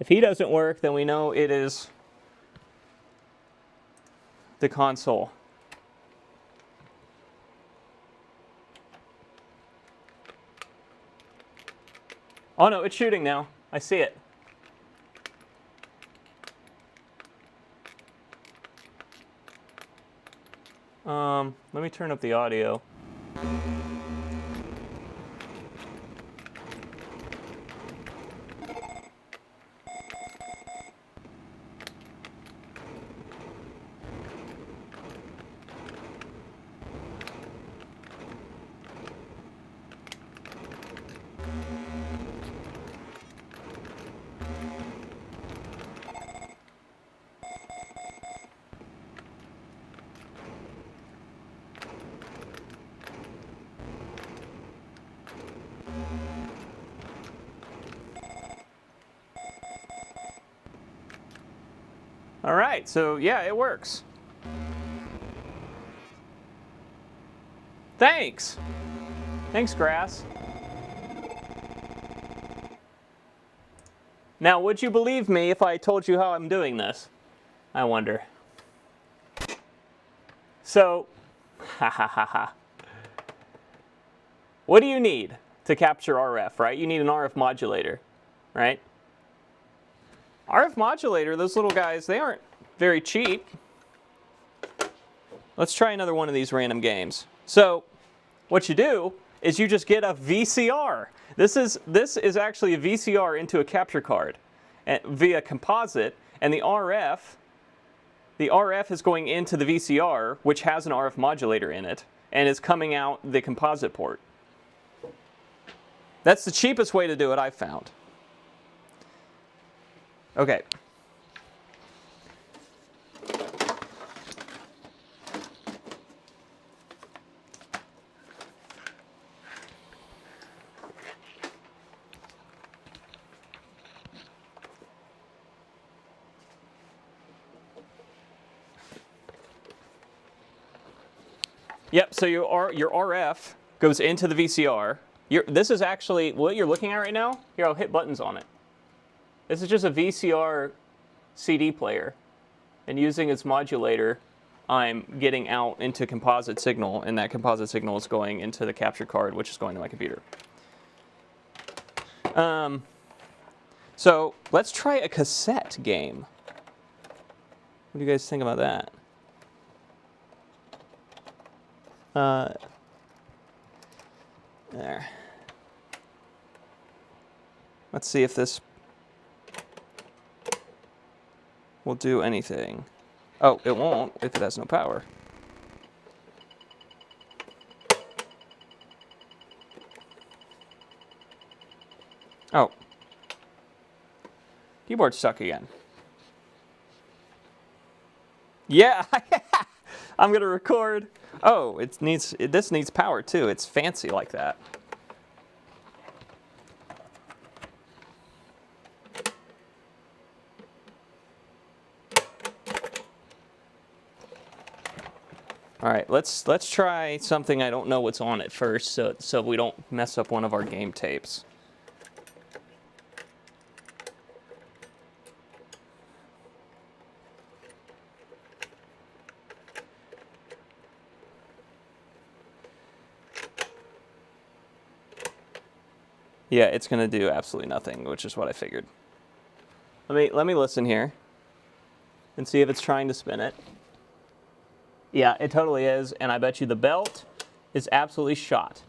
If he doesn't work, then we know it is the console. Oh no, it's shooting now. I see it. Let me turn up the audio. All right, so yeah, it works. Thanks. Thanks, Grass. Now, would you believe me if I told you how I'm doing this? I wonder. So, ha ha ha ha. What do you need to capture RF, right? You need an RF modulator, right? RF modulator, those little guys, they aren't very cheap. Let's try another one of these random games. So, what you do is you just get a VCR. This is actually a VCR into a capture card via composite, and the RF is going into the VCR, which has an RF modulator in it, and is coming out the composite port. That's the cheapest way to do it, I've found. Okay. Yep, so your RF goes into the VCR. This is actually what you're looking at right now. Here, I'll hit buttons on it. This is just a VCR CD player. And using its modulator, I'm getting out into composite signal, and that composite signal is going into the capture card, which is going to my computer. So let's try a cassette game. What do you guys think about that? There. Let's see if this will do anything. Oh, it won't if it has no power. Oh. Keyboard's stuck again. Yeah, I'm gonna record. Oh, this needs power too. It's fancy like that. All right, let's try something I don't know what's on it first, so we don't mess up one of our game tapes. Yeah, it's gonna do absolutely nothing, which is what I figured. Let me listen here and see if it's trying to spin it. Yeah, it totally is, and I bet you the belt is absolutely shot.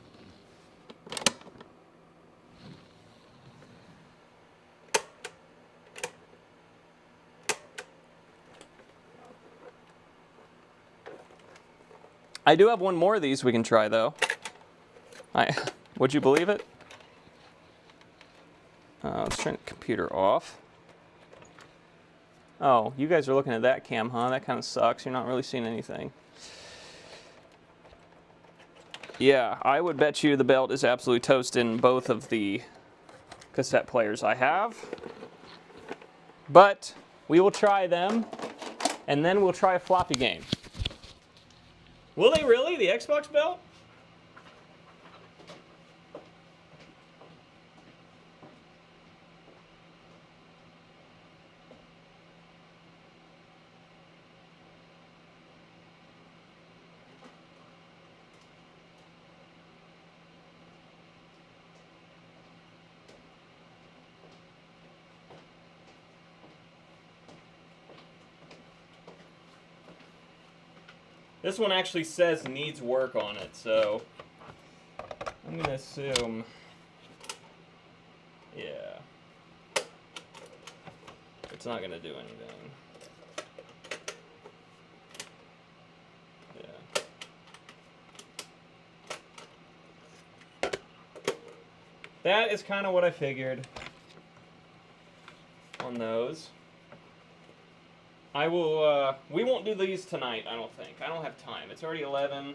I do have one more of these we can try though. Would you believe it? Let's turn the computer off. Oh, you guys are looking at that cam, huh? That kind of sucks. You're not really seeing anything. Yeah, I would bet you the belt is absolutely toast in both of the cassette players I have. But we will try them, and then we'll try a floppy game. Will they really? The Xbox belt? This one actually says needs work on it, so I'm going to assume, yeah, it's not going to do anything. Yeah. That is kind of what I figured on those. We won't do these tonight, I don't think. I don't have time. It's already 11.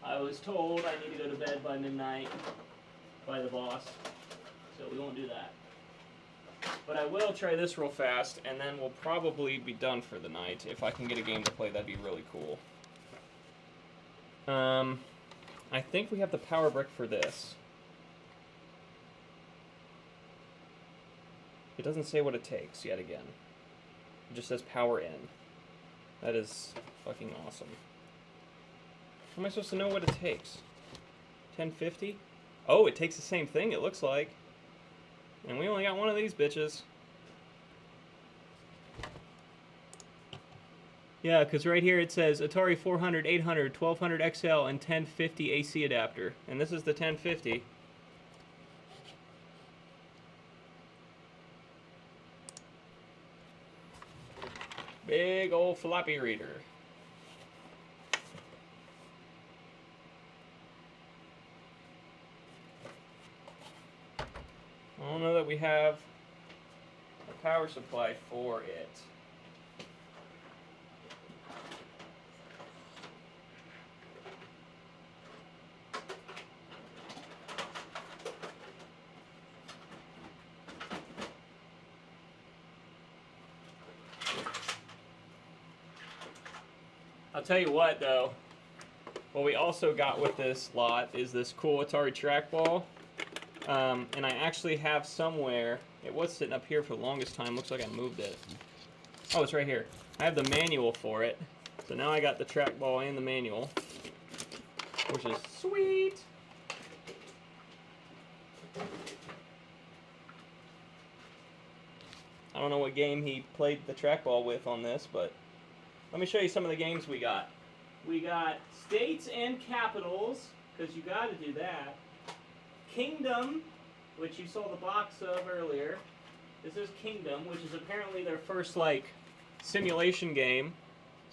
I was told I need to go to bed by midnight by the boss, so we won't do that. But I will try this real fast, and then we'll probably be done for the night. If I can get a game to play, that'd be really cool. I think we have the power brick for this. It doesn't say what it takes yet again. It just says power in. That is fucking awesome. How am I supposed to know what it takes? 1050? Oh, it takes the same thing, it looks like. And we only got one of these bitches. Yeah, because right here it says Atari 400, 800, 1200 XL, and 1050 AC adapter. And this is the 1050. Big old floppy reader. I don't know that we have a power supply for it. I'll tell you what, though. What we also got with this lot is this cool Atari trackball. And I actually have somewhere, it was sitting up here for the longest time. Looks like I moved it. Oh, it's right here. I have the manual for it. So now I got the trackball and the manual, which is sweet. I don't know what game he played the trackball with on this, but let me show you some of the games we got. We got States and Capitals, because you got to do that. Kingdom, which you saw the box of earlier. This is Kingdom, which is apparently their first, like, simulation game.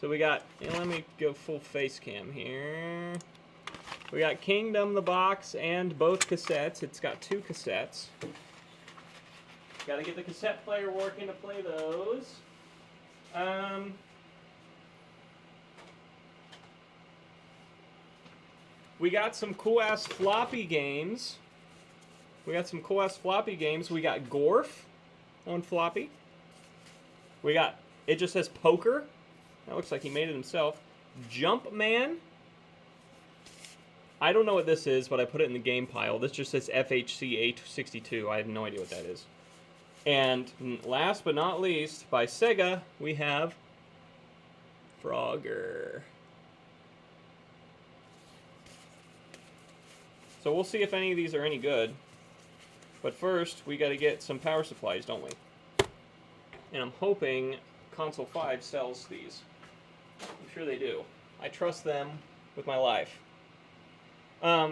So we got, let me go full face cam here. We got Kingdom, the box, and both cassettes. It's got 2 cassettes. Got to get the cassette player working to play those. We got some cool-ass floppy games. We got Gorf on floppy. We got, it just says Poker. That looks like he made it himself. Jumpman. I don't know what this is, but I put it in the game pile. This just says FHC 862. I have no idea what that is. And last but not least, by Sega, we have Frogger. So we'll see if any of these are any good. But first, we got to get some power supplies, don't we? And I'm hoping Console 5 sells these. I'm sure they do. I trust them with my life.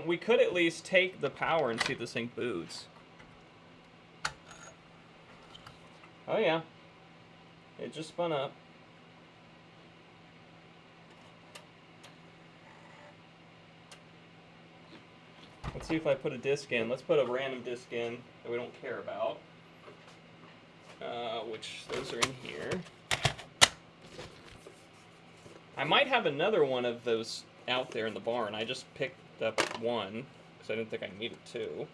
We could at least take the power and see if this thing boots. Oh yeah. It just spun up. Let's see if I put a disc in. Let's put a random disc in that we don't care about. Which those are in here. I might have another one of those out there in the barn. I just picked up one because I didn't think I needed 2.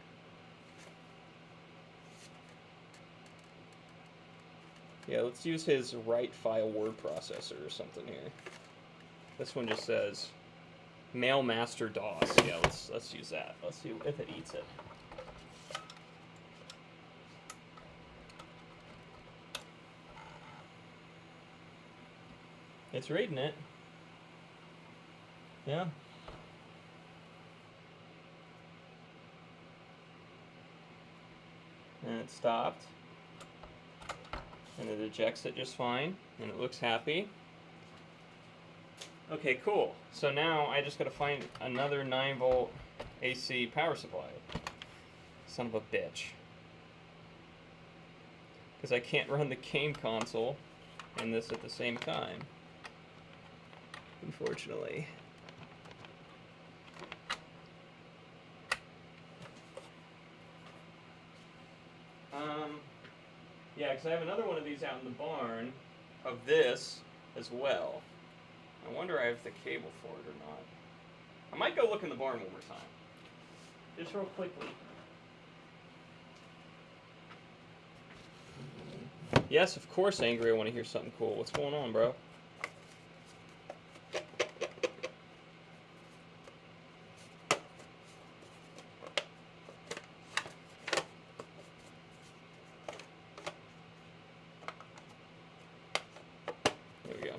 Yeah, let's use his write file word processor or something here. This one just says Mail Master DOS. Yeah, let's use that. Let's see if it eats it. It's reading it. Yeah. And it stopped. And it ejects it just fine. And it looks happy. Okay, cool. So now I just gotta find another 9-volt AC power supply. Son of a bitch. Because I can't run the game console and this at the same time. Unfortunately. Yeah, because I have another one of these out in the barn of this as well. I wonder if I have the cable for it or not. I might go look in the barn one more time. Just real quickly. Yes, of course, Angry, I want to hear something cool. What's going on, bro? There we go.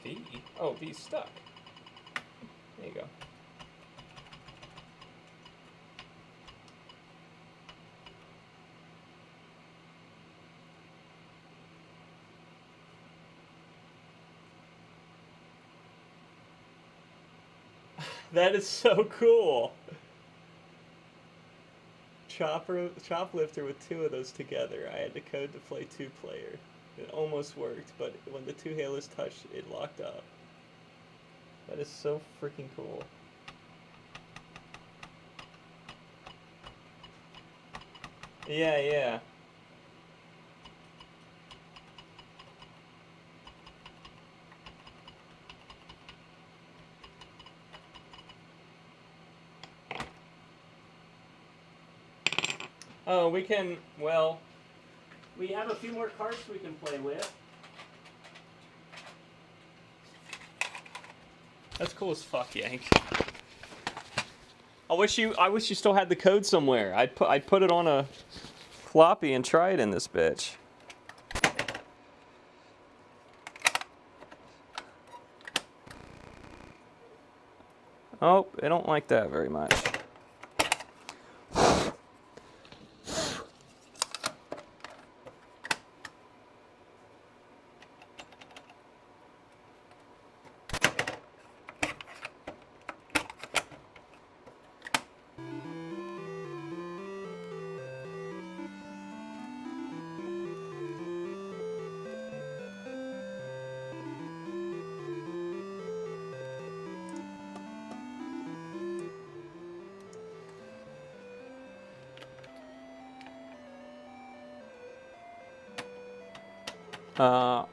V? Oh, V's stuck. There you go. That is so cool. Choplifter with 2 of those together. I had to code to play 2-player. It almost worked, but when the 2 halos touched, it locked up. That is so freaking cool. Yeah, yeah. Oh, we can, well, we have a few more carts we can play with. That's cool as fuck, Yank. I wish you still had the code somewhere. I'd put it on a floppy and try it in this bitch. Oh, I don't like that very much.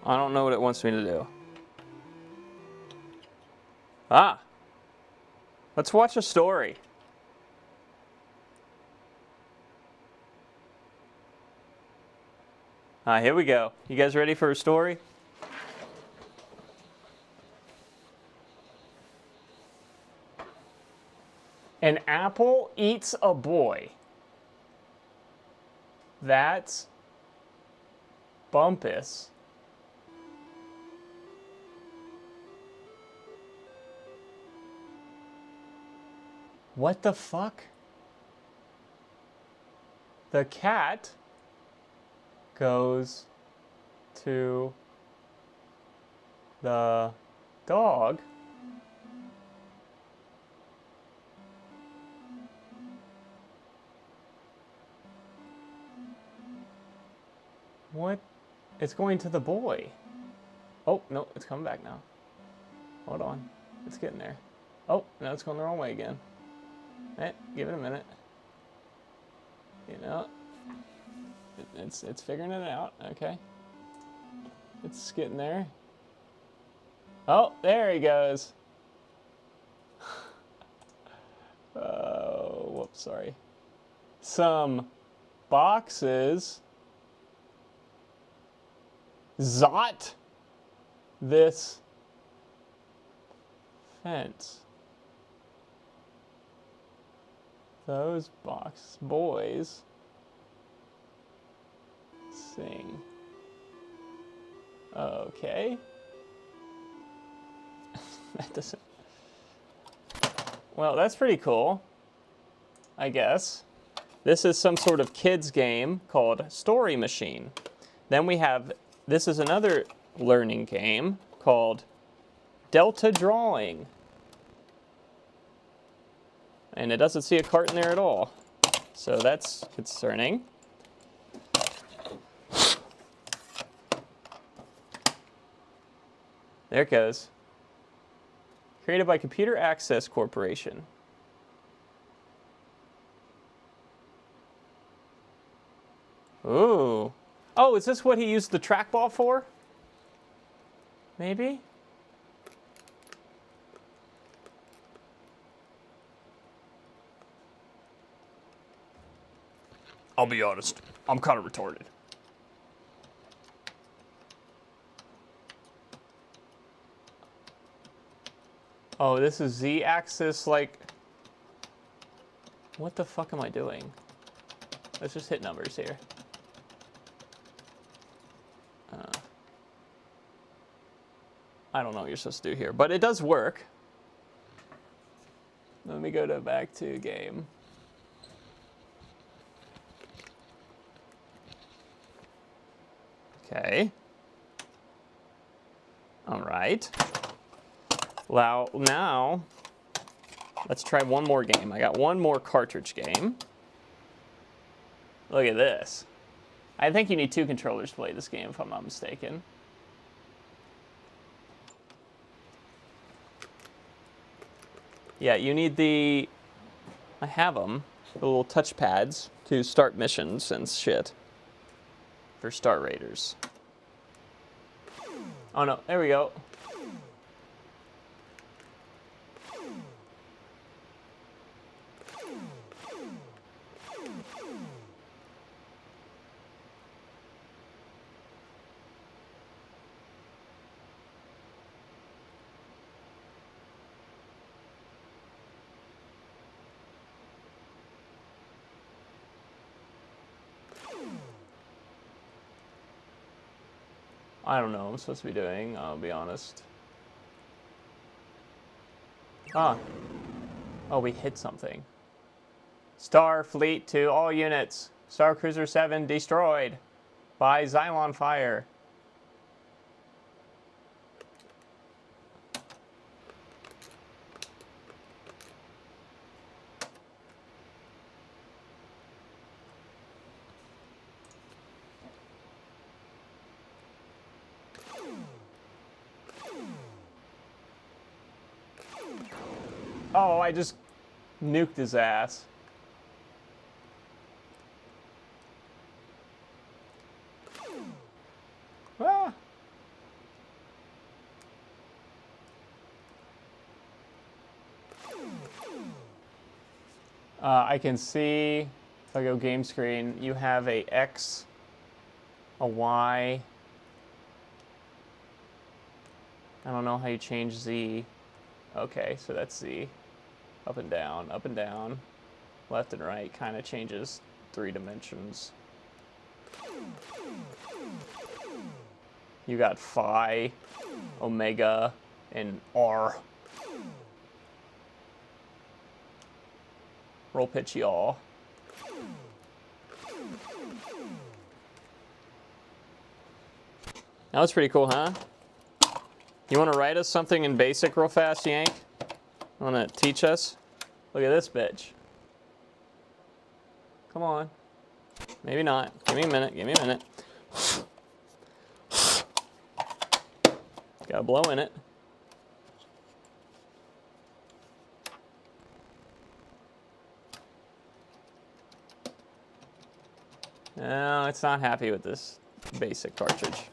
I don't know what it wants me to do. Ah! Let's watch a story. Here we go. You guys ready for a story? An apple eats a boy. That's Bumpus. What the fuck? The cat goes to the dog. What? It's going to the boy. Oh, no, it's coming back now. Hold on. It's getting there. Oh, no, it's going the wrong way again. Give it a minute. You know, it's figuring it out. Okay. It's getting there. Oh, there he goes. Oh, whoops, sorry. Some boxes. Zot this fence. Those box boys sing. Okay. That doesn't. Well, that's pretty cool, I guess. This is some sort of kids game called Story Machine. Then we have, this is another learning game called Delta Drawing. And it doesn't see a cart in there at all. So that's concerning. There it goes. Created by Computer Access Corporation. Ooh. Oh, is this what he used the trackball for? Maybe? I'll be honest, I'm kind of retarded. Oh, this is Z-axis, like... What the fuck am I doing? Let's just hit numbers here. I don't know what you're supposed to do here, but it does work. Let me go back to game. Okay. All right. Well, now, let's try one more game. I got one more cartridge game. Look at this. I think you need 2 controllers to play this game, if I'm not mistaken. Yeah, you need the... I have them. The little touch pads to start missions and shit for Star Raiders. Oh no, there we go. I don't know what I'm supposed to be doing, I'll be honest. Ah. Oh, we hit something. Star Fleet to all units. Star Cruiser 7 destroyed by Xylon fire. Oh, I just nuked his ass. Ah. I can see, if I go game screen, you have a X, a Y. I don't know how you change Z. Okay, so that's Z. Up and down, left and right, kind of changes 3 dimensions. You got Phi, Omega, and R. Roll pitch y'all. That was pretty cool, huh? You want to write us something in BASIC real fast, Yank? Want to teach us? Look at this bitch. Come on. Maybe not. Give me a minute. Gotta blow in it. No, it's not happy with this BASIC cartridge.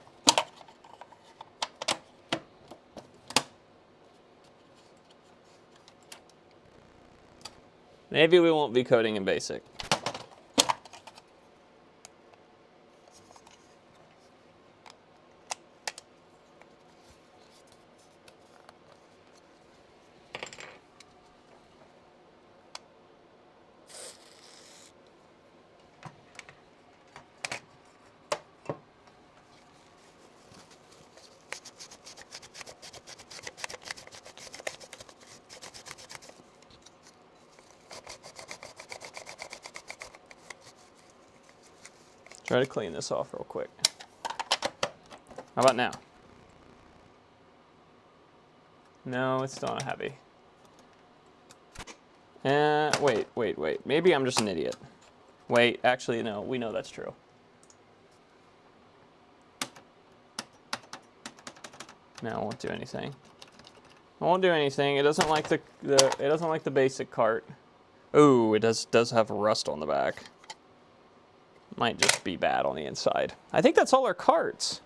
Maybe we won't be coding in BASIC. Try to clean this off real quick. How about now? No, it's still not happy. Wait. Maybe I'm just an idiot. Wait, actually, no, we know that's true. No, it won't do anything. It won't do anything. It doesn't like the BASIC cart. Ooh, it does have rust on the back. Might just be bad on the inside. I think that's all our carts.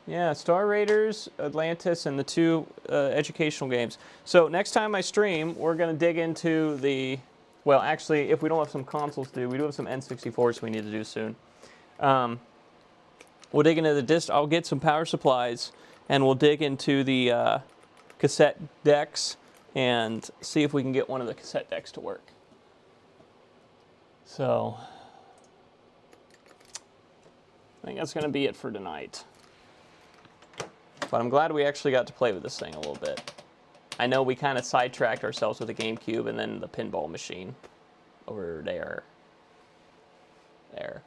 Yeah, Star Raiders, Atlantis, and the 2 educational games. So next time I stream, we're going to dig into the... Well, actually, if we don't have some consoles to do, we do have some N64s we need to do soon. We'll dig into the disc. I'll get some power supplies, and we'll dig into the cassette decks and see if we can get one of the cassette decks to work. So, I think that's going to be it for tonight. But I'm glad we actually got to play with this thing a little bit. I know we kind of sidetracked ourselves with the GameCube and then the pinball machine over there. There.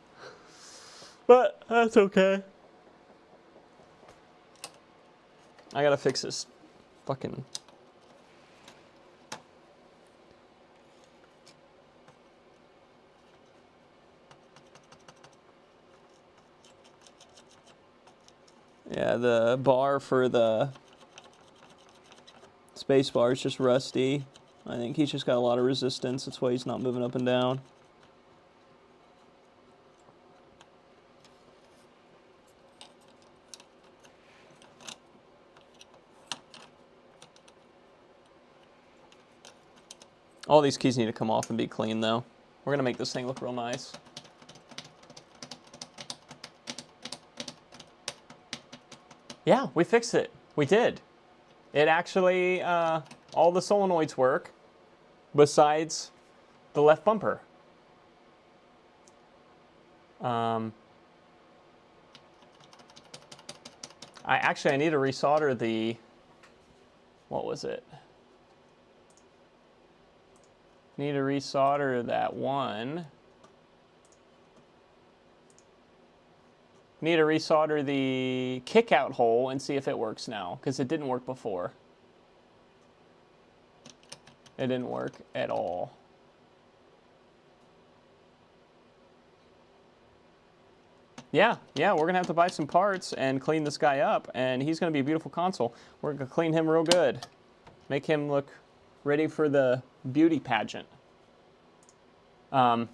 But that's okay. I gotta fix this fucking... Yeah, the bar for the space bar is just rusty. I think he's just got a lot of resistance. That's why he's not moving up and down. All these keys need to come off and be clean, though. We're going to make this thing look real nice. Yeah, we fixed it. We did. It actually, all the solenoids work besides the left bumper. I need to resolder the, what was it? Need to resolder that one. Need to resolder the kick-out hole and see if it works now, because it didn't work before. It didn't work at all. Yeah, we're going to have to buy some parts and clean this guy up, and he's going to be a beautiful console. We're going to clean him real good. Make him look ready for the beauty pageant. Those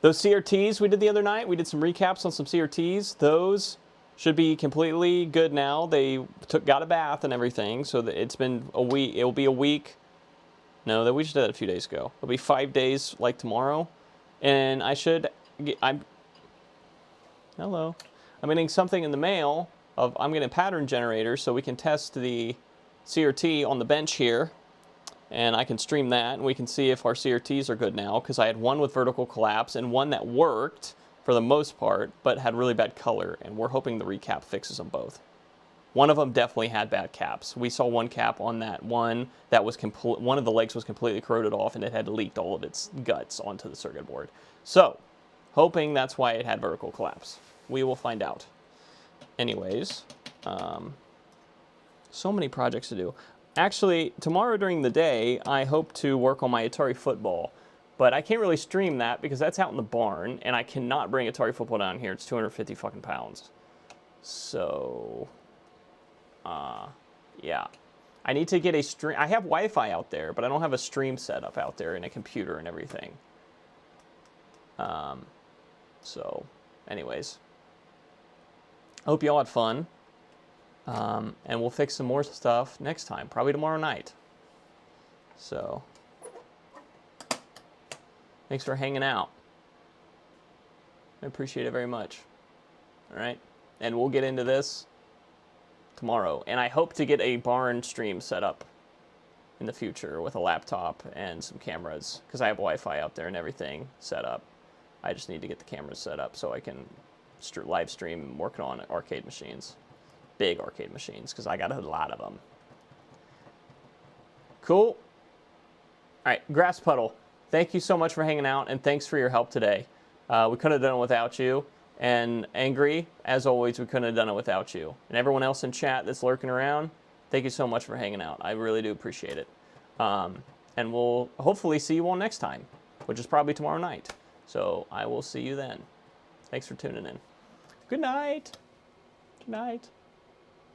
CRTs we did the other night, we did some recaps on some CRTs. Those should be completely good now. They got a bath and everything, so that it's been a week. It'll be a week. No, that we just did that a few days ago. It'll be 5 days like tomorrow, and hello. I'm getting something in the mail I'm getting a pattern generator so we can test the CRT on the bench here. And I can stream that, and we can see if our CRTs are good now, because I had one with vertical collapse and one that worked for the most part, but had really bad color, and we're hoping the recap fixes them both. One of them definitely had bad caps. We saw one cap on that one that was one of the legs was completely corroded off, and it had leaked all of its guts onto the circuit board. So, hoping that's why it had vertical collapse. We will find out. Anyways, so many projects to do. Actually, tomorrow during the day, I hope to work on my Atari football. But I can't really stream that because that's out in the barn, and I cannot bring Atari football down here. It's 250 fucking pounds. So, yeah. I need to get a stream. I have Wi-Fi out there, but I don't have a stream set up out there and a computer and everything. So, anyways. I hope you all had fun. And we'll fix some more stuff next time, probably tomorrow night. So, thanks for hanging out. I appreciate it very much. All right, and we'll get into this tomorrow. And I hope to get a barn stream set up in the future with a laptop and some cameras, because I have Wi-Fi out there and everything set up. I just need to get the cameras set up so I can live stream working on arcade machines. Big arcade machines, because I got a lot of them. Cool. All right, Grass Puddle, thank you so much for hanging out, and thanks for your help today. We couldn't have done it without you. And Angry, as always, we couldn't have done it without you. And everyone else in chat that's lurking around, thank you so much for hanging out. I really do appreciate it. And we'll hopefully see you all next time, which is probably tomorrow night. So I will see you then. Thanks for tuning in. Good night. Good night.